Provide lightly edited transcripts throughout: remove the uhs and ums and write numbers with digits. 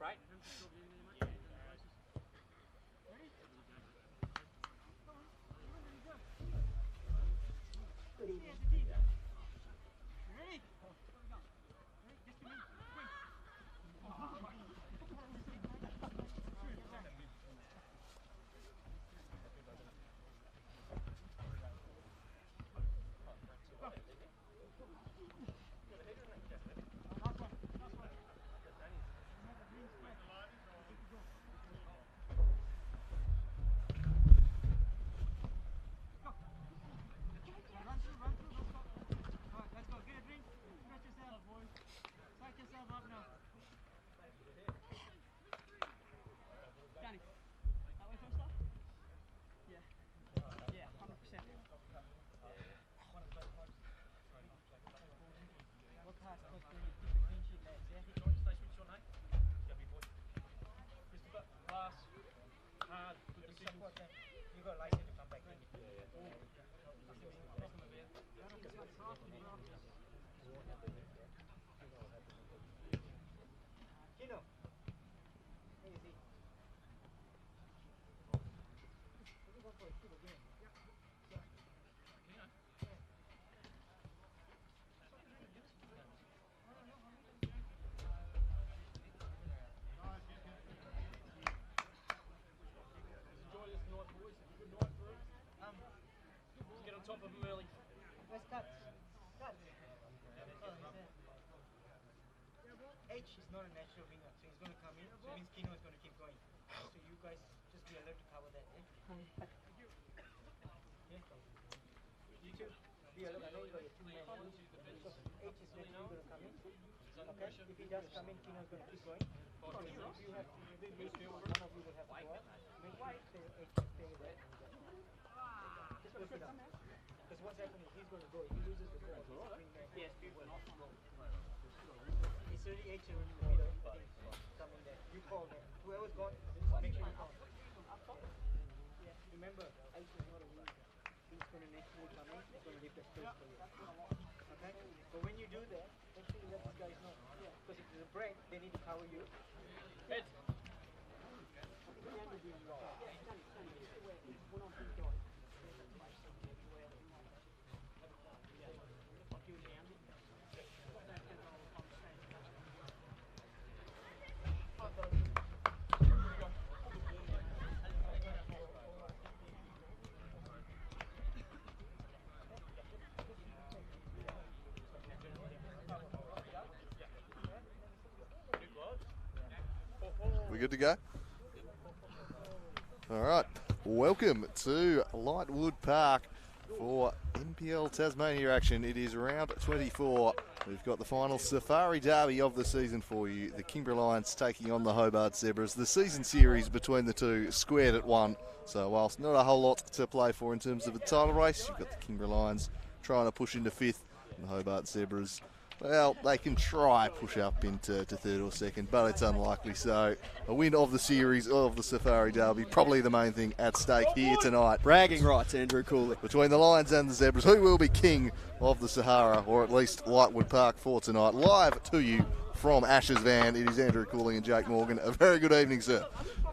Right. You got a license to come back in. Kino. Hey, you see. Let me go for a kick again. Get on top of him early. Let's cut. Cut. H is not a natural winger, so he's going to come in. So it means Kino is going to keep going. So you guys just be alert to cover that. Yeah? You two, be alert. I know you got your 2 men. So H is going to come in. Okay? If he does come in, Kino is going to keep going. So if you have to, one of you will have to go out. Make sure you stay H, stay there. Just work it out. Because what's happening is he's going to go. If he loses the ball, yes, people will. It's already H in the middle. Come in there. You call them. Whoever's got, make sure you call. Yeah. Remember, H is not a winger. He's going to next move come in. He's going to leave the space for you. Okay? So when you do that, make sure you let these guys know. Because if there's a break, they need to cover you. Head. We good to go? All right, welcome to Lightwood Park for NPL Tasmania action. It is round 24. We've got the final Safari Derby of the season for you. The Kingborough Lions taking on the Hobart Zebras. The season series between the two squared at 1. So whilst not a whole lot to play for in terms of a title race, you've got the Kingborough Lions trying to push into 5th and the Hobart Zebras, well, they can try push up into 3rd or 2nd, but it's unlikely. So a win of the series of the Safari Derby, probably the main thing at stake here tonight. Bragging rights, Andrew Cooley. Between the Lions and the Zebras, who will be king of the Sahara, or at least Lightwood Park for tonight? Live to you from Ash's van, it is Andrew Cooley and Jake Morgan. A very good evening, sir.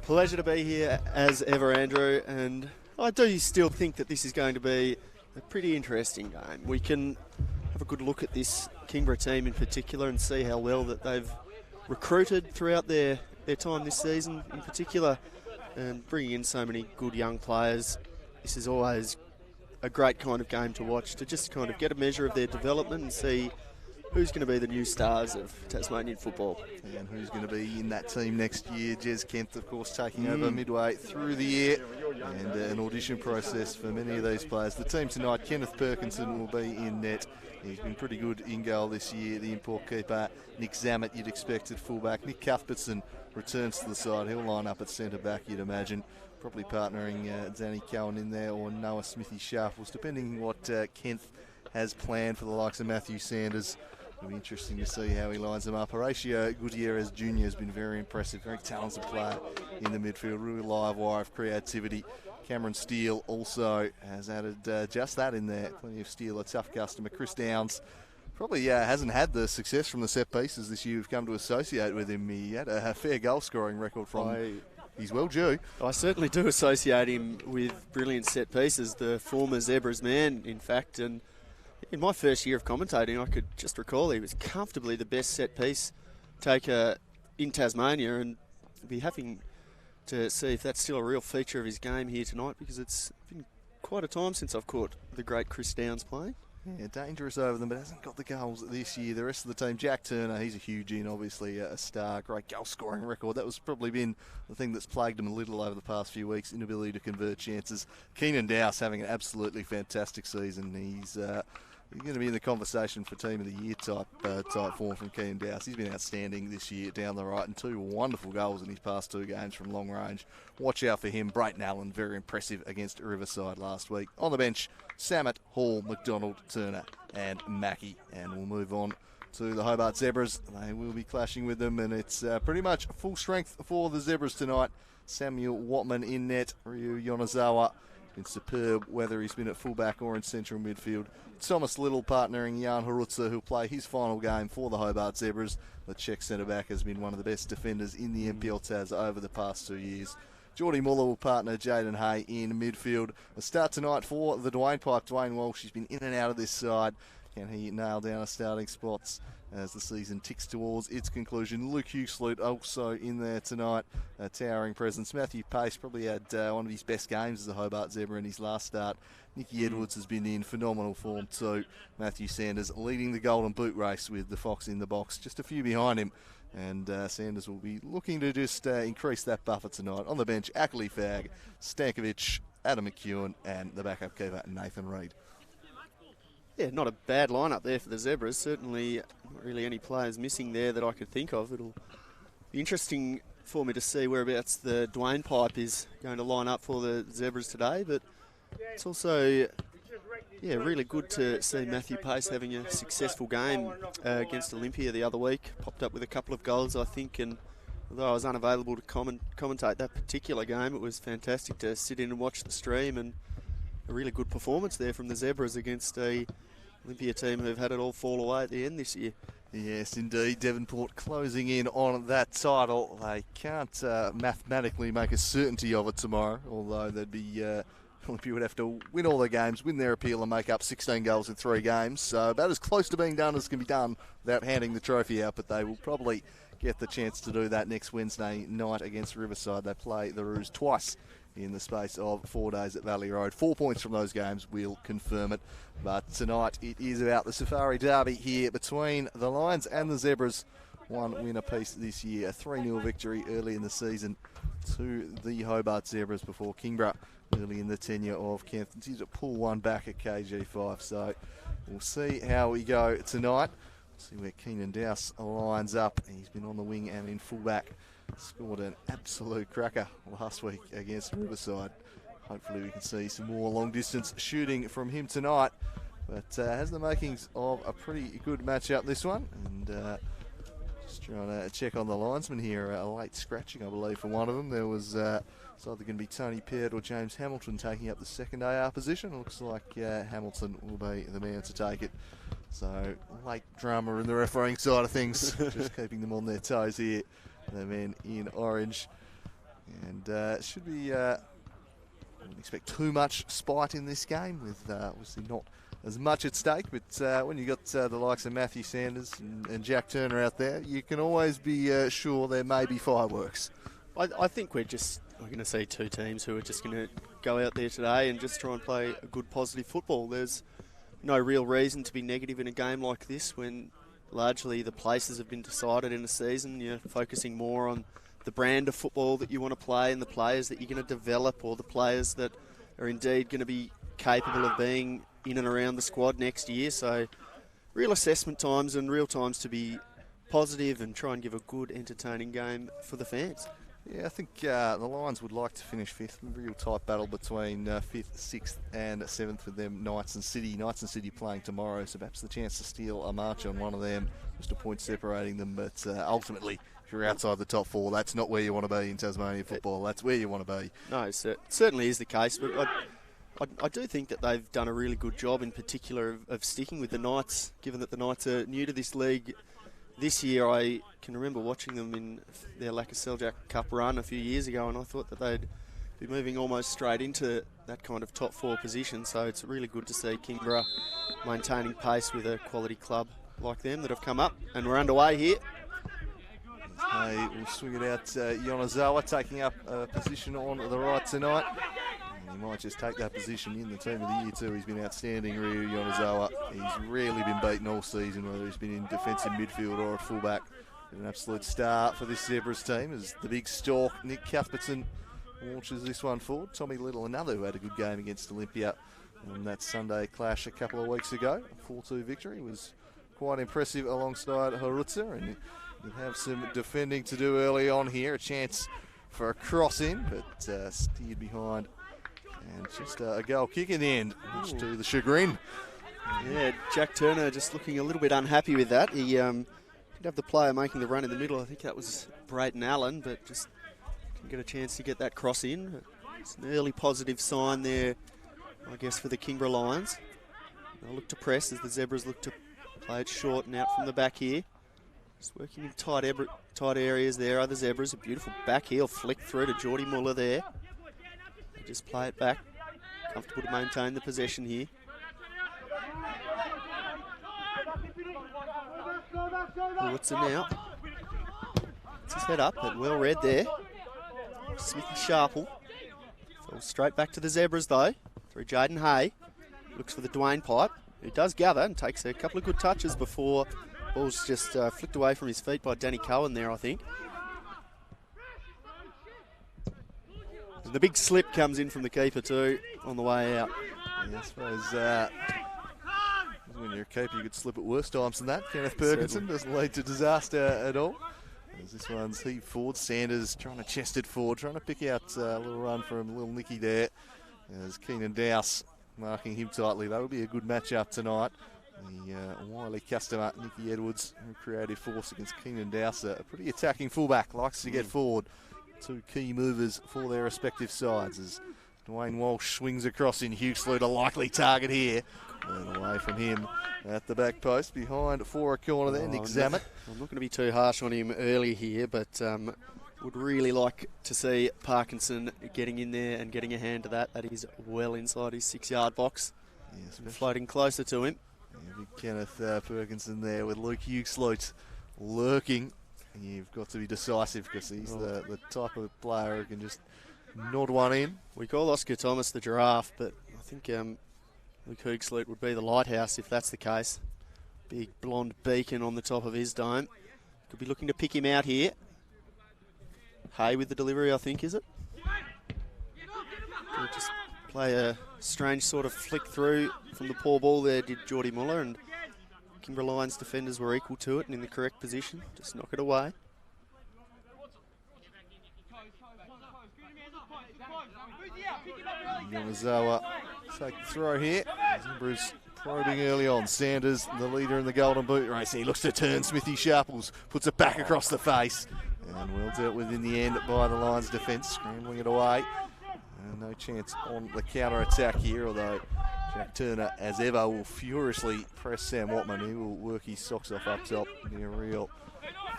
Pleasure to be here as ever, Andrew, and I do still think that this is going to be a pretty interesting game. We can have a good look at this Kingborough team in particular and see how well that they've recruited throughout their time this season in particular, and bringing in so many good young players. This is always a great kind of game to watch, to just kind of get a measure of their development and see who's going to be the new stars of Tasmanian football. And who's going to be in that team next year. Jez Kent, of course, taking over midway through the year, and an audition process for many of these players. The team tonight, Kenneth Perkinson will be in net. He's been pretty good in goal this year. The import keeper, Nick Zammett, you'd expect at fullback. Nick Cuthbertson returns to the side. He'll line up at centre back, you'd imagine. Probably partnering Danny Cowan in there, or Noah Smithy Sharples, depending what Kent has planned for the likes of Matthew Sanders. It'll be interesting to see how he lines them up. Horatio Gutierrez Jr. has been very impressive, very talented player in the midfield, really live wire of creativity. Cameron Steele also has added just that in there. Plenty of Steele, a tough customer. Chris Downs probably hasn't had the success from the set pieces this year we've come to associate with him. He had a fair goal scoring record from he's well due. I certainly do associate him with brilliant set pieces, the former Zebras man, in fact. And in my first year of commentating, I could just recall he was comfortably the best set piece taker in Tasmania, and be happy to see if that's still a real feature of his game here tonight, because it's been quite a time since I've caught the great Chris Downs playing. Yeah, dangerous over them, but hasn't got the goals this year. The rest of the team, Jack Turner, he's a huge in, obviously a star, great goal scoring record. That was probably been the thing that's plagued him a little over the past few weeks, inability to convert chances. Keenan Dowse having an absolutely fantastic season. He's going to be in the conversation for Team of the Year type form from Keenan Dowse. He's been outstanding this year down the right, and 2 wonderful goals in his past 2 games from long range. Watch out for him. Brayton Allen, very impressive against Riverside last week. On the bench, Samet, Hall, McDonald, Turner and Mackey. And we'll move on to the Hobart Zebras. They will be clashing with them, and it's pretty much full strength for the Zebras tonight. Samuel Watman in net. Ryu Yonezawa in superb, whether he's been at fullback or in central midfield. Thomas Little partnering Jan Harutza, who'll play his final game for the Hobart Zebras. The Czech centre-back has been one of the best defenders in the NPL Taz over the past 2 years. Geordie Muller will partner Jaden Hay in midfield. A start tonight for the Dwayne Pipe. Dwayne Walsh, he's been in and out of this side. Can he nail down a starting spots as the season ticks towards its conclusion? Luke Hughesloot also in there tonight, a towering presence. Matthew Pace probably had one of his best games as a Hobart Zebra in his last start. Nicky Edwards has been in phenomenal form too. Matthew Sanders leading the Golden Boot race with the Fox in the box, just a few behind him. And Sanders will be looking to just increase that buffer tonight. On the bench, Ackley Fag, Stankovic, Adam McEwen, and the backup keeper, Nathan Reid. Yeah, not a bad lineup there for the Zebras. Certainly not really any players missing there that I could think of. It'll be interesting for me to see whereabouts the Dwayne Pipe is going to line up for the Zebras today. But it's also really good to see Matthew Pace having a successful game against Olympia the other week. Popped up with a couple of goals, I think, and although I was unavailable to commentate that particular game, it was fantastic to sit in and watch the stream, and a really good performance there from the Zebras against a Olympia team who've had it all fall away at the end this year. Yes, indeed. Devonport closing in on that title. They can't mathematically make a certainty of it tomorrow, although they'd be... Olympia would have to win all their games, win their appeal, and make up 16 goals in 3 games. So about as close to being done as can be done without handing the trophy out, but they will probably get the chance to do that next Wednesday night against Riverside. They play the Roos twice in the space of 4 days at Valley Road. 4 points from those games will confirm it. But tonight it is about the Safari Derby here between the Lions and the Zebras. 1 win apiece this year. A 3-0 victory early in the season to the Hobart Zebras before Kingborough early in the tenure of Kempton. He's at pull 1 back at KG5. So we'll see how we go tonight. See where Keenan Dowse lines up. He's been on the wing and in fullback. Scored an absolute cracker last week against Riverside. Hopefully we can see some more long distance shooting from him tonight. But has the makings of a pretty good matchup this one. And just trying to check on the linesman here. A late scratching, I believe, for one of them. There was it's either going to be Tony Peart or James Hamilton taking up the second AR position. It looks like Hamilton will be the man to take it. So late drama in the refereeing side of things, just keeping them on their toes here. The men in orange, and should be. I wouldn't expect too much spite in this game, with obviously not as much at stake, but when you got the likes of Matthew Sanders and Jack Turner out there, you can always be sure there may be fireworks. I think we're going to see two teams who are just going to go out there today and just try and play a good, positive football. There's no real reason to be negative in a game like this when largely the places have been decided in the season. You're focusing more on the brand of football that you want to play and the players that you're going to develop, or the players that are indeed going to be capable of being in and around the squad next year. So real assessment times and real times to be positive and try and give a good, entertaining game for the fans. Yeah, I think the Lions would like to finish 5th. A real tight battle between 5th, 6th and 7th with them, Knights and City. Knights and City playing tomorrow, so perhaps the chance to steal a march on one of them. Just a point separating them, but ultimately, if you're outside the top 4, that's not where you want to be in Tasmania football. That's where you want to be. No, it certainly is the case, but I do think that they've done a really good job in particular of sticking with the Knights, given that the Knights are new to this league. This year I can remember watching them in their Lacca Seljack Cup run a few years ago, and I thought that they'd be moving almost straight into that kind of top 4 position, so it's really good to see Kingborough maintaining pace with a quality club like them that have come up, and we're underway here. Hey, we'll swing it out. Yonezawa taking up a position on the right tonight. He might just take that position in the team of the year too. He's been outstanding, Ryu Yonezawa. He's rarely been beaten all season, whether he's been in defensive midfield or a fullback. An absolute star for this Zebras team as the big stalk, Nick Cuthbertson, launches this one forward. Tommy Little, another who had a good game against Olympia on that Sunday clash a couple of weeks ago. A 4-2 victory was quite impressive alongside Harutza, and you have some defending to do early on here. A chance for a cross in, but steered behind. And just a goal kick in the end, much to the chagrin. Yeah, Jack Turner just looking a little bit unhappy with that. He did have the player making the run in the middle. I think that was Brayton Allen, but just didn't get a chance to get that cross in. It's an early positive sign there, I guess, for the Kingborough Lions. They'll look to press as the Zebras look to play it short and out from the back here. Just working in tight areas there are the Zebras. A beautiful back heel flick through to Geordie Muller there. Just play it back. Comfortable to maintain the possession here. Woodson now. It's his head up, but well read there. Smithy Sharple. Falls straight back to the Zebras though. Through Jaden Hay. Looks for the Dwayne Pipe, who does gather and takes a couple of good touches before ball's just flicked away from his feet by Danny Cohen there, I think. And the big slip comes in from the keeper too on the way out. Yeah, I suppose when you're a keeper you could slip at worse times than that. Kenneth Perkinson doesn't lead to disaster at all. As this one's heaved forward. Sanders trying to chest it forward, trying to pick out a little run from little Nicky there. As Keenan Dowse marking him tightly. That would be a good matchup tonight. The wily customer, Nicky Edwards, creative force against Keenan Dowse. A pretty attacking fullback, likes to get forward. Two key movers for their respective sides as Dwayne Walsh swings across in. Hughes-Sloot, a likely target here. And away from him at the back post, behind for a corner there, Nick Zammit. I'm not going to be too harsh on him early here, but would really like to see Parkinson getting in there and getting a hand to that. That is well inside his 6-yard box. Yes, floating closer to him. Yeah, big Kenneth Perkinson there with Luke Hughes-Sloot lurking. You've got to be decisive because he's the type of player who can just nod one in. We call Oscar Thomas the giraffe, but I think Luke Hughes-Sloot would be the lighthouse if that's the case. Big blonde beacon on the top of his dome. Could be looking to pick him out here. Hay with the delivery, I think, is it? Could just play a strange sort of flick through from the poor ball there, did Geordie Muller, and Kingborough Lions defenders were equal to it and in the correct position. Just knock it away. Yonezawa take the throw here. Zebras probing early on. Sanders, the leader in the golden boot race. He looks to turn Smithy Sharples, puts it back across the face. And well dealt with in the end by the Lions defence, scrambling it away. And no chance on the counter-attack here, although Jack Turner, as ever, will furiously press Sam Watman. He will work his socks off up top. Be a real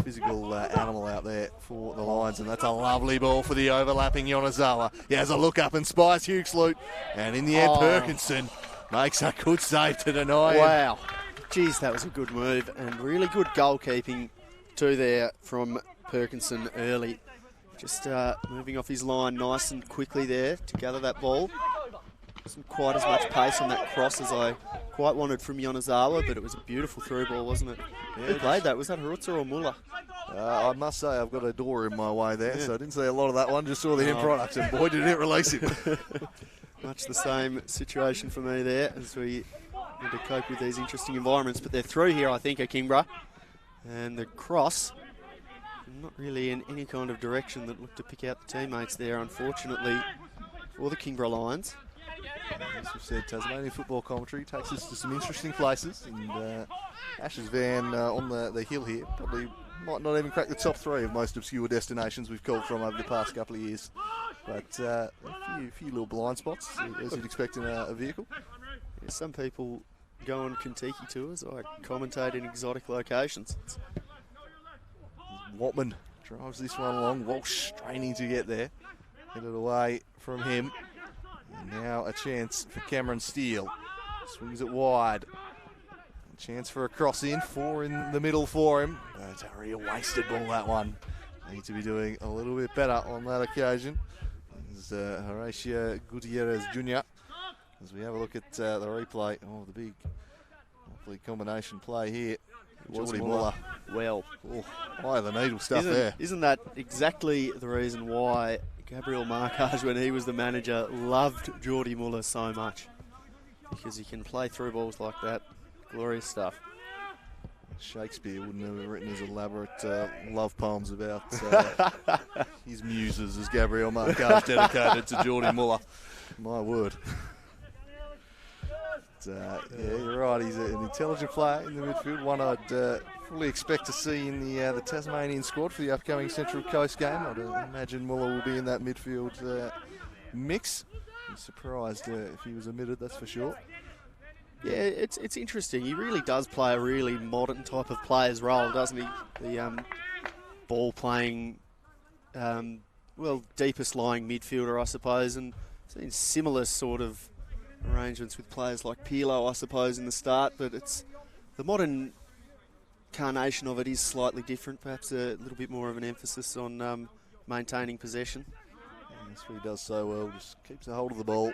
physical animal out there for the Lions. And that's a lovely ball for the overlapping Yonezawa. He has a look up and spies Hughes-Sloot. And in the end, Perkinson makes a good save to deny him. Wow. Geez, that was a good move and really good goalkeeping too there from Perkinson early. Just moving off his line nice and quickly there to gather that ball. Wasn't quite as much pace on that cross as I quite wanted from Yonezawa, but it was a beautiful through ball, wasn't it? Who played that? Was that Harutza or Muller? I must say I've got a door in my way there, so I didn't see a lot of that one, just saw the end product, and boy did it release him. Much the same situation for me there as we need to cope with these interesting environments, but they're through here, I think, at Kingborough. And the cross, not really in any kind of direction that looked to pick out the teammates there, unfortunately, for the Kingborough Lions. As we've said, Tasmanian football commentary takes us to some interesting places, and Ash's van on the hill here probably might not even crack the top 3 of most obscure destinations we've called from over the past couple of years. But a few little blind spots, as you'd expect in a vehicle. Yeah, some people go on Kentucky tours. I commentate in exotic locations. Watman drives this one along. Walsh straining to get there. Get it away from him. And now a chance for Cameron Steele. Swings it wide. A chance for a cross in. 4 in the middle for him. It's a real wasted ball, that one. Need to be doing a little bit better on that occasion. There's Horatio Gutierrez Jr. As we have a look at the replay. Oh, the big lovely combination play here. Jordy Muller. Well. Oh, eye of the needle stuff there. Isn't that exactly the reason why Gabriel Marcage, when he was the manager, loved Jordy Muller so much? Because he can play through balls like that. Glorious stuff. Shakespeare wouldn't have written his elaborate love poems about his muses as Gabriel Marcage dedicated to Jordy Muller. My word. Yeah, you're right. He's an intelligent player in the midfield. One I'd fully expect to see in the Tasmanian squad for the upcoming Central Coast game. I'd imagine Muller will be in that midfield mix. Be surprised if he was omitted, that's for sure. Yeah, it's interesting. He really does play a really modern type of player's role, doesn't he? The ball playing, deepest lying midfielder, I suppose, and seen similar sort of arrangements with players like Pirlo, I suppose, in the start, but it's the modern incarnation of it is slightly different, perhaps a little bit more of an emphasis on maintaining possession. That's what he does so well, just keeps a hold of the ball.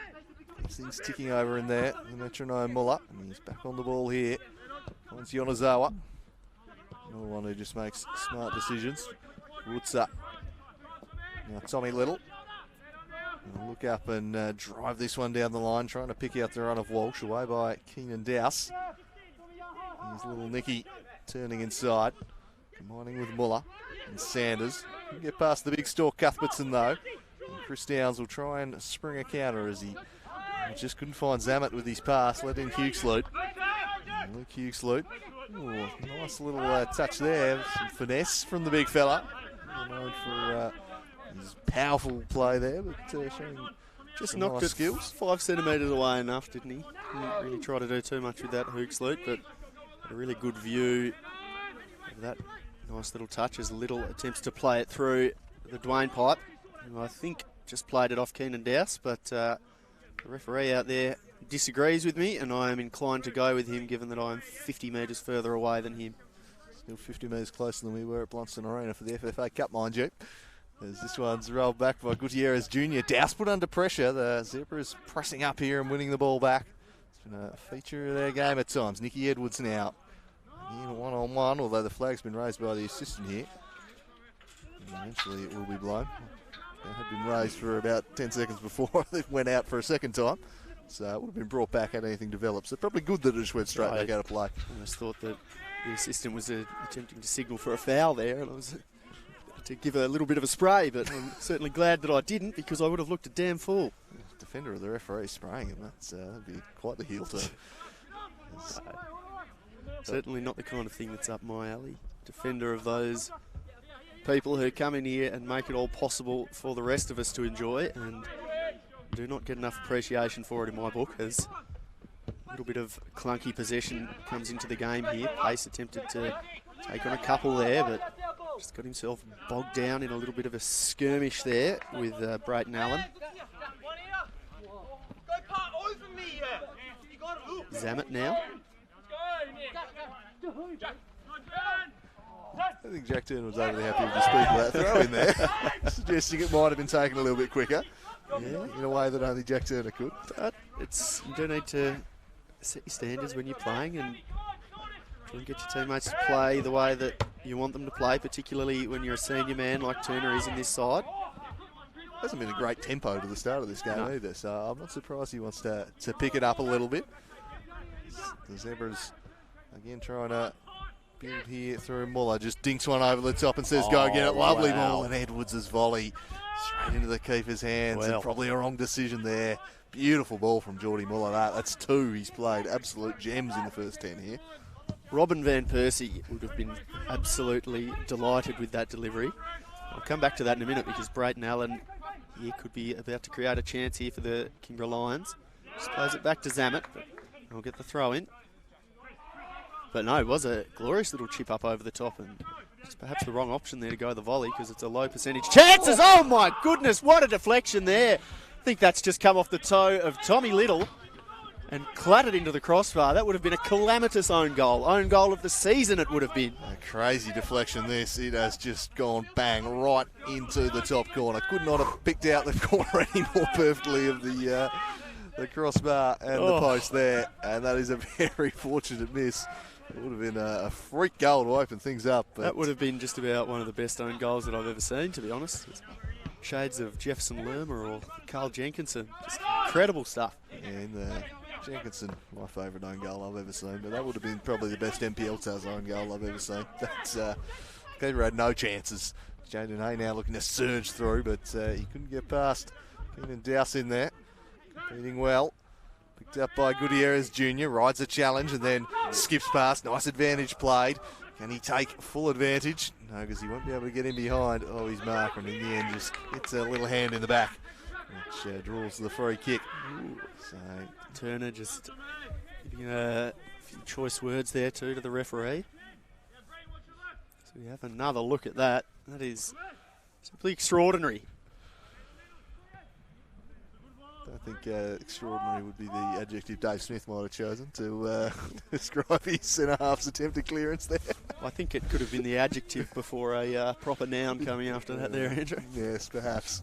Keeps things ticking over in there. The metronome Muller, and he's back on the ball here. Finds Yonezawa. Another one who just makes smart decisions. Wutsa. Now Tommy Little. He'll look up and drive this one down the line, trying to pick out the run of Walsh, away by Keenan Dowse. Here's little Nicky turning inside, combining with Muller and Sanders. Can get past the big store Cuthbertson though. And Chris Downs will try and spring a counter as he just couldn't find Zammit with his pass. Let in Hughesloot. Luke Hughesloot. Nice little touch there. Some finesse from the big fella. Known for his powerful play there, but showing just knocked nice it skills. 5 centimetres away enough, didn't he? Didn't really try to do too much with that Hughesloot, but had a really good view of that nice little touch as Little attempts to play it through the Dwayne pipe. And I think just played it off Keenan Dowse, but the referee out there disagrees with me, and I am inclined to go with him given that I'm 50 metres further away than him. Still 50 metres closer than we were at Blunston Arena for the FFA Cup, mind you. As this one's rolled back by Gutierrez Jr. Dowse put under pressure. The Zebras pressing up here and winning the ball back. It's been a feature of their game at times. Nicky Edwards now in one-on-one, although the flag's been raised by the assistant here. And eventually it will be blown. It had been raised for about 10 seconds before it went out for a second time. So it would have been brought back had anything developed. So probably good that it just went straight back out of play. I almost thought that the assistant was attempting to signal for a foul there, and I was to give a little bit of a spray, but I'm certainly glad that I didn't, because I would have looked a damn fool. Defender of the referee spraying him, that'd be quite the heel turn. Certainly not the kind of thing that's up my alley. Defender of those people who come in here and make it all possible for the rest of us to enjoy, and do not get enough appreciation for it in my book, as a little bit of clunky possession comes into the game here. Pace attempted to take on a couple there, but just got himself bogged down in a little bit of a skirmish there with Brayton Allen. Zammit now. I think Jack Turner was overly happy with the speed of that throw in there, suggesting it might have been taken a little bit quicker. Yeah, in a way that only Jack Turner could. But you don't need to set your standards when you're playing and try and get your teammates to play the way that you want them to play, particularly when you're a senior man like Turner is in this side. Hasn't been a great tempo to the start of this game either, so I'm not surprised he wants to pick it up a little bit. The Zebras, again, trying to build here through Muller. Just dinks one over the top and says, go get it. Lovely ball. And Edwards' volley straight into the keeper's hands. And probably a wrong decision there. Beautiful ball from Geordie Muller. That's two he's played. Absolute gems in the first 10 here. Robin Van Persie would have been absolutely delighted with that delivery. I'll come back to that in a minute because Brayton Allen here could be about to create a chance here for the Kingborough Lions. Just plays it back to Zammit, but he'll get the throw in. But no, it was a glorious little chip up over the top, and it's perhaps the wrong option there to go the volley because it's a low percentage. Chances! Oh my goodness, what a deflection there. I think that's just come off the toe of Tommy Little and clattered into the crossbar. That would have been a calamitous own goal. Own goal of the season it would have been. A crazy deflection this. It has just gone bang right into the top corner. Could not have picked out the corner any more perfectly of the crossbar and the post there. And that is a very fortunate miss. It would have been a freak goal to open things up. But that would have been just about one of the best own goals that I've ever seen, to be honest. Shades of Jefferson Lerma or Carl Jenkinson. Just incredible stuff. And Jenkinson, my favourite own goal I've ever seen, but that would have been probably the best NPL Taz own goal I've ever seen. That's Keeper had no chances. Jaden Hay now looking to surge through, but he couldn't get past Keenan Dowse in there. Competing well. Picked up by Gutierrez Jr. Rides a challenge and then skips past. Nice advantage played. Can he take full advantage? No, because he won't be able to get in behind his marker, and in the end just gets a little hand in the back, which draws the free kick. So Turner just giving a few choice words there too to the referee. So we have another look at that. That is simply extraordinary. I think extraordinary would be the adjective Dave Smith might have chosen to describe his centre-half's attempted clearance there. I think it could have been the adjective before a proper noun coming after that there, Andrew. Yes, perhaps.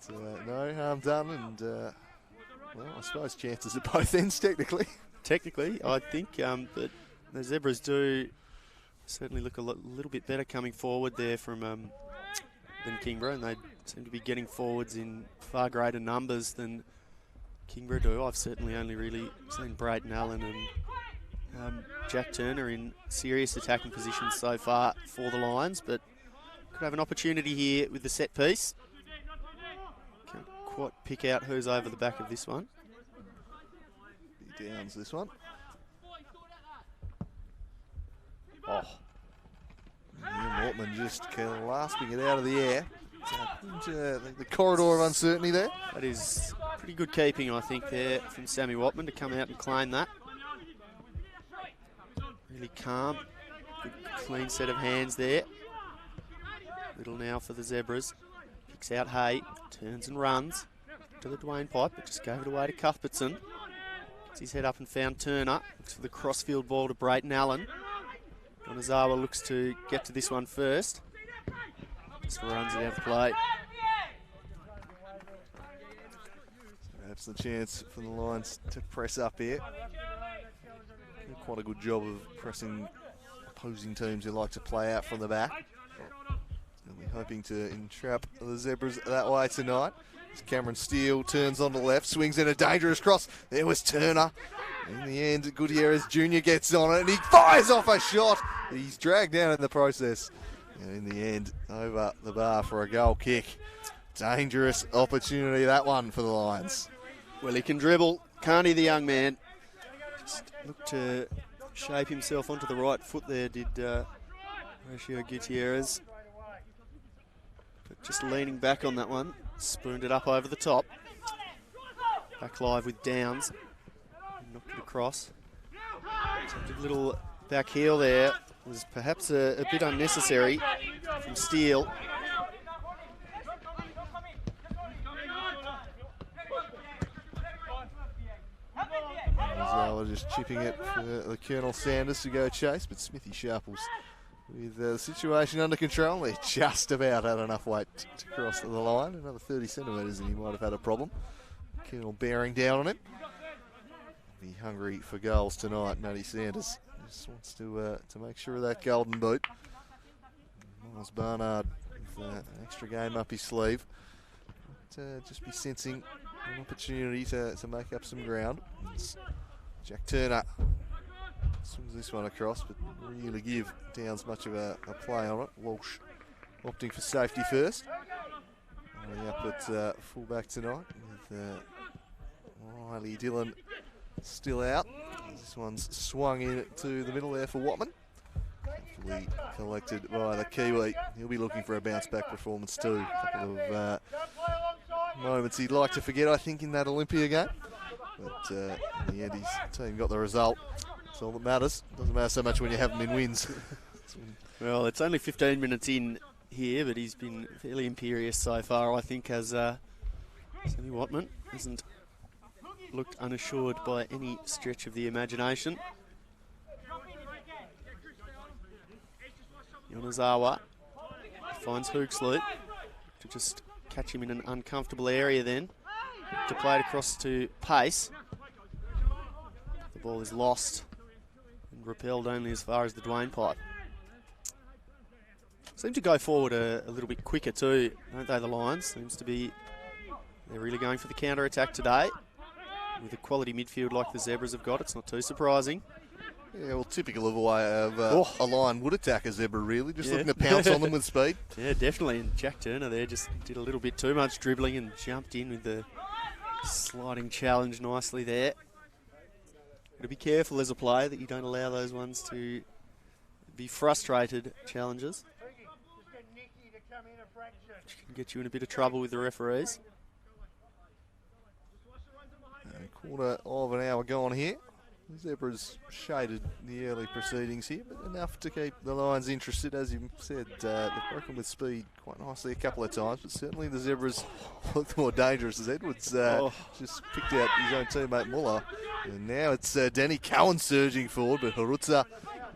But, no harm done, and well, I suppose chances at both ends technically. Technically, I think that the Zebras do certainly look a little bit better coming forward there from than Kingborough, and they seem to be getting forwards in far greater numbers than Kingborough do. I've certainly only really seen Brayton Allen and Jack Turner in serious attacking positions so far for the Lions, but could have an opportunity here with the set piece. Can't quite pick out who's over the back of this one. He downs this one. Oh. Ian Mortman just clasping it out of the air. Into the corridor of uncertainty there. That is pretty good keeping, I think, there from Sammy Watman to come out and claim that. Really calm, good clean set of hands there. Little now for the Zebras. Picks out Hay, turns and runs to the Dwayne pipe, but just gave it away to Cuthbertson. Gets his head up and found Turner. Looks for the crossfield ball to Brayton Allen. Onazawa looks to get to this one first. Just runs it out of play. Perhaps the chance for the Lions to press up here. Quite a good job of pressing opposing teams who like to play out from the back. And we're hoping to entrap the Zebras that way tonight. As Cameron Steele turns on the left, swings in a dangerous cross. There was Turner. In the end, Gutierrez Jr. gets on it and he fires off a shot. He's dragged down in the process. And in the end, over the bar for a goal kick. Dangerous opportunity, that one, for the Lions. Well, he can dribble, can't he, the young man? Just looked to shape himself onto the right foot there, did Horatio Gutierrez. But just leaning back on that one, spooned it up over the top. Back live with Downs. Knocked it across. A little back heel there. Was perhaps a bit unnecessary from Steele. Bauer just chipping it for the Colonel Sanders to go chase, but Smithy Sharples with the situation under control. They just about had enough weight to cross the line. Another 30 centimetres and he might have had a problem. Colonel bearing down on him. Be hungry for goals tonight, Matty Sanders. Just wants to make sure of that golden boot. Miles Barnard with an extra game up his sleeve. Just be sensing an opportunity to make up some ground. It's Jack Turner swings this one across, but really give Downs much of a play on it. Walsh opting for safety first. Up at fullback tonight with Riley Dillon still out. This one's swung in to the middle there for Watman. Hopefully collected by the Kiwi. He'll be looking for a bounce back performance too. A couple of moments he'd like to forget, I think, in that Olympia game. But in the end, his team got the result. That's all that matters. Doesn't matter so much when you have them in wins. Well, it's only 15 minutes in here, but he's been fairly imperious so far, I think, as Sammy Watman hasn't looked unassured by any stretch of the imagination. Yonezawa finds Hoogsley to just catch him in an uncomfortable area then. To play it across to Pace. The ball is lost and repelled only as far as the Dwayne pipe. Seem to go forward a little bit quicker too, don't they, the Lions? Seems to be, they're really going for the counter-attack today. With a quality midfield like the Zebras have got, it's not too surprising. Yeah, well, typical of a way of a Lion would attack a Zebra, really. Just looking to pounce on them with speed. Yeah, definitely. And Jack Turner there just did a little bit too much dribbling and jumped in with the sliding challenge nicely there. Got to be careful as a player that you don't allow those ones to be frustrated challenges. Which can get you in a bit of trouble with the referees. A quarter of an hour gone here. The Zebras shaded the early proceedings here, but enough to keep the Lions interested. As you said, they've broken with speed quite nicely a couple of times, but certainly the Zebras looked more dangerous as Edwards just picked out his own teammate Muller. And now it's Danny Cowan surging forward, but Harutza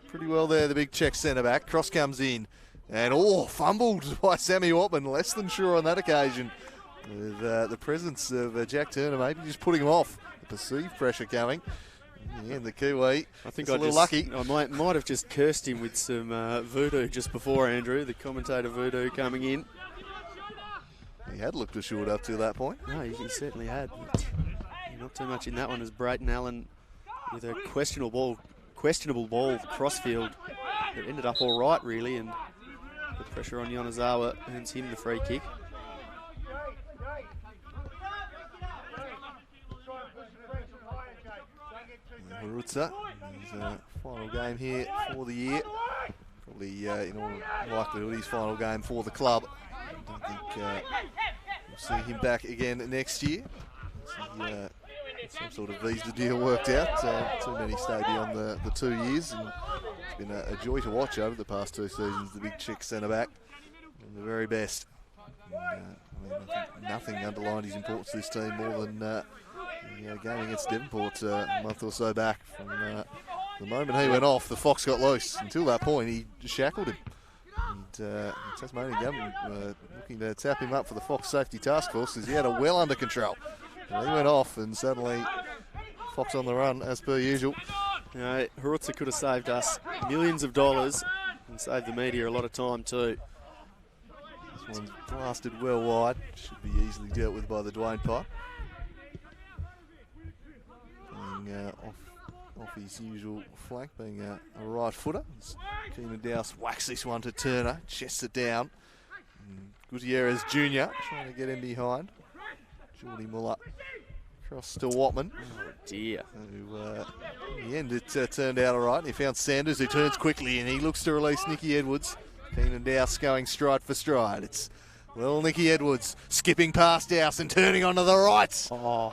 pretty well there, the big Czech centre-back. Cross comes in, and fumbled by Sammy Watman, less than sure on that occasion. With the presence of Jack Turner maybe just putting him off. The perceived pressure coming. In the end, the Kiwi, I think a little lucky. I might have just cursed him with some voodoo just before, Andrew, the commentator voodoo coming in. He had looked assured up to that point. No, he certainly had. But not too much in that one as Brayton Allen with a questionable ball crossfield that ended up all right, really, and the pressure on Yonezawa earns him the free kick. Harutza, his final game here for the year. Probably, in all likelihood, his final game for the club. I don't think we'll see him back again next year. Some sort of visa deal worked out. Too many stay beyond the 2 years. And it's been a joy to watch over the past 2 seasons, the big Czech centre-back. And the very best. And, I think nothing underlined his importance to this team more than the game against Devonport a month or so back. From the moment he went off, the Fox got loose. Until that point, he just shackled him. And the Tasmanian government looking to tap him up for the Fox Safety Task Force because he had it well under control. And he went off and suddenly Fox on the run as per usual. You know, Harutza could have saved us millions of dollars and saved the media a lot of time too. This one's blasted well wide. Should be easily dealt with by the Dwayne pipe. Being off his usual flank, being a right footer. Keenan Dowse whacks this one to Turner, chests it down. Gutierrez Jr. trying to get him behind. Geordie Muller across to Watman. Oh dear. Who, in the end, it turned out all right. He found Sanders, who turns quickly, and he looks to release Nicky Edwards. Keenan Dowse going stride for stride. It's Nicky Edwards skipping past Dowse and turning onto the right.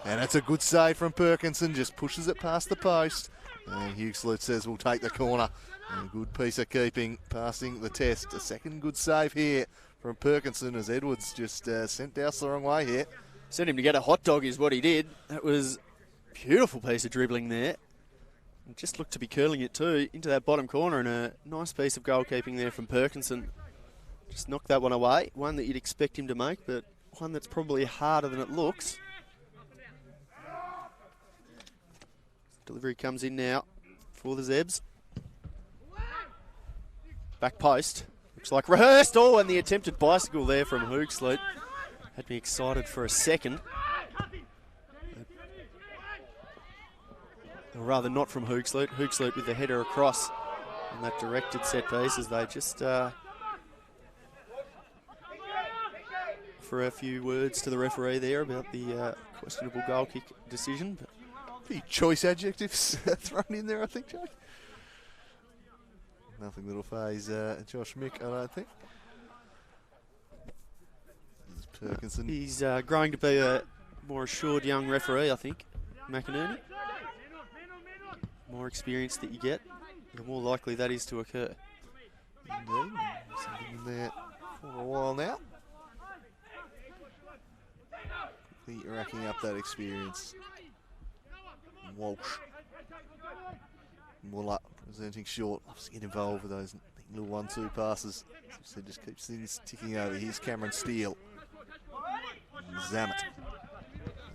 And it's a good save from Perkinson. Just pushes it past the post. And Hugh Sloot says we'll take the corner. And a good piece of keeping, passing the test. A second good save here from Perkinson as Edwards just sent Dowse the wrong way here. Sent him to get a hot dog is what he did. That was a beautiful piece of dribbling there. And just looked to be curling it too into that bottom corner, and a nice piece of goalkeeping there from Perkinson. Just knocked that one away. One that you'd expect him to make, but one that's probably harder than it looks. Delivery comes in now for the Zebs. Back post. Looks like rehearsed. Oh, and the attempted bicycle there from Hoogsloot had me excited for a second. Or rather, not from Hoogsloot. Hoogsloot with the header across on that directed set piece as they just for a few words to the referee there about the questionable goal kick decision. But few choice adjectives thrown in there, I think, Jake. Nothing that'll phase Josh Mick, I don't think. This is Perkinson. He's growing to be a more assured young referee, I think, McInerney. More experience that you get, the more likely that is to occur. Indeed. Something in there for a while now. Quickly racking up that experience. Walsh. Muller presenting short. Loves to get involved with those little 1-2 passes. As I said, just keeps things ticking over. Here's Cameron Steele. Zammit.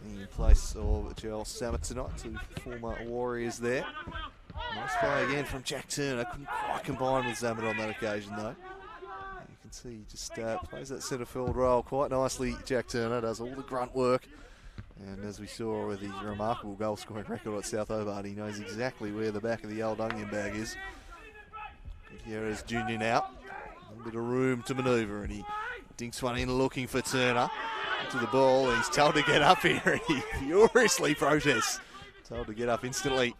In place of Joel Zammit tonight, 2 former Warriors there. Nice play again from Jack Turner. Couldn't quite combine with Zammit on that occasion though. You can see he just plays that centre field role quite nicely. Jack Turner does all the grunt work. And as we saw with his remarkable goal scoring record at South Hobart, he knows exactly where the back of the old onion bag is. Gutierrez Jr. now. A little bit of room to manoeuvre, and he dinks one in looking for Turner. To the ball, and he's told to get up here, and he furiously protests. Told to get up instantly.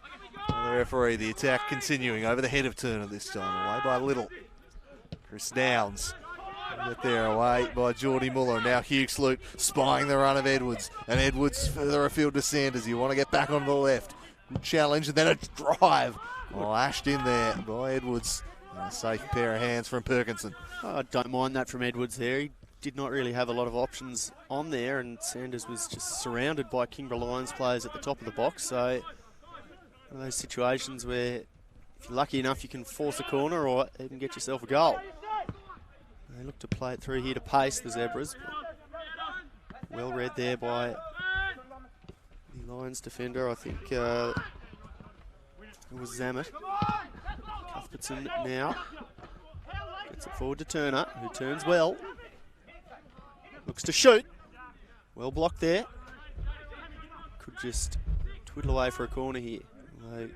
The referee, the attack continuing over the head of Turner this time. Away by Little. Chris Downs. Get there away by Geordie Muller. Now Hughes-Lute spying the run of Edwards. And Edwards further afield to Sanders. You want to get back on the left. Good challenge and then a drive. Lashed in there by Edwards. And a safe pair of hands from Perkinson. I don't mind that from Edwards there. He did not really have a lot of options on there, and Sanders was just surrounded by Kingborough Lions players at the top of the box. So one of those situations where if you're lucky enough you can force a corner or even get yourself a goal. They look to play it through here to pace the Zebras. Well read there by the Lions defender. I think it was Zammit. Cuthbertson now gets it forward to Turner, who turns well. Looks to shoot. Well blocked there. Could just twiddle away for a corner here.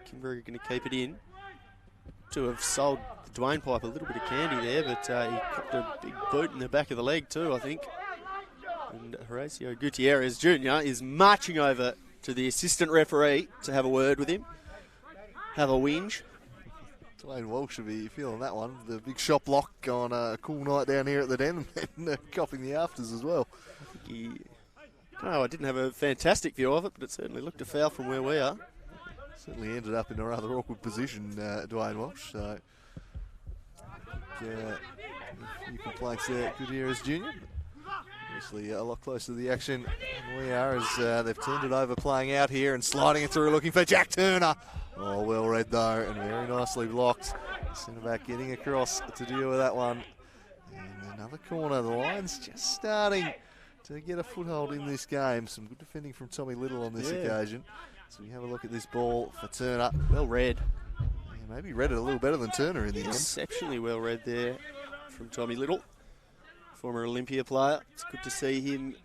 Kingborough are going to keep it in. To have sold the Dwayne Pipe a little bit of candy there, but he copped a big boot in the back of the leg too, I think. And Horacio Gutierrez Jr. is marching over to the assistant referee to have a word with him. Have a whinge. Dwayne Walsh should be feeling that one. The big shop lock on a cool night down here at the Den and copping the afters as well. I didn't have a fantastic view of it, but it certainly looked a foul from where we are. Certainly ended up in a rather awkward position, Dwayne Walsh. So, a few complaints there, Gutierrez Jr. Obviously a lot closer to the action than we are as they've turned it over, playing out here and sliding it through, looking for Jack Turner. Oh, well read though, and very nicely blocked. Centre back getting across to deal with that one. And another corner. The Lions just starting to get a foothold in this game. Some good defending from Tommy Little on this occasion. So we have a look at this ball for Turner. Well read. Yeah, maybe read it a little better than Turner in the end. Exceptionally well read there from Tommy Little, former Olympia player. It's good to see him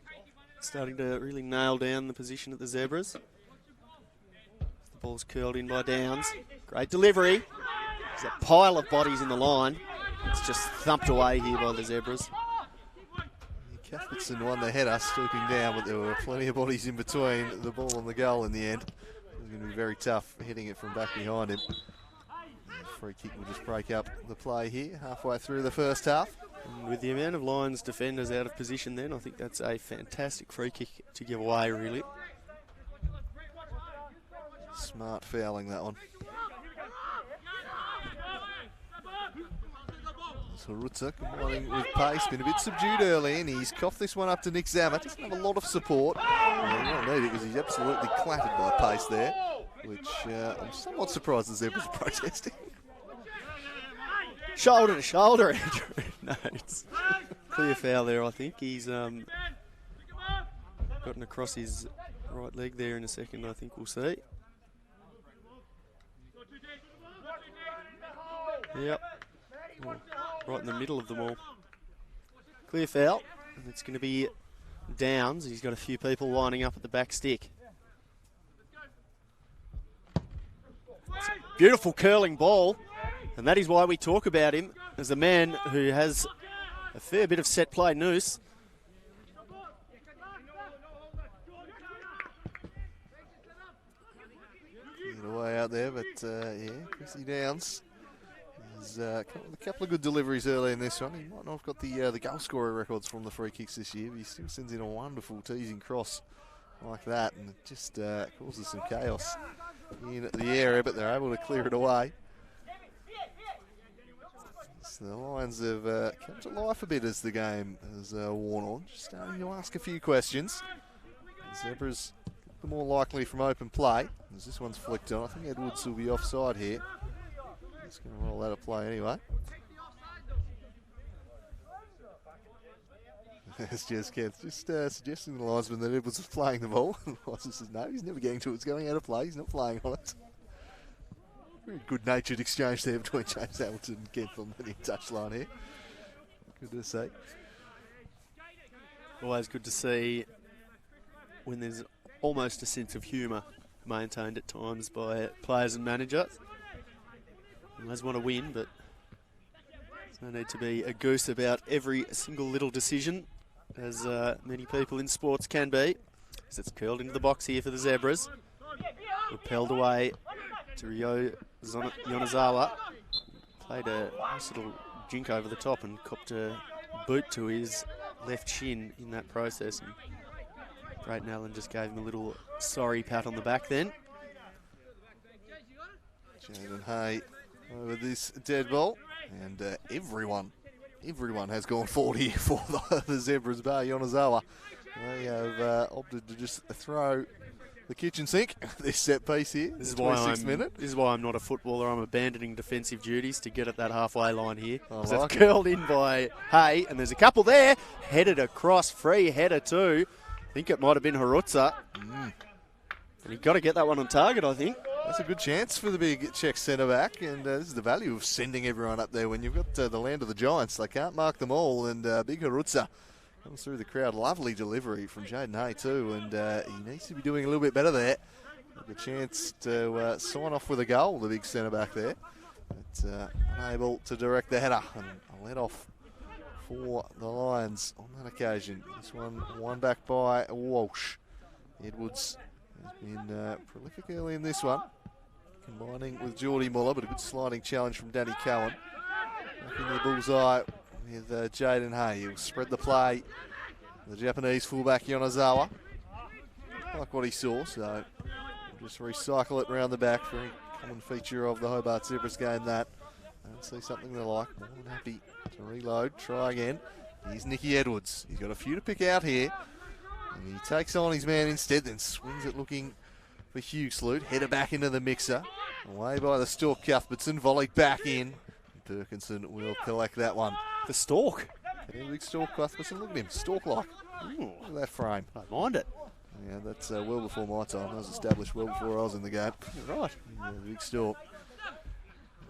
starting to really nail down the position at the Zebras. The ball's curled in by Downs. Great delivery. There's a pile of bodies in the line. It's just thumped away here by the Zebras. Cuthbertson won the header, stooping down, but there were plenty of bodies in between the ball and the goal in the end. It was going to be very tough hitting it from back behind him. The free kick will just break up the play here, halfway through the first half. And with the amount of Lions defenders out of position then, I think that's a fantastic free kick to give away, really. Smart fouling, that one. Harutza combining with pace, been a bit subdued early, and he's coughed this one up to Nick Zama. Doesn't have a lot of support. He won't need it because he's absolutely clattered by pace there, which I'm somewhat surprised the Zebras are protesting. Shoulder to shoulder, Andrew. No, it's clear foul there, I think. He's gotten across his right leg there in a second, I think we'll see. Yep. Oh, right in the middle of them all. Clear foul. And it's going to be Downs. He's got a few people lining up at the back stick. It's a beautiful curling ball. And that is why we talk about him as a man who has a fair bit of set play nous. Get away out there, but yeah, Chrissy Downs has a couple of good deliveries early in this one. He might not have got the goal scorer records from the free kicks this year, but he still sends in a wonderful teasing cross like that, and it just causes some chaos in the area, but they're able to clear it away. So the Lions have come to life a bit as the game has worn on, just starting to ask a few questions. The Zebras the more likely from open play, as this one's flicked on. I think Edwards will be offside here. He's going to roll out of play anyway. It's just Kev, suggesting to the linesman that Edwards is playing the ball. The linesman says no, he's never getting to it. It's going out of play. He's not playing on it. Very good-natured exchange there between James Hamilton and Kent on the touchline here. Good to see. Always good to see when there's almost a sense of humour maintained at times by players and manager. Always want to win, but there's no need to be a goose about every single little decision, as many people in sports can be. As it's curled into the box here for the Zebras. Repelled away to Rio Yonezawa. Played a nice little jink over the top and copped a boot to his left shin in that process. And Brayden Allen just gave him a little sorry pat on the back then. Jaden Hay over this dead ball. And everyone has gone forward here for the Zebras, bar Yonezawa. They have opted to just throw the kitchen sink, this set piece here. This is why I'm not a footballer. I'm abandoning defensive duties to get at that halfway line here. It's curled in by Hay, and there's a couple there. Headed across, free header too. I think it might have been Harutza. And you've got to get that one on target, I think. That's a good chance for the big Czech centre-back, and this is the value of sending everyone up there when you've got the land of the Giants. They can't mark them all, and big Harutza comes through the crowd. Lovely delivery from Jaden Hay too, and he needs to be doing a little bit better there. The chance to sign off with a goal, the big centre-back there. But unable to direct the header, and a let-off for the Lions on that occasion. This one back by Walsh. Edwards has been prolific early in this one, combining with Geordie Muller, but a good sliding challenge from Danny Cowan. Back in the bullseye with Jaden Hay. He'll spread the play. The Japanese fullback Yonezawa. Like what he saw, so we'll just recycle it around the back. Very common feature of the Hobart Zebras game, that. I don't see something they like. More than happy to reload, try again. Here's Nicky Edwards. He's got a few to pick out here. And he takes on his man instead, then swings it looking for Hugh Sloot. Header back into the mixer. Away by the Stork Cuthbertson, volleyed back in. Perkinson will collect that one. The Stork. Yeah, big Stork Cuthbertson, look at him, Stork-like. Look at that frame. I don't mind it. Yeah, that's well before my time. That was established well before I was in the game. You're right. Yeah, big Stork.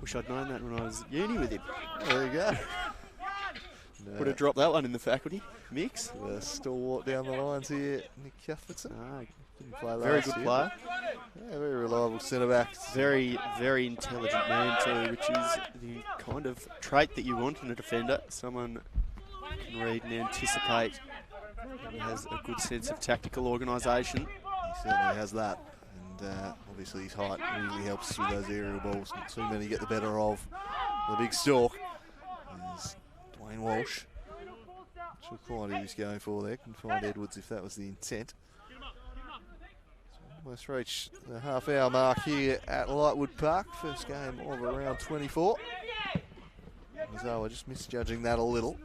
Wish I'd known that when I was at uni with him. There you go. Would have dropped that one in the faculty mix. The stalwart down the lines here, Nick Cuthbertson. Didn't play very good player. Yeah, very reliable centre-back. Very, very intelligent man too, which is the kind of trait that you want in a defender. Someone who can read and anticipate and has a good sense of tactical organisation. He certainly has that. And obviously his height really helps with those aerial balls. Not too many get the better of the big Stork. There's Dwayne Walsh. Not sure quite who he's going for there. Can find Edwards if that was the intent. Almost reached the half-hour mark here at Lightwood Park. First game of around 24. Mazawa just misjudging that a little.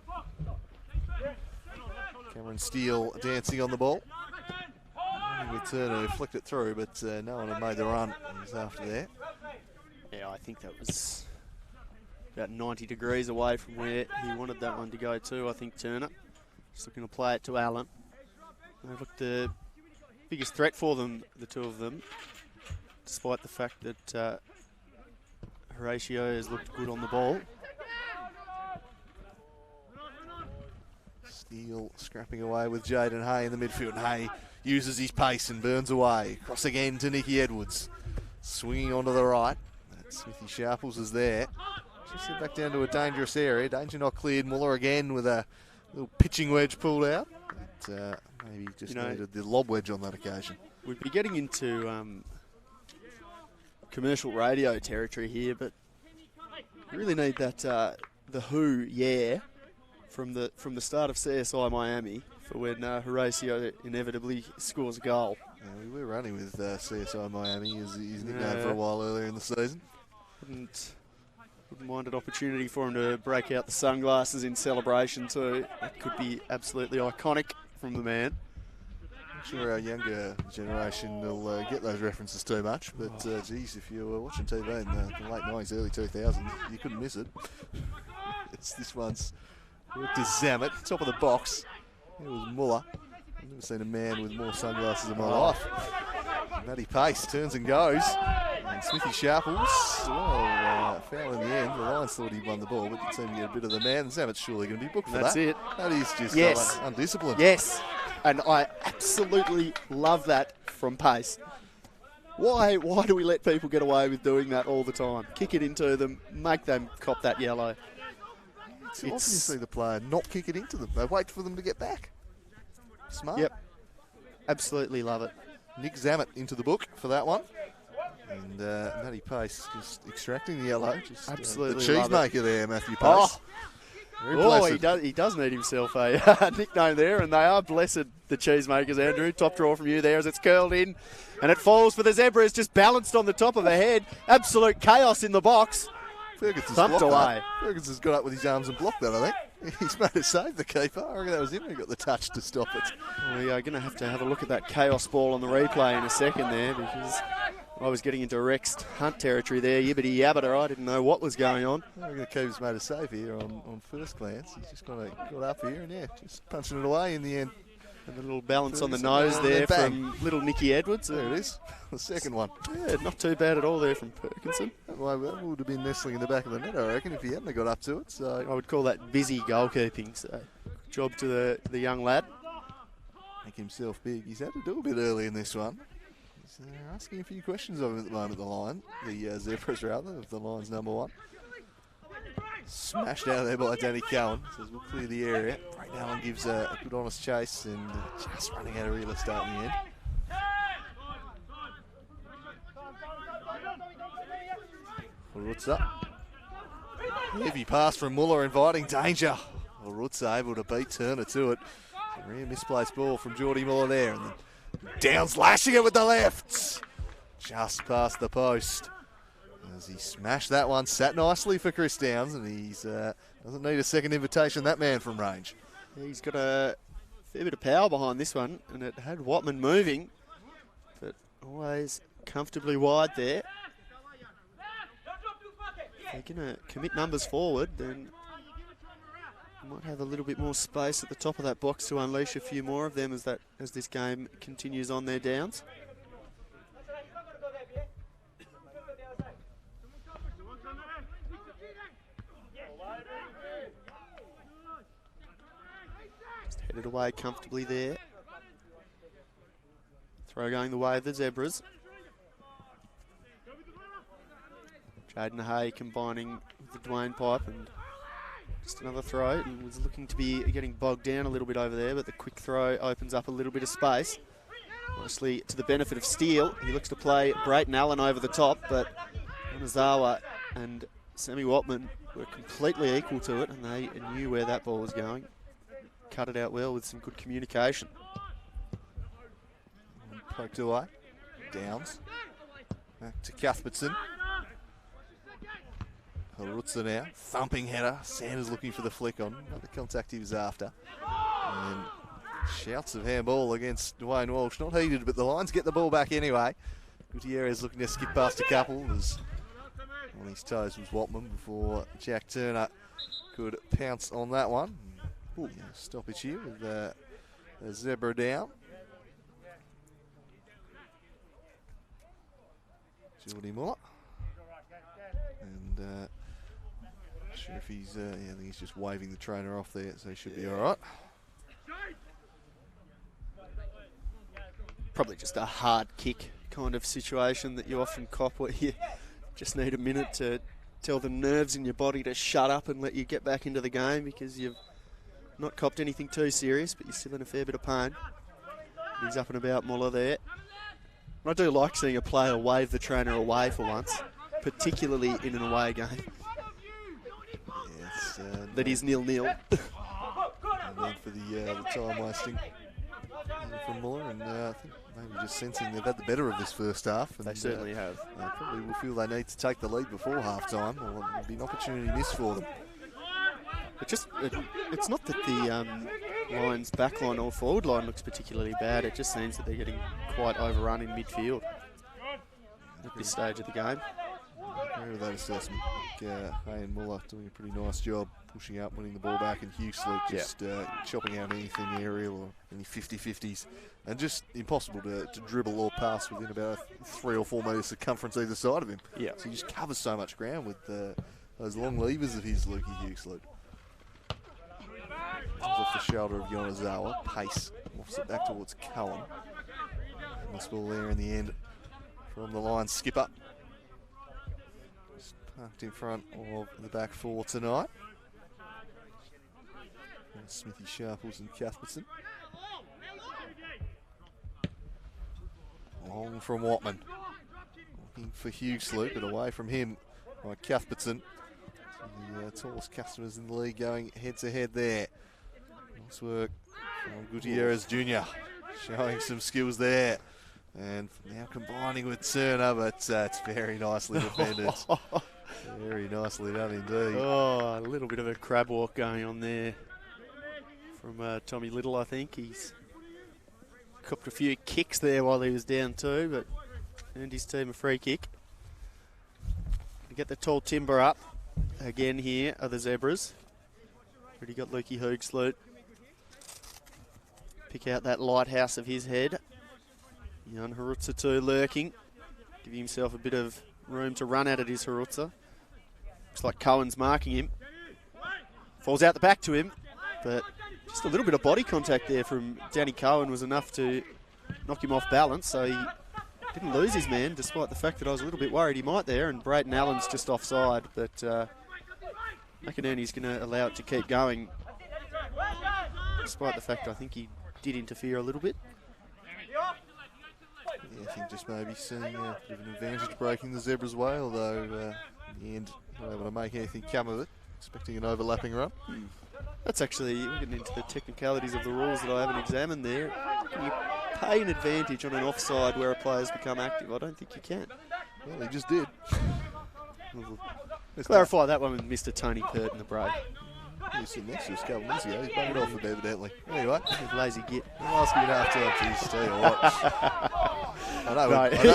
Cameron Steele dancing on the ball. With Turner who flicked it through, but no one had made the run. He was after there. Yeah, I think that was about 90 degrees away from where he wanted that one to go to, I think, Turner. Just looking to play it to Allen. They look the biggest threat for them, the two of them, despite the fact that Horatio has looked good on the ball. Steele scrapping away with Jaden Hay in the midfield. Hay uses his pace and burns away. Cross again to Nicky Edwards. Swinging onto the right. That Smithy Sharples is there. Just back down to a dangerous area. Danger not cleared. Muller again with a little pitching wedge pulled out. But, maybe just needed the lob wedge on that occasion. We'd be getting into commercial radio territory here, but we really need that the Who yeah from the start of CSI Miami for when Horatio inevitably scores a goal. Yeah, we were running with CSI Miami as his nickname for a while earlier in the season. Wouldn't mind an opportunity for him to break out the sunglasses in celebration too. That could be absolutely iconic from the man. I'm sure our younger generation will get those references too much, but geez, if you were watching TV in the late 90s, early 2000s, you couldn't miss it. This one's to Zammit, top of the box. It was Muller. I've never seen a man with more sunglasses in my life. Matty Pace turns and goes. And Smithy Sharples, well, foul in the end. The Lions thought he won the ball, but didn't seem to get a bit of the man. And Zammit's surely going to be booked for that. That's it. That is just undisciplined. Yes, and I absolutely love that from Pace. Why do we let people get away with doing that all the time? Kick it into them, make them cop that yellow. Often you see the player not kick it into them. They wait for them to get back. Smart. Yep. Absolutely love it. Nick Zammit into the book for that one. And Matty Pace just extracting the yellow. Just, absolutely the cheesemaker there, Matthew Pace. He does need himself a nickname there, and they are blessed, the cheesemakers, Andrew. Top draw from you there as it's curled in, and it falls for the Zebras, just balanced on the top of her head. Absolute chaos in the box. Ferguson's thumped away. Ferguson's got up with his arms and blocked that, I think. He's made it save the keeper. I reckon that was him who got the touch to stop it. We are going to have a look at that chaos ball on the replay in a second there, because I was getting into Rex Hunt territory there. Yibbity yabbiter. I didn't know what was going on. I reckon the keeper's made a save here on first glance. He's just got up here and, just punching it away in the end. And a little balance on the nose there from little Nicky Edwards. There it is. The second one. Yeah, not too bad at all there from Perkinson. That would have been nestling in the back of the net, I reckon, if he hadn't got up to it. So I would call that busy goalkeeping. So good job to the young lad. Make himself big. He's had to do a bit early in this one. He's asking a few questions of him at the moment, the Zebras rather, of the Lions number one. Smashed out there by Danny Cowan. Says we'll clear the area. Brayden Allen gives a good honest chase and just running out of real estate in the end. Rutzer. Heavy pass from Muller inviting danger. Rutzer able to beat Turner to it. A rare misplaced ball from Geordie Muller there. And then Downs lashing it with the left. Just past the post. As he smashed that one, sat nicely for Chris Downs, and he's doesn't need a second invitation, that man from range. He's got a fair bit of power behind this one, and it had Watman moving, but always comfortably wide there. If they're going to commit numbers forward, then might have a little bit more space at the top of that box to unleash a few more of them as this game continues on their Downs. Just headed away comfortably there. Throw going the way of the Zebras. Jaden Hay combining with the Dwayne pipe and just another throw. He was looking to be getting bogged down a little bit over there, but the quick throw opens up a little bit of space. Mostly to the benefit of Steele. He looks to play Brayden Allen over the top, but Anazawa and Sammy Watman were completely equal to it, and they knew where that ball was going. Cut it out well with some good communication. Poked away. Downs. Back to Cuthbertson. Harutza now, thumping header. Sanders looking for the flick on. Another contact he was after. And shouts of handball against Dwayne Walsh. Not heated, but the Lions get the ball back anyway. Gutierrez looking to skip past a couple. On his toes was Watman before Jack Turner could pounce on that one. Ooh, yeah, stoppage here with a zebra down. Jordy Muller. And not sure if he's, I think he's just waving the trainer off there, so he should be all right. Probably just a hard kick kind of situation that you often cop where you just need a minute to tell the nerves in your body to shut up and let you get back into the game because you've not copped anything too serious, but you're still in a fair bit of pain. He's up and about Muller there. I do like seeing a player wave the trainer away for once, particularly in an away game. Yes, that is 0-0. And then for the time wasting from Muller, and I think maybe just sensing they've had the better of this first half. And they certainly have. They probably will feel they need to take the lead before half-time, or it'll be an opportunity missed for them. It's not that the Lions' backline or forward line looks particularly bad. It just seems that they're getting quite overrun in midfield at this stage of the game. I agree with that assessment. I think Hay and Muller doing a pretty nice job pushing up, winning the ball back, and Hughes just chopping out anything aerial or any 50-50s. And just impossible to dribble or pass within about 3 or 4 metres circumference either side of him. Yeah. So he just covers so much ground with those long levers of his, Lukey Hughes. Off the shoulder of Yonezawa. Pace offs it back towards Cohen. And this ball there in the end from the Lions skipper. Just parked in front of the back four tonight. And Smithy, Sharples and Cuthbertson. Long from Watman. Looking for Hughes, but away from him by Cuthbertson. The tallest customers in the league going head-to-head there. Nice work from Gutierrez Jr. Showing some skills there. And now combining with Turner, but it's very nicely defended. Very nicely done indeed. Oh, a little bit of a crab walk going on there from Tommy Little, I think. He's copped a few kicks there while he was down too, but earned his team a free kick. To get the tall timber up. Again here are the Zebras. Already got Lukey Hoogsloot. Pick out that lighthouse of his head. Jan Harutza too lurking. Give himself a bit of room to run at it is Harutza. Looks like Cohen's marking him. Falls out the back to him, but just a little bit of body contact there from Danny Cohen was enough to knock him off balance, so he didn't lose his man, despite the fact that I was a little bit worried he might there, and Brayton Allen's just offside, but McInerney's going to allow it to keep going, despite the fact I think he did interfere a little bit. Yeah, I think just maybe seeing a bit of an advantage breaking the Zebras' way, although in the end not able to make anything come of it, expecting an overlapping run. That's actually, we're getting into the technicalities of the rules that I haven't examined there. Can you pay an advantage on an offside where a player's become active? I don't think you can. Well, he just did. Let's clarify that one with Mr. Tony Pert in the break. He was sitting next to us a couple of minutes ago. He's bunged off a bit evidently. Anyway. Lazy git. I'll ask you at half-time, please. Tell you what.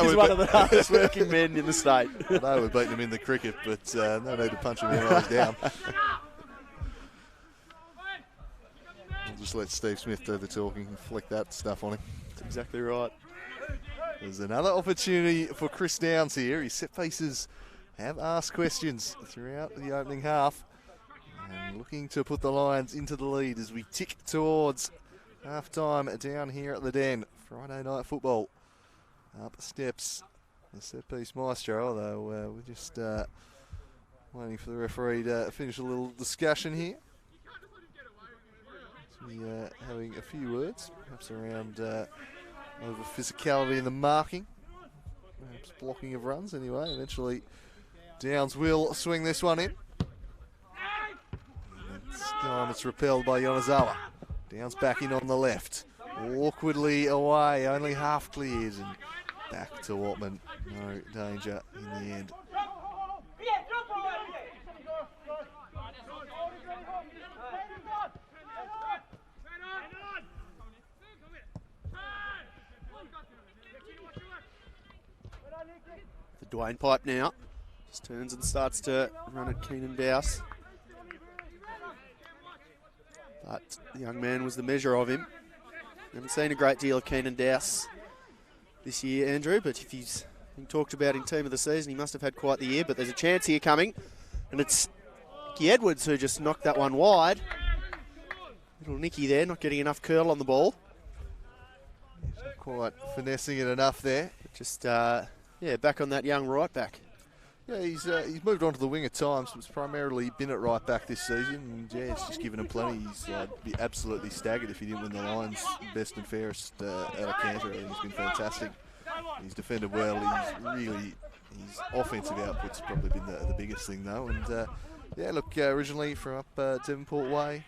He's one of the hardest working men in the state. I know we're beating him in the cricket, but no need to punch him when he's down. I'll just let Steve Smith do the talking and flick that stuff on him. That's exactly right. There's another opportunity for Chris Downs here. His set pieces have asked questions throughout the opening half. And looking to put the Lions into the lead as we tick towards half-time down here at the Den. Friday night football. Up steps the set-piece maestro, although we're just waiting for the referee to finish a little discussion here. So we having a few words, perhaps around over physicality in the marking, perhaps blocking of runs anyway. Eventually Downs will swing this one in. This time it's repelled by Yonezawa. Downs back in on the left. Awkwardly away, only half cleared. And back to Watman. No danger in the end. The Dwayne pipe now. Just turns and starts to run at Keenan Dowse. But the young man was the measure of him. Haven't seen a great deal of Keenan Dowse this year, Andrew, but if he's been talked about in team of the season, he must have had quite the year. But there's a chance here coming, and it's Nicky Edwards who just knocked that one wide. Little Nicky there, not getting enough curl on the ball. Not quite finessing it enough there. Just, back on that young right back. Yeah, he's moved on to the wing at times, but it's primarily been at right back this season. And yeah, it's just given him plenty. He's be absolutely staggered if he didn't win the Lions best and fairest out of Canterbury. He's been fantastic. He's defended well. His offensive output's probably been the biggest thing though. And originally from up Devonport Way,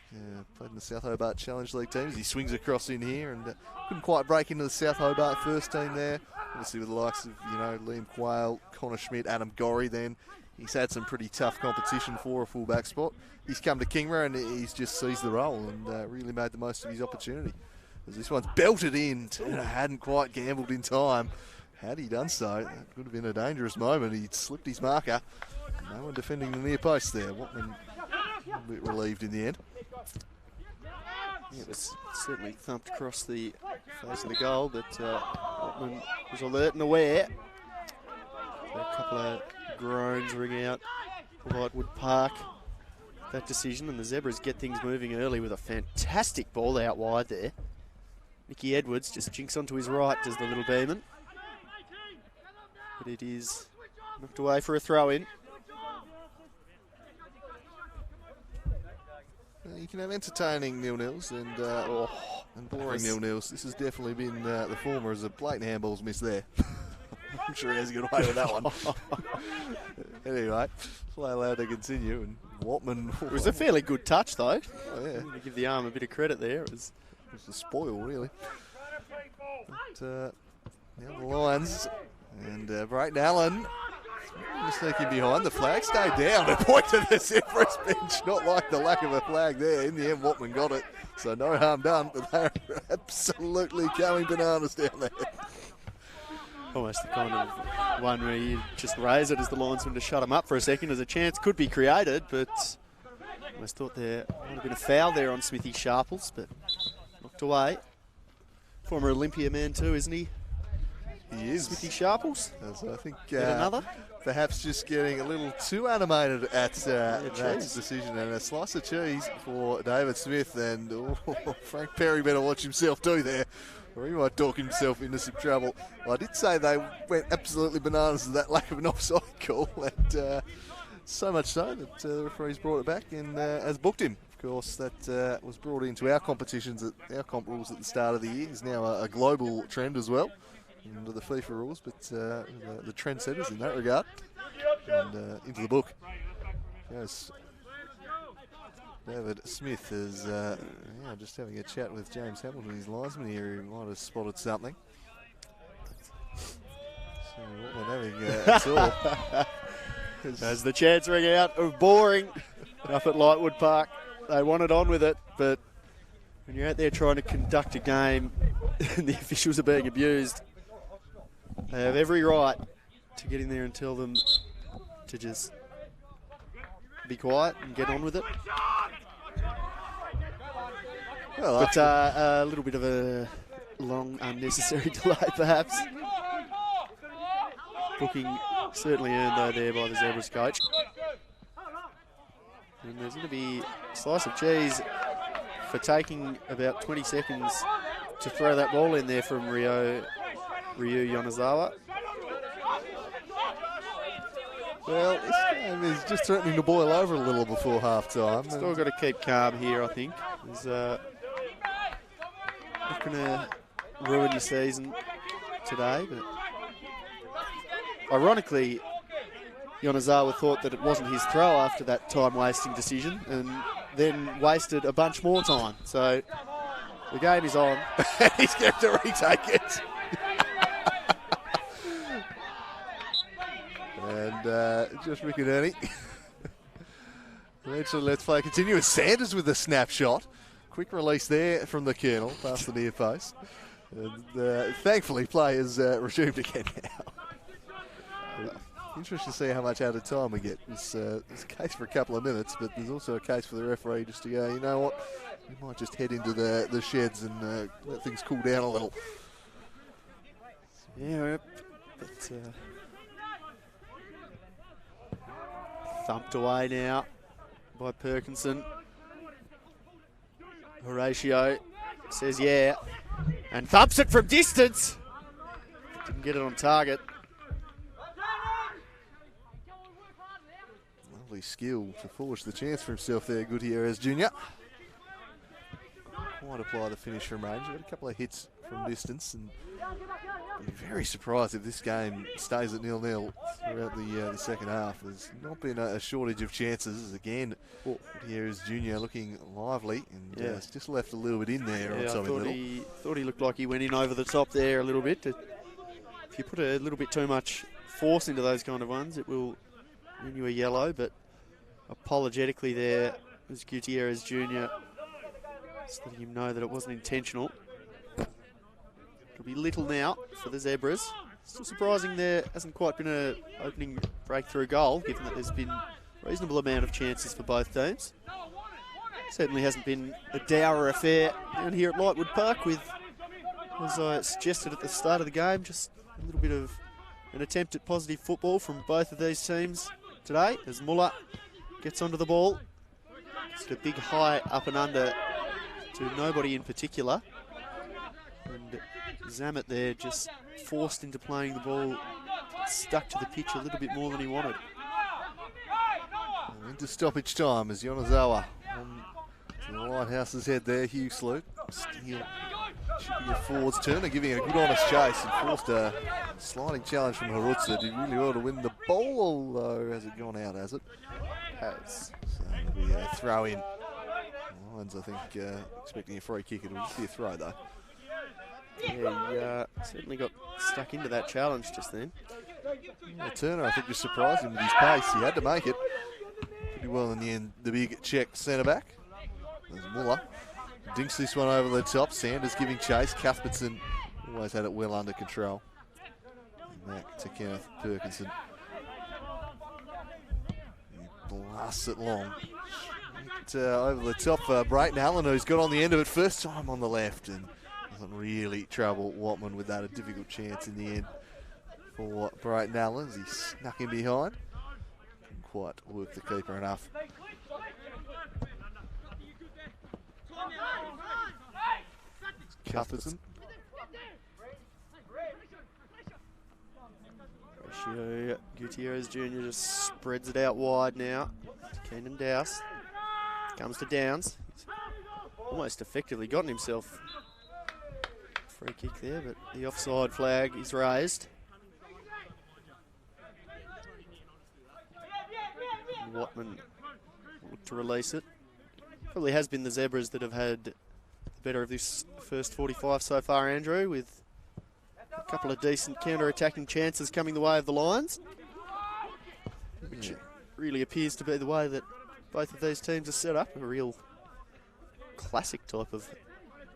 played in the South Hobart Challenge League teams. He swings across in here and couldn't quite break into the South Hobart first team there. Obviously with the likes of, Liam Quayle, Connor Schmidt, Adam Gorry then. He's had some pretty tough competition for a fullback spot. He's come to Kingborough and he's just seized the role and really made the most of his opportunity. As this one's belted in, Turner hadn't quite gambled in time. Had he done so, that could have been a dangerous moment. He'd slipped his marker. No one defending the near post there. Watman a bit relieved in the end. Yeah, it was certainly thumped across the face of the goal, but Watman was alert and aware. So a couple of groans ring out for Lightwood Park. That decision, and the Zebras get things moving early with a fantastic ball out wide there. Nicky Edwards just jinks onto his right, does the little Beeman. But it is knocked away for a throw-in. You can have entertaining nil-nils and boring nil-nils. This has definitely been the former, as a blatant handball's missed there. I'm sure he has a good way with that one. Anyway, play allowed to continue, and Watman... It was a fairly good touch, though. Oh, yeah. I'm going to give the arm a bit of credit there. It was a spoil, really. But now the Lions and Brayton Allen sneaking behind. The flag stayed down. A point to the Zebras bench. Not like the lack of a flag there. In the end, Watman got it. So no harm done, but they're absolutely going bananas down there. Almost the kind of one where you just raise it as the linesman to shut him up for a second, as a chance could be created, but I almost thought there might have been a foul there on Smithy Sharples, but knocked away. Former Olympia man too, isn't he? He is. Smithy Sharples. So I think another. Perhaps just getting a little too animated at that decision. And a slice of cheese for David Smith. And Frank Perry better watch himself do there, or he might talk himself into some trouble. Well, I did say they went absolutely bananas with that lack of an offside call. And so much so that the referees brought it back and has booked him. Of course, that was brought into our competitions, our comp rules at the start of the year. Is now a global trend as well, under the FIFA rules, but the trendsetters in that regard. And into the book goes David Smith is just having a chat with James Hamilton, his linesman here, who might have spotted something. So what we're having a tour. As the chants ring out of boring up at Lightwood Park. They wanted on with it, but when you're out there trying to conduct a game and the officials are being abused, they have every right to get in there and tell them to just be quiet and get on with it. Well, but a little bit of a long, unnecessary delay, perhaps. Booking certainly earned, though, there by the Zebras coach. And there's going to be a slice of cheese for taking about 20 seconds to throw that ball in there from Ryu Yonezawa. Well, this game is just threatening to boil over a little before half-time. Still got to keep calm here, I think. It's not going to ruin your season today, but ironically, Yonezawa thought that it wasn't his throw after that time-wasting decision, and then wasted a bunch more time. So the game is on. He's going to retake it. And just Rick and Ernie. Eventually, let's play continue. Sanders with a snapshot. Quick release there from the Colonel past the near post. And thankfully, play has resumed again now. Interesting to see how much out of time we get. There's a case for a couple of minutes, but there's also a case for the referee just to go, you know what, we might just head into the sheds and let things cool down a little. Yeah, but thumped away now by Perkinson. Horatio says yeah, and thumps it from distance. Didn't get it on target. Lovely skill to forge the chance for himself there, Gutierrez Jr. Quite apply the finish from range. Got a couple of hits from distance, and I'd be very surprised if this game stays at 0-0 throughout the second half. There's not been a shortage of chances. Again, Gutierrez Jr. looking lively, and it's just left a little bit in there on something little. Thought he looked like he went in over the top there a little bit. If you put a little bit too much force into those kind of ones, it will win you a yellow, but apologetically there was Gutierrez Jr. just letting him know that it wasn't intentional. It'll be little now for the Zebras. Still surprising there hasn't quite been an opening breakthrough goal, given that there's been a reasonable amount of chances for both teams. Certainly hasn't been a dour affair down here at Lightwood Park with, as I suggested at the start of the game, just a little bit of an attempt at positive football from both of these teams today, as Muller gets onto the ball. Just a big high up and under to nobody in particular. And Zamet there just forced into playing the ball, stuck to the pitch a little bit more than he wanted. Into stoppage time as Yonezawa on to the Lighthouse's head there. Hugh Sloot. Steele should be a forwards turner, giving a good honest chase and forced a sliding challenge from Harutsa. Did really well to win the ball, although has it gone out, has it? Has. So it'll be a throw in. Lions, I think, expecting a free kick. It'll just be a throw, though. Yeah, he certainly got stuck into that challenge just then. Yeah, Turner, I think, just surprised him with his pace. He had to make it pretty well in the end. The big Czech centre-back. There's Muller. Dinks this one over the top. Sanders giving chase. Cuthbertson always had it well under control. And back to Kenneth Perkinson. He blasts it long. Over the top for Brayton Allen, who's got on the end of it first time on the left, and doesn't really trouble Watman with that. A difficult chance in the end for Brayton Allen as he snuck in behind. Couldn't quite work the keeper enough. Cuthbertson. Ratio Gutierrez Jr. just spreads it out wide now. Keenan Dowse comes to Downs. He's almost effectively gotten himself a free kick there, but the offside flag is raised. And Watman look to release it. Probably has been the Zebras that have had the better of this first 45 so far, Andrew, with a couple of decent counter-attacking chances coming the way of the Lions, which really appears to be the way that both of these teams are set up. A real classic type of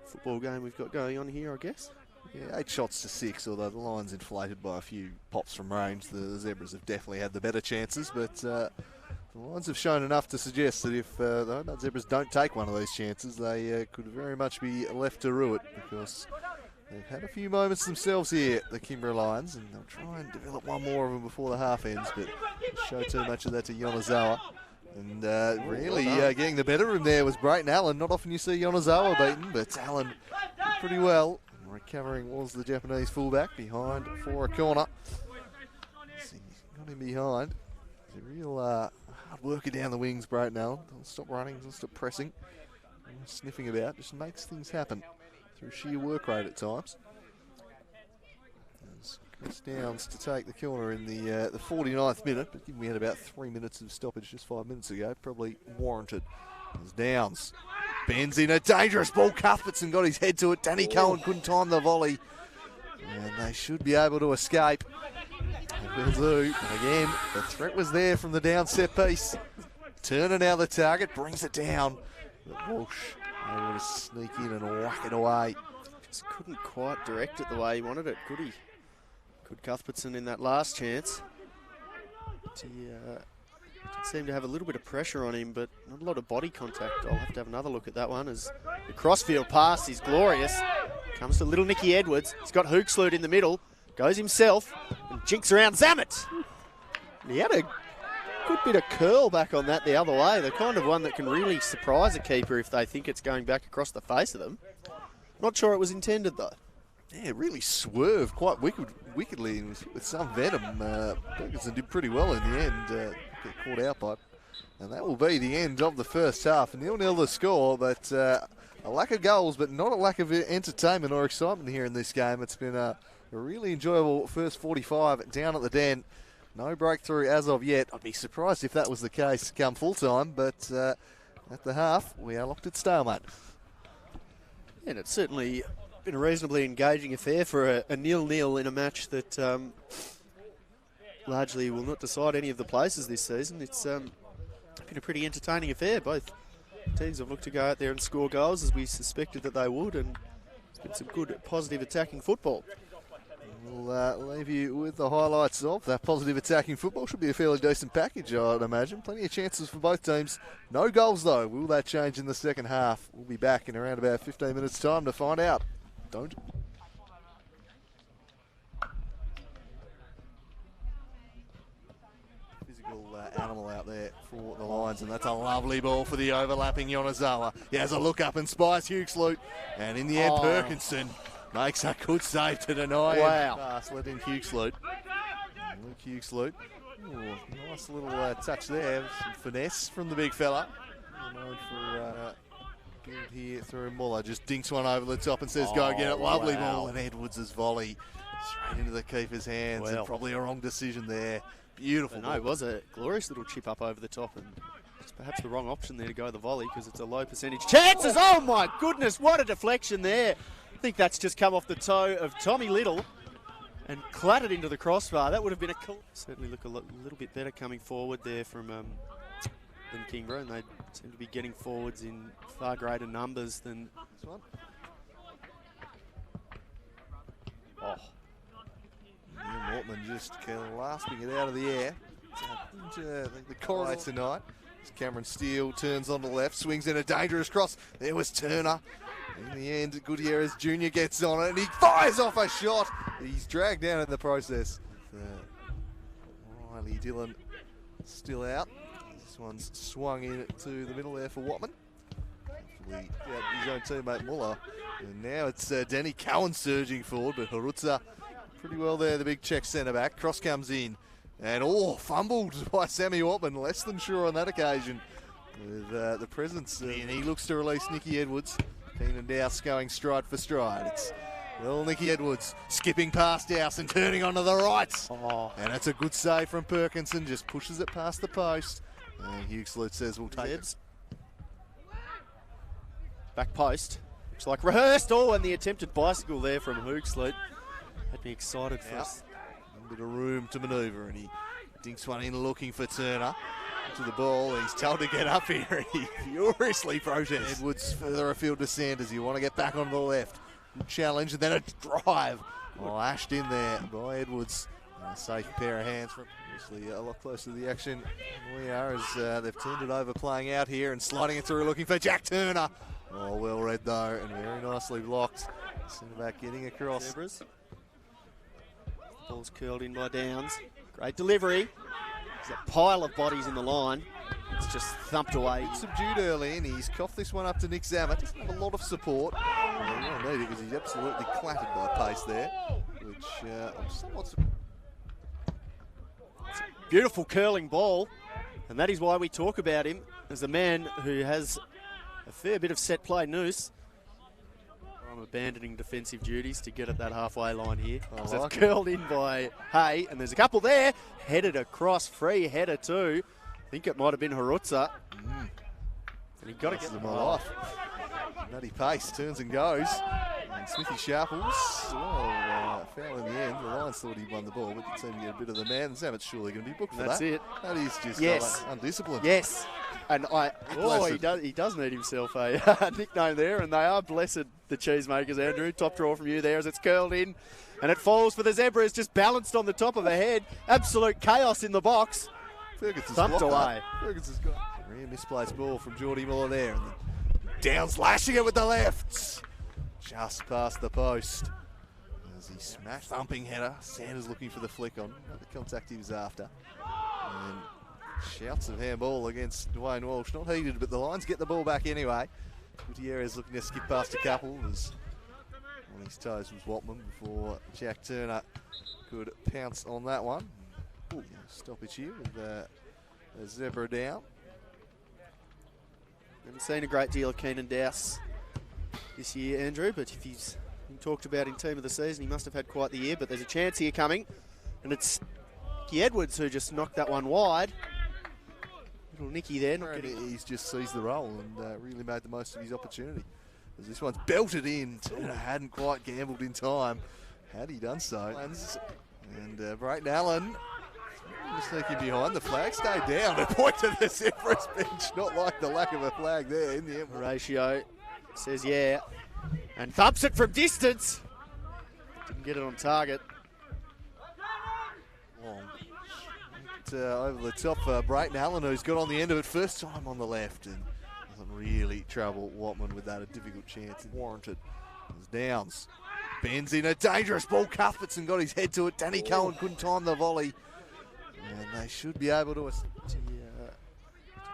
football game we've got going on here, I guess. Yeah, 8 shots to 6, although the Lions inflated by a few pops from range. The Zebras have definitely had the better chances, but the Lions have shown enough to suggest that if the Hobart Zebras don't take one of these chances, they could very much be left to rue it, because they've had a few moments themselves here, the Kingborough Lions, and they'll try and develop one more of them before the half ends, but show too much of that to Yonezawa. And really getting the better of him there was Brayton Allen. Not often you see Yonezawa beaten, but Allen did pretty well. Recovering was the Japanese fullback behind for a corner. So got him behind. He's a real hard worker down the wings, Brayton Allen. Doesn't stop running, doesn't stop pressing. Sniffing about, just makes things happen through sheer work rate at times. Chris Downs to take the corner in the 49th minute, but given we had about 3 minutes of stoppage just 5 minutes ago, probably warranted. As Downs bends in a dangerous ball. Cuthbertson got his head to it. Danny Cohen couldn't time the volley. And they should be able to escape. They will do. And again, the threat was there from the down set piece. Turner now the target, brings it down. But Walsh able to sneak in and whack it away. Just couldn't quite direct it the way he wanted it, could he? Good Cuthbertson in that last chance. He seemed to have a little bit of pressure on him, but not a lot of body contact. I'll have to have another look at that one as the crossfield pass is glorious. Comes to little Nicky Edwards. He's got Hooksloot in the middle. Goes himself and jinks around Zammit. He had a good bit of curl back on that the other way. The kind of one that can really surprise a keeper if they think it's going back across the face of them. Not sure it was intended though. Yeah, it really swerved quite wickedly and with some venom. Ferguson did pretty well in the end, get caught out by it. And that will be the end of the first half. 0-0 the score, but a lack of goals, but not a lack of entertainment or excitement here in this game. It's been a really enjoyable first 45 down at the Den. No breakthrough as of yet. I'd be surprised if that was the case come full time, but at the half, we are locked at stalemate. And it's certainly been a reasonably engaging affair for a 0-0 in a match that largely will not decide any of the places this season. It's been a pretty entertaining affair. Both teams have looked to go out there and score goals as we suspected that they would, and it's been some good positive attacking football. We'll leave you with the highlights of that positive attacking football. Should be a fairly decent package, I'd imagine. Plenty of chances for both teams. No goals, though. Will that change in the second half? We'll be back in around about 15 minutes' time to find out. Don't. Physical animal out there for the Lions, and that's a lovely ball for the overlapping Yonezawa. He has a look up and spies Hughes-Lute, and in the end, Perkinson makes a good save to deny him. Pass, let in Hughes-Lute. Luke Hughes-Lute. Nice little touch there. Some finesse from the big fella. Known for good here through Muller. Just dinks one over the top and says, go get it. Lovely ball. And Edwards' volley straight into the keeper's hands. And probably a wrong decision there. Beautiful. No, it was a glorious little chip up over the top, and it's perhaps the wrong option there to go the volley because it's a low percentage. Chances! Oh my goodness, what a deflection there. I think that's just come off the toe of Tommy Little and clattered into the crossbar. That would have been certainly look a little bit better coming forward there from than Kingborough, and they seem to be getting forwards in far greater numbers than this one. Neil Mortman just clasping it out of the air. The corridor tonight. Cameron Steele turns on the left, swings in a dangerous cross. There was Turner. In the end, Gutierrez Jr. gets on it and he fires off a shot. He's dragged down in the process. Riley Dillon still out. This one's swung in to the middle there for Watman. Hopefully his own teammate Muller. And now it's Danny Cowan surging forward, but Harutza pretty well there, the big Czech centre-back. Cross comes in. And fumbled by Sammy Watman. Less than sure on that occasion with the presence. And he looks to release Nicky Edwards. Keenan Dowse going stride for stride. It's Nicky Edwards skipping past Dowse and turning onto the right. And it's a good save from Perkinson. Just pushes it past the post. And Hughes-Lute says we'll take it. Back post. Looks like rehearsed. And the attempted bicycle there from Hughes-Lute. Had me excited for us. A bit of room to manoeuvre, and he dinks one in looking for Turner. To the ball, he's told to get up here, and he furiously protests. Edwards further afield to Sanders. You want to get back on the left. Good challenge, and then a drive. Lashed in there by Edwards. A safe pair of hands. Obviously a lot closer to the action than we are, as they've turned it over playing out here and sliding it through looking for Jack Turner. Well read though, and very nicely blocked. Centre-back getting across. Zebras. Ball's curled in by Downs. Great delivery. There's a pile of bodies in the line. It's just thumped away. Subdued early, and he's coughed this one up to Nick Zammit. Doesn't have a lot of support. He won't need it because he's absolutely clattered by pace there, which I'm somewhat surprised. It's a beautiful curling ball, and that is why we talk about him as a man who has a fair bit of set play nous. I'm abandoning defensive duties to get at that halfway line here. It's curled in by Hay, and there's a couple there. Headed across, free header too. I think it might have been Harutza. And he got to get them off. Nutty pace, turns and goes. And Smithy Sharples, well, foul in the end. The Lions thought he won the ball, but didn't seem to get a bit of the man. Zammit's surely going to be booked for That's that. it. That is just undisciplined. Yes. And he does need himself a nickname there, and they are blessed, the cheesemakers, Andrew. Top draw from you there as it's curled in, and it falls for the Zebras, just balanced on the top of her head. Absolute chaos in the box. Ferguson's thumped away. Ferguson's got a rare misplaced ball from Geordie Miller there. And Downs lashing it with the left. Just past the post. As he smashed thumping header. Sanders looking for the flick on. The contact he was after. And shouts of handball against Dwayne Walsh. Not heated, but the Lions get the ball back anyway. Gutierrez looking to skip past a couple. As on his toes was Watman before Jack Turner could pounce on that one. Ooh, stoppage here with a Zebra down. Haven't seen a great deal of Keenan Dowse this year, Andrew, but if he's been talked about in team of the season, he must have had quite the year, but there's a chance here coming, and it's Nicky Edwards who just knocked that one wide. Little Nicky there. He's just seized the role and really made the most of his opportunity. As this one's belted in. Turner hadn't quite gambled in time. Had he done so. And Brayton Allen sneaking behind. The flag stayed down. A point to the Zebras bench. Not like the lack of a flag there in the end. Horatio says yeah, and thumps it from distance. Didn't get it on target. Long. Over the top for Brayton Allen, who's got on the end of it first time on the left and doesn't really trouble Watman with that. A difficult chance warranted. As Downs bends in a dangerous ball. Cuthbertson got his head to it. Danny Cohen couldn't time the volley. And they should be able to...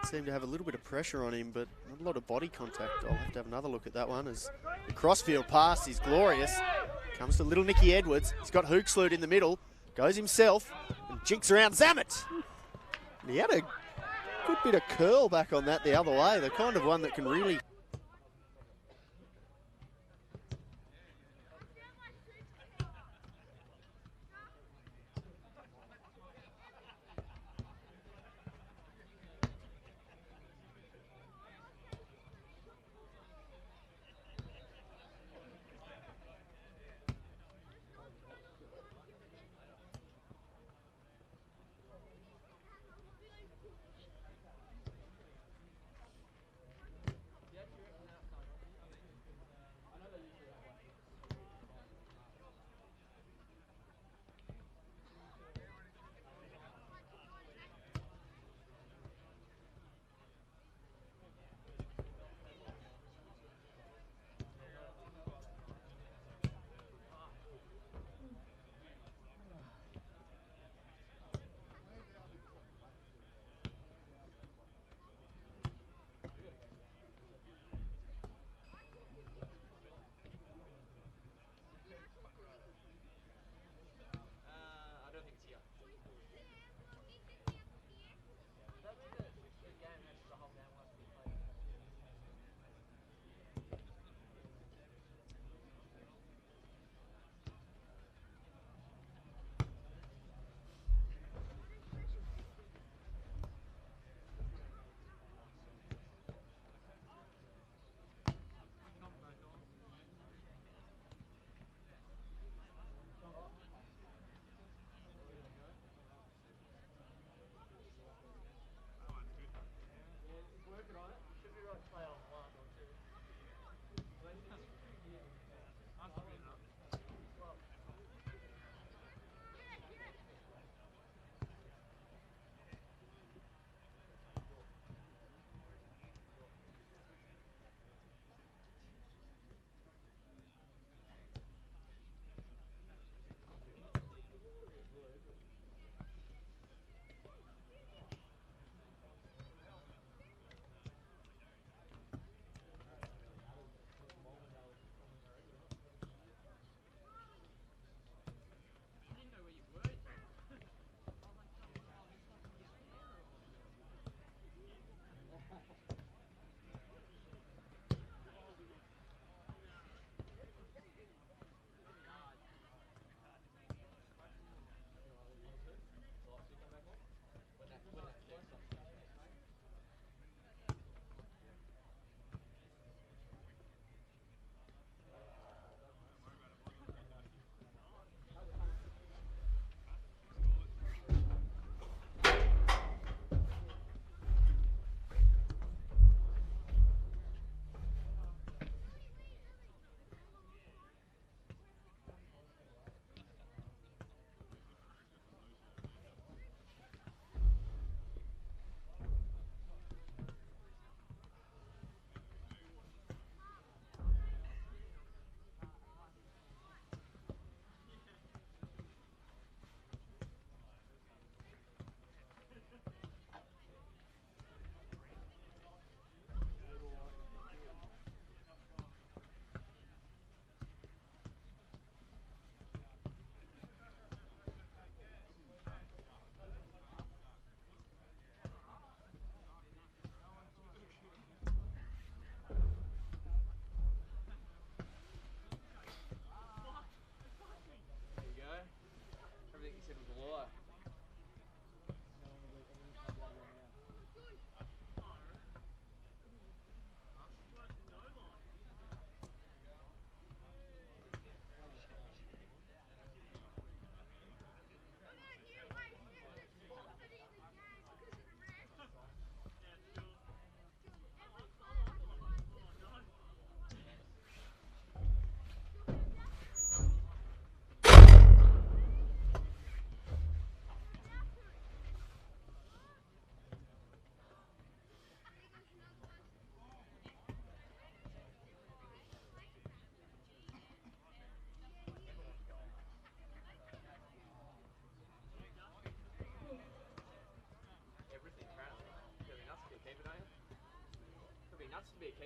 Seem to have a little bit of pressure on him, but not a lot of body contact. I'll have to have another look at that one as the crossfield pass is glorious. Comes to little Nicky Edwards. He's got Hooksloot in the middle. Goes himself and jinks around Zammit. And he had a good bit of curl back on that the other way. The kind of one that can really...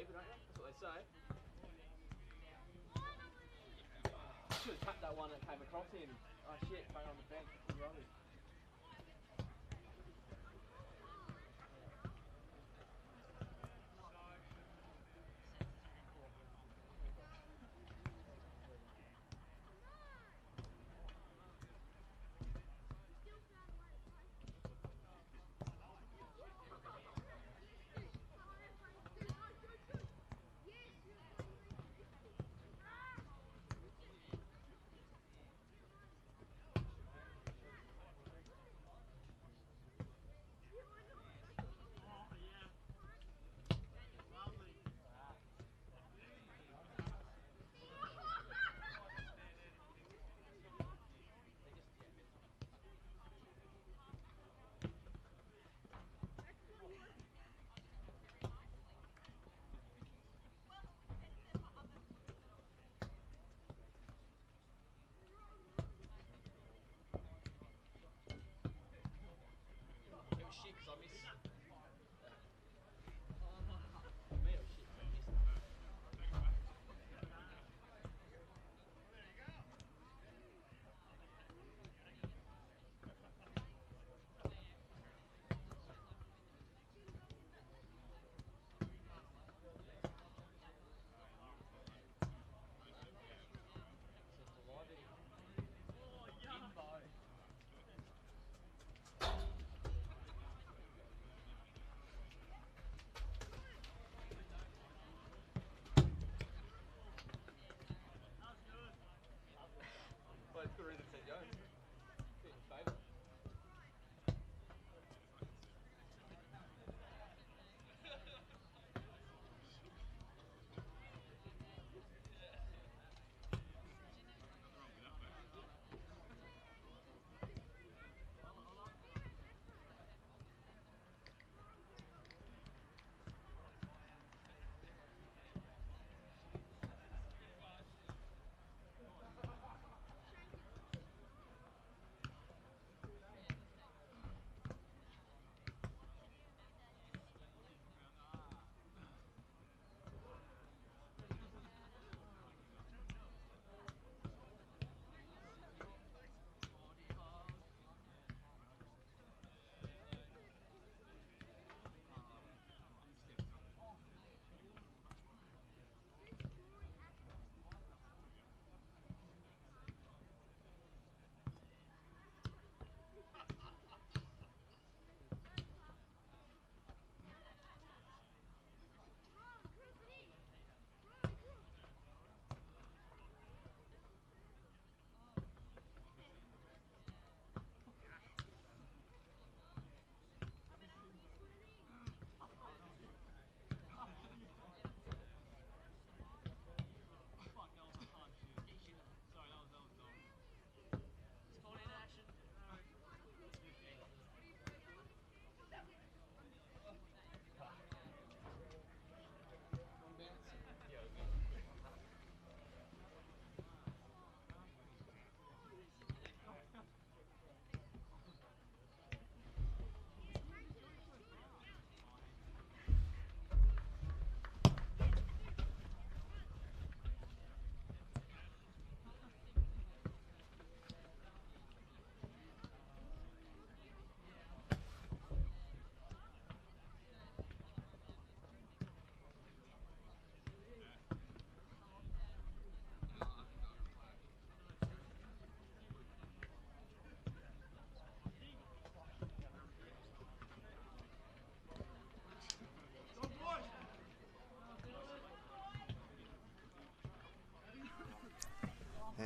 keeper, don't you? That's what they say. Should have tapped that one that came across him. Oh shit, bang on the bench. Rubbish.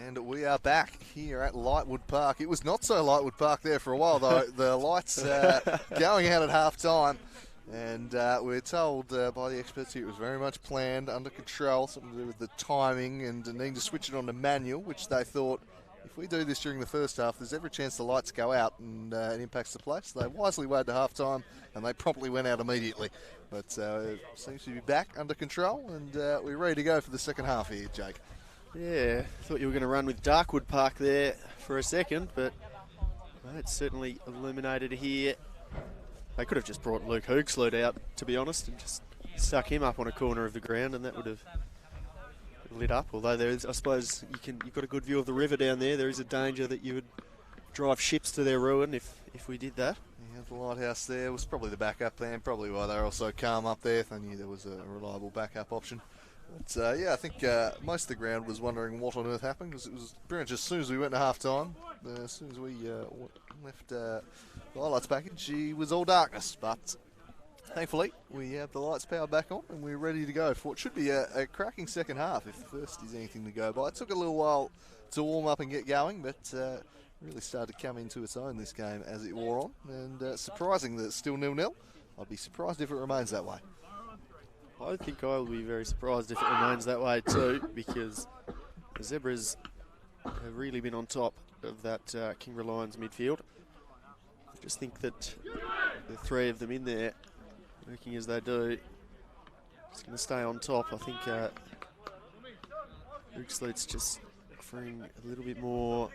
And we are back here at Lightwood Park. It was not so Lightwood Park there for a while, though. The lights going out at half-time. And we're told by the experts here it was very much planned, under control, something to do with the timing and needing to switch it on to manual, which they thought, if we do this during the first half, there's every chance the lights go out and it impacts the play. So they wisely waited to half-time, and they promptly went out immediately. But it seems to be back under control, and we're ready to go for the second half here, Jake. Yeah, thought you were going to run with Darkwood Park there for a second, but well, it's certainly illuminated here. They could have just brought Luke Hoogsloot out, to be honest, and just stuck him up on a corner of the ground, and that would have lit up. Although there is, I suppose, you've got a good view of the river down there. There is a danger that you would drive ships to their ruin if we did that. Yeah, the lighthouse there was probably the backup plan, probably why they were also calm up there. They knew there was a reliable backup option. But yeah, I think most of the ground was wondering what on earth happened, because it was pretty much as soon as we went to half time, as soon as we left the highlights package, it was all darkness. But thankfully, we have the lights powered back on and we're ready to go for what should be a cracking second half, if the first is anything to go by. It took a little while to warm up and get going, but really started to come into its own this game as it wore on. And surprising that it's still 0-0. I'd be surprised if it remains that way. I think I will be very surprised if it remains that way too, because the Zebras have really been on top of that Kingborough Lions midfield. I just think that the three of them in there, working as they do, just going to stay on top. I think Hoogslate's just offering a little bit more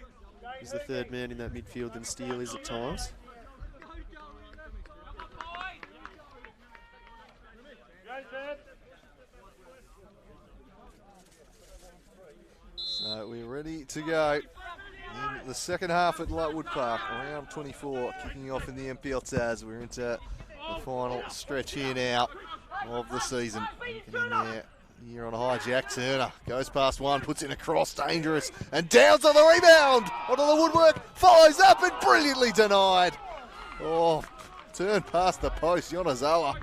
as the third man in that midfield than Steele is at times. So we're ready to go in the second half at Lightwood Park, round 24, kicking off in the NPL Taz. We're into the final stretch here now of the season. Getting in there here on a high. Jack Turner goes past one, puts in a cross, dangerous, and downs on the rebound onto the woodwork, follows up and brilliantly denied. Oh, turned past the post, Yonezawa,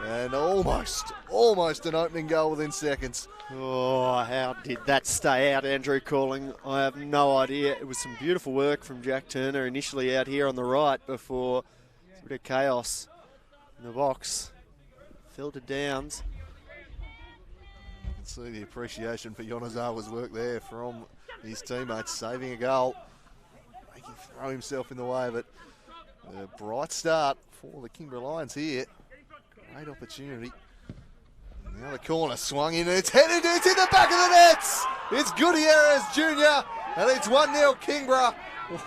and almost an opening goal within seconds. Oh, how did that stay out, Andrew Calling? I have no idea. It was some beautiful work from Jack Turner initially out here on the right before a bit of chaos in the box. Fell to Downs. You can see the appreciation for Yonezawa's work there from his teammates, saving a goal, making him throw himself in the way of it. A bright start for the Kingborough Lions here. Great opportunity. Now the corner swung in, and it's headed, it's in the back of the nets! It's Gutierrez Jr., and it's 1-0 Kingborough.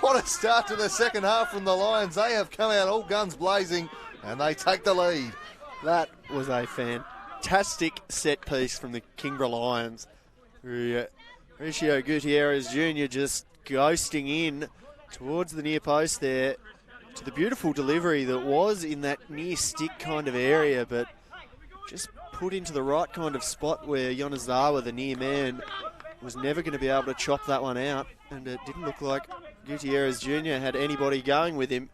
What a start to the second half from the Lions. They have come out all guns blazing, and they take the lead. That was a fantastic set piece from the Kingborough Lions. Mauricio Gutierrez Jr. just ghosting in towards the near post there to the beautiful delivery that was in that near stick kind of area, but just put into the right kind of spot where Yonezawa, the near man, was never going to be able to chop that one out, and it didn't look like Gutierrez Jr. had anybody going with him.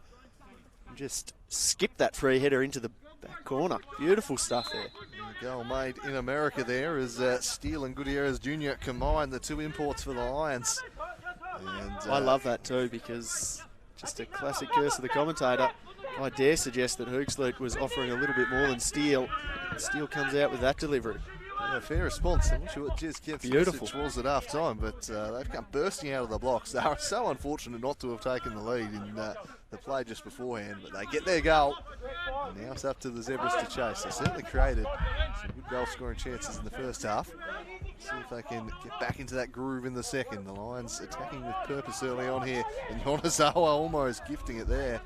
Just skipped that free header into the back corner. Beautiful stuff there. A goal made in America there as Steele and Gutierrez Jr. combined, the two imports for the Lions. And I love that too, because just a classic curse of the commentator. I dare suggest that Hoogslate was offering a little bit more than Steele. Steele comes out with that delivery. Yeah, fair response. I'm not sure what Jez Kemp's message was at half time, but they've come bursting out of the blocks. They are so unfortunate not to have taken the lead in the play just beforehand, but they get their goal. And now it's up to the Zebras to chase. They certainly created some good goal scoring chances in the first half. See if they can get back into that groove in the second. The Lions attacking with purpose early on here, and Yonezawa almost gifting it there.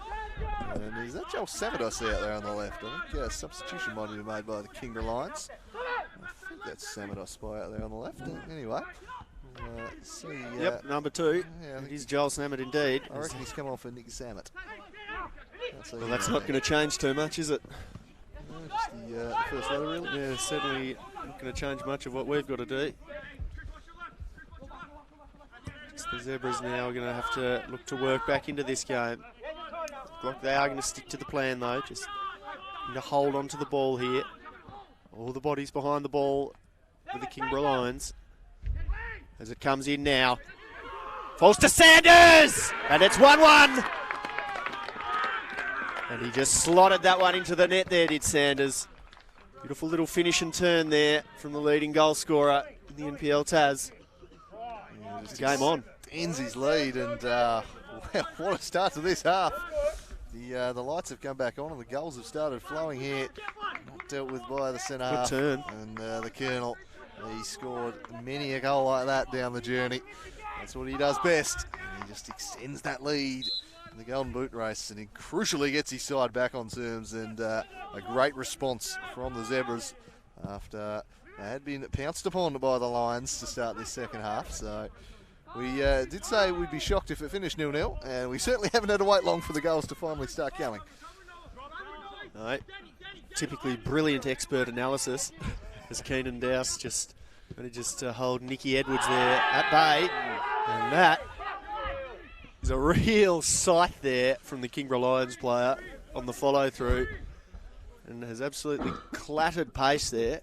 And is that Joel Samados out there on the left? I think a substitution might have been made by the Kingborough Lions. I think that's Samados by out there on the left. Anyway, we'll see. Yep, number 2. Yeah, it is Joel Samet indeed. I reckon he's come on for Nick Samet. Well, that's not going to change too much, is it? No, just the first letter, really. Yeah, certainly not going to change much of what we've got to do. Just the Zebras now are going to have to look to work back into this game. Like they are going to stick to the plan though, just need to hold on to the ball here. All the bodies behind the ball for the Kingborough Lions. As it comes in now. Falls to Sanders! And it's 1-1! And he just slotted that one into the net there, did Sanders. Beautiful little finish and turn there from the leading goal scorer in the NPL Taz. Yeah, just game on. Ends his lead, and well, what a start to this half. The lights have come back on and the goals have started flowing here. Not dealt with by the centre half. Good turn. And the Colonel, he scored many a goal like that down the journey. That's what he does best. And he just extends that lead in the Golden Boot race, and he crucially gets his side back on terms, and a great response from the Zebras after they had been pounced upon by the Lions to start this second half. So we did say we'd be shocked if it finished 0-0, and we certainly haven't had to wait long for the goals to finally start coming. No, typically brilliant expert analysis as Keenan Dowse just managed to hold Nicky Edwards there at bay, and that is a real sight there from the Kingborough Lions player on the follow through, and has absolutely clattered pace there.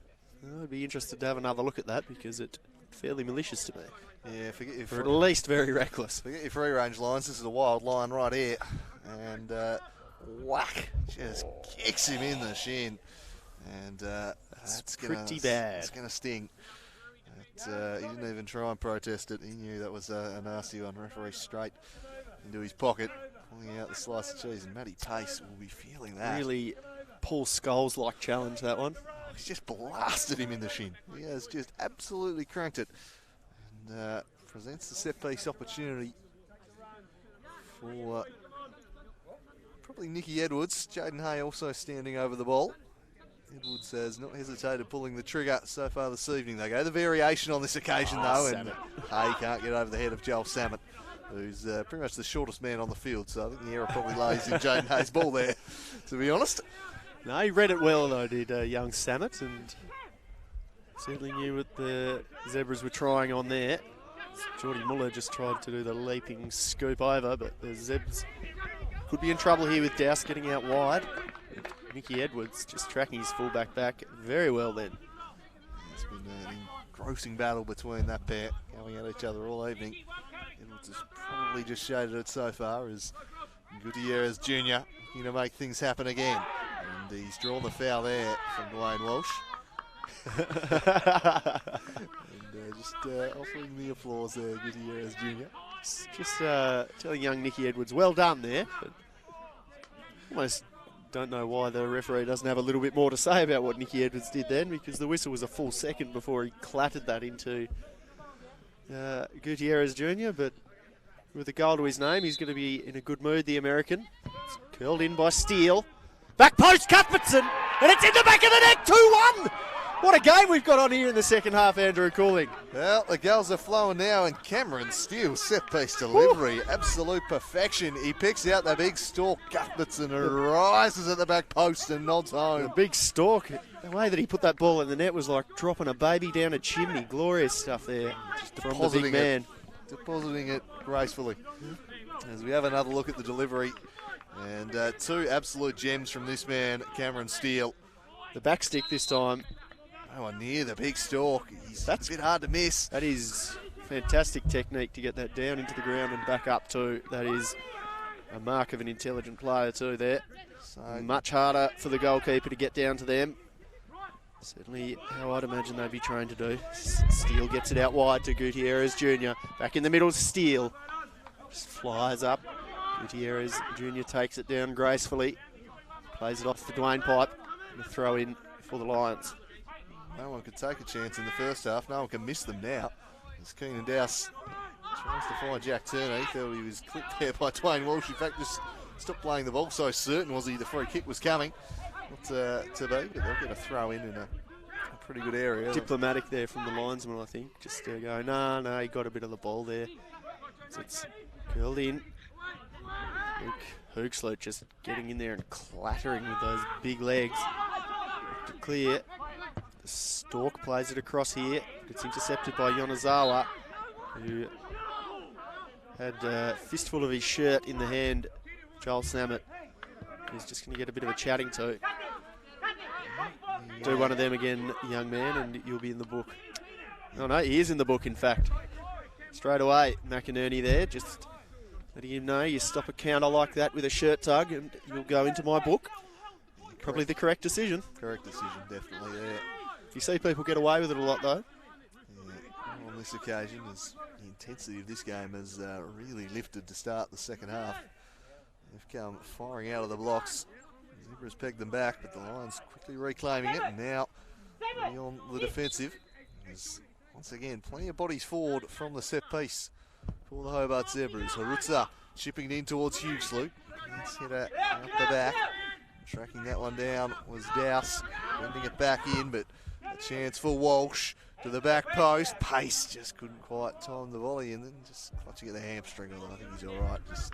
I'd be interested to have another look at that because it's fairly malicious to me. Yeah, forget your or at least very reckless. Forget your free range lines. This is a wild line right here, and whack, just kicks him in the shin, and that's pretty bad. It's gonna sting. He didn't even try and protest it. He knew that was a nasty one. Referee straight into his pocket, pulling out the slice of cheese, and Matty Pace will be feeling that. Really Paul Scholes-like challenge, that one. He's just blasted him in the shin. He has just absolutely cranked it, and presents the set piece opportunity for probably Nicky Edwards. Jaden Hay also standing over the ball. Edwards has not hesitated pulling the trigger so far this evening. They go the variation on this occasion though, and Hay can't get over the head of Joel Samet, who's pretty much the shortest man on the field, so I think the error probably lays in Jaden Hay's ball there, to be honest. No, he read it well though, did young Samet, and certainly knew what the Zebras were trying on there. Geordie Muller just tried to do the leaping scoop over, but the Zebs could be in trouble here with Dowse getting out wide. Nicky Edwards just tracking his fullback back very well then. It's been an engrossing battle between that pair, going at each other all evening. Edwards has probably just shaded it so far as Gutierrez Jr. looking to make things happen again. And he's drawn the foul there from Dwayne Walsh. And just offering the applause there, Gutierrez Jr. Just telling young Nicky Edwards, well done there. But almost don't know why the referee doesn't have a little bit more to say about what Nicky Edwards did then, because the whistle was a full second before he clattered that into Gutierrez Jr. But with a goal to his name, he's going to be in a good mood, the American. It's curled in by Steele. Back post, Cuthbertson, and it's in the back of the net, 2-1! What a game we've got on here in the second half, Andrew Cooling. Well, the goals are flowing now, and Cameron Steele set-piece delivery. Absolute perfection. He picks out the big stalk, Cuthbertson, and rises at the back post and nods home. The big stalk. The way that he put that ball in the net was like dropping a baby down a chimney. Glorious stuff there from the big man. Depositing it gracefully. As we have another look at the delivery. And two absolute gems from this man, Cameron Steele. The back stick this time. No one near the big stalk. That's a bit hard to miss. That is fantastic technique to get that down into the ground and back up too. That is a mark of an intelligent player too there. So much harder for the goalkeeper to get down to them. Certainly how I'd imagine they'd be trying to do. Steele gets it out wide to Gutierrez Jr. Back in the middle, Steele. Just flies up. Gutierrez Jr. takes it down gracefully. Plays it off the Dwayne pipe. And a throw in for the Lions. No one could take a chance in the first half. No one can miss them now. As Keenan Dowse tries to find Jack Turner. He thought he was clipped there by Dwayne Walsh. In fact, just stopped playing the ball. So certain was he the free kick was coming. Not to be, but they'll get a throw in a pretty good area. Diplomatic there from the linesman, I think. Just to go, no, he got a bit of the ball there. So it's curled in. Hooksloot just getting in there and clattering with those big legs. To clear. The Stork plays it across here. Gets intercepted by Yonezawa, who had a fistful of his shirt in the hand. Joel Samet. He's just going to get a bit of a chatting to. Do one of them again, young man, and you'll be in the book. Oh no, he is in the book, in fact. Straight away, McInerney there, just letting him know you stop a counter like that with a shirt tug and you'll go into my book. Probably the correct decision. Correct decision, definitely there. You see people get away with it a lot, though. Yeah, on this occasion, as the intensity of this game has really lifted to start the second half. They've come firing out of the blocks. Zebras pegged them back, but the Lions quickly reclaiming it, and now really on the defensive. There's once again plenty of bodies forward from the set piece for the Hobart Zebras. Harutza chipping it in towards Hughes-Luke. Let's hit it out the back. Tracking that one down was Dowse, bending it back in, but A chance for Walsh to the back post. Pace just couldn't quite time the volley, and then just clutching at the hamstring. I think he's all right. Just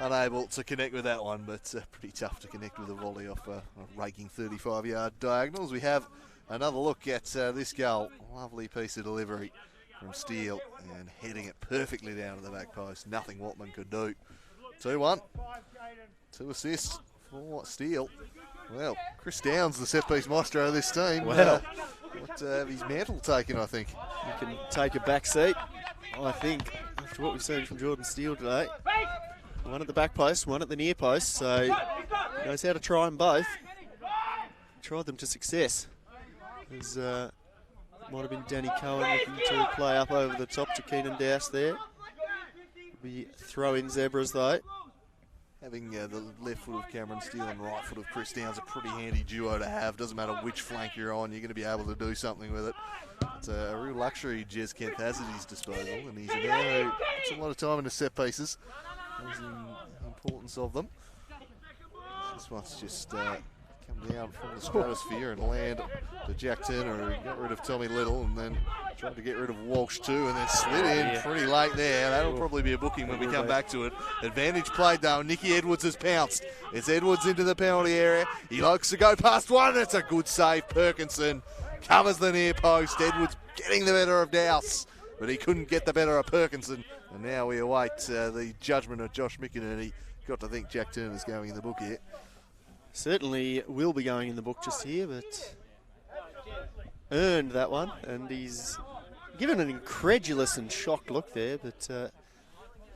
unable to connect with that one, but pretty tough to connect with a volley off a raking 35-yard diagonal. As we have another look at this goal. Lovely piece of delivery from Steele and heading it perfectly down to the back post. Nothing Watman could do. 2-1. 2 assists for Steele. Well, Chris Downs, the set-piece maestro of this team. Well, his mantle taken, I think. You can take a back seat, I think, after what we've seen from Jordan Steele today. One at the back post, one at the near post, so he knows how to try them both. Tried them to success. There's, might have been Danny Cohen looking to play up over the top to Keenan Dowse there. We throw in Zebras though. Having the left foot of Cameron Steele and right foot of Chris Downs, a pretty handy duo to have. Doesn't matter which flank you're on, you're going to be able to do something with it. It's a real luxury Jez Kemp has at his disposal, and he's a man who puts a lot of time into set pieces. Knows the importance of them. This one's just come down from the stratosphere and land to Jack Turner, who got rid of Tommy Little and then tried to get rid of Walsh too, and then slid in pretty late there. That'll probably be a booking when we come back to it. Advantage played though. Nicky Edwards has pounced. It's Edwards into the penalty area. He likes to go past one. It's a good save. Perkinson covers the near post. Edwards getting the better of Dowse, but he couldn't get the better of Perkinson. And now we await the judgment of Josh McInerney. Got to think Jack Turner's going in the book here. Certainly will be going in the book just here, but earned that one, and he's given an incredulous and shocked look there, but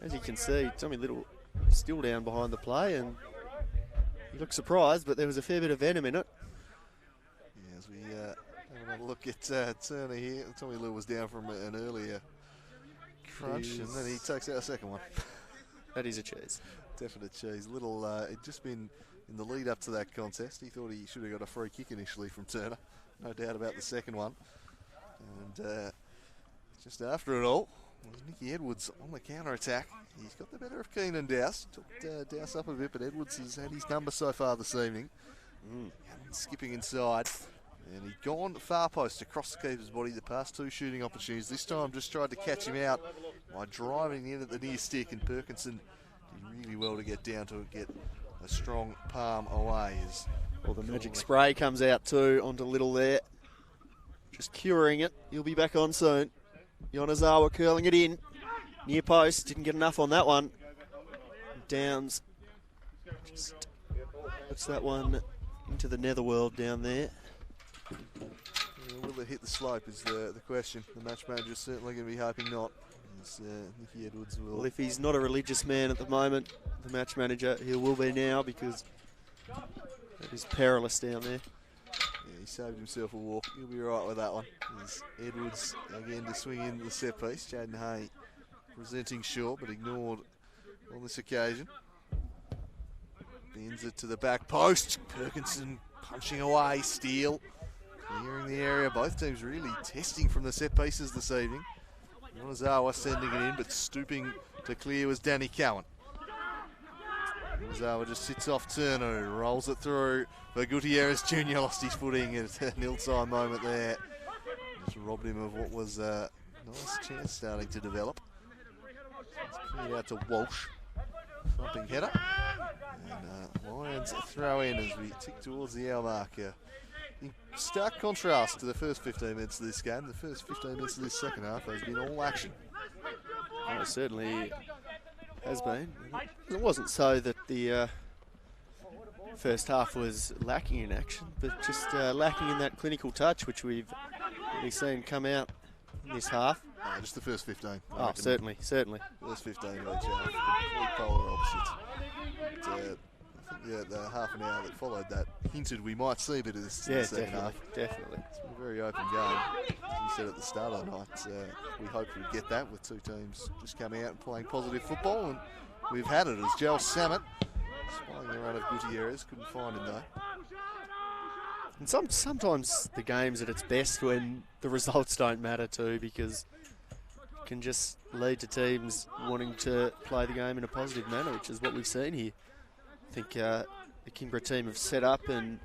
as you can see, Tommy Little still down behind the play, and he looked surprised, but there was a fair bit of venom in it. Yeah, as we have another look at Turner here, Tommy Little was down from an earlier crunch, and then he takes out a second one. That is a cheese. Definite cheese. Little, it'd just been in the lead up to that contest. He thought he should have got a free kick initially from Turner. No doubt about the second one. And just after it all, was Nicky Edwards on the counter-attack. He's got the better of Keenan Dowse. Took Dowse up a bit, but Edwards has had his number so far this evening. Skipping inside. And he'd gone far post across the keeper's body the past 2 shooting opportunities. This time just tried to catch him out by driving in at the near stick, and Perkinson did really well to get down to it, get a strong palm away. Well, the magic spray comes out too onto Little there. Just curing it. He'll be back on soon. Yonezawa curling it in. Near post. Didn't get enough on that one. Downs just puts that one into the netherworld down there. Will it hit the slope is the question. The match manager's certainly going to be hoping not. Nicky Edwards will. Well, if he's not a religious man at the moment, the match manager, he will be now, because that is perilous down there. Yeah, he saved himself a walk. He'll be right with that one. There's Edwards again to swing in the set piece. Jaden Hay presenting short, but ignored on this occasion. Bends it to the back post. Perkinson punching away. Steele clearing the area. Both teams really testing from the set pieces this evening. Yonezawa sending it in, but stooping to clear was Danny Cowan. Yonezawa just sits off Turner, rolls it through, but Gutierrez Jr. lost his footing at a nil-time moment there. Just robbed him of what was a nice chance starting to develop. It's cleared out to Walsh. Thumping header. And Lions throw in as we tick towards the hour marker. In stark contrast to the first 15 minutes of this game, the first 15 minutes of this second half has been all action. Well, it certainly has been. It wasn't so that the first half was lacking in action, but just lacking in that clinical touch, which we've really seen come out in this half. No, just the first 15. Oh, certainly. First 15 of each half, complete polar opposites. But, I think the half an hour that followed that hinted we might see a bit of this in the second half. Definitely. It's been a very open game. As we said at the start of the night, we hoped we'd get that with 2 teams just coming out and playing positive football, and we've had it as Joel Samet spying the run of Gutierrez. Couldn't find him though. And sometimes the game's at its best when the results don't matter too, because it can just lead to teams wanting to play the game in a positive manner, which is what we've seen here. I think the Kingborough team have set up and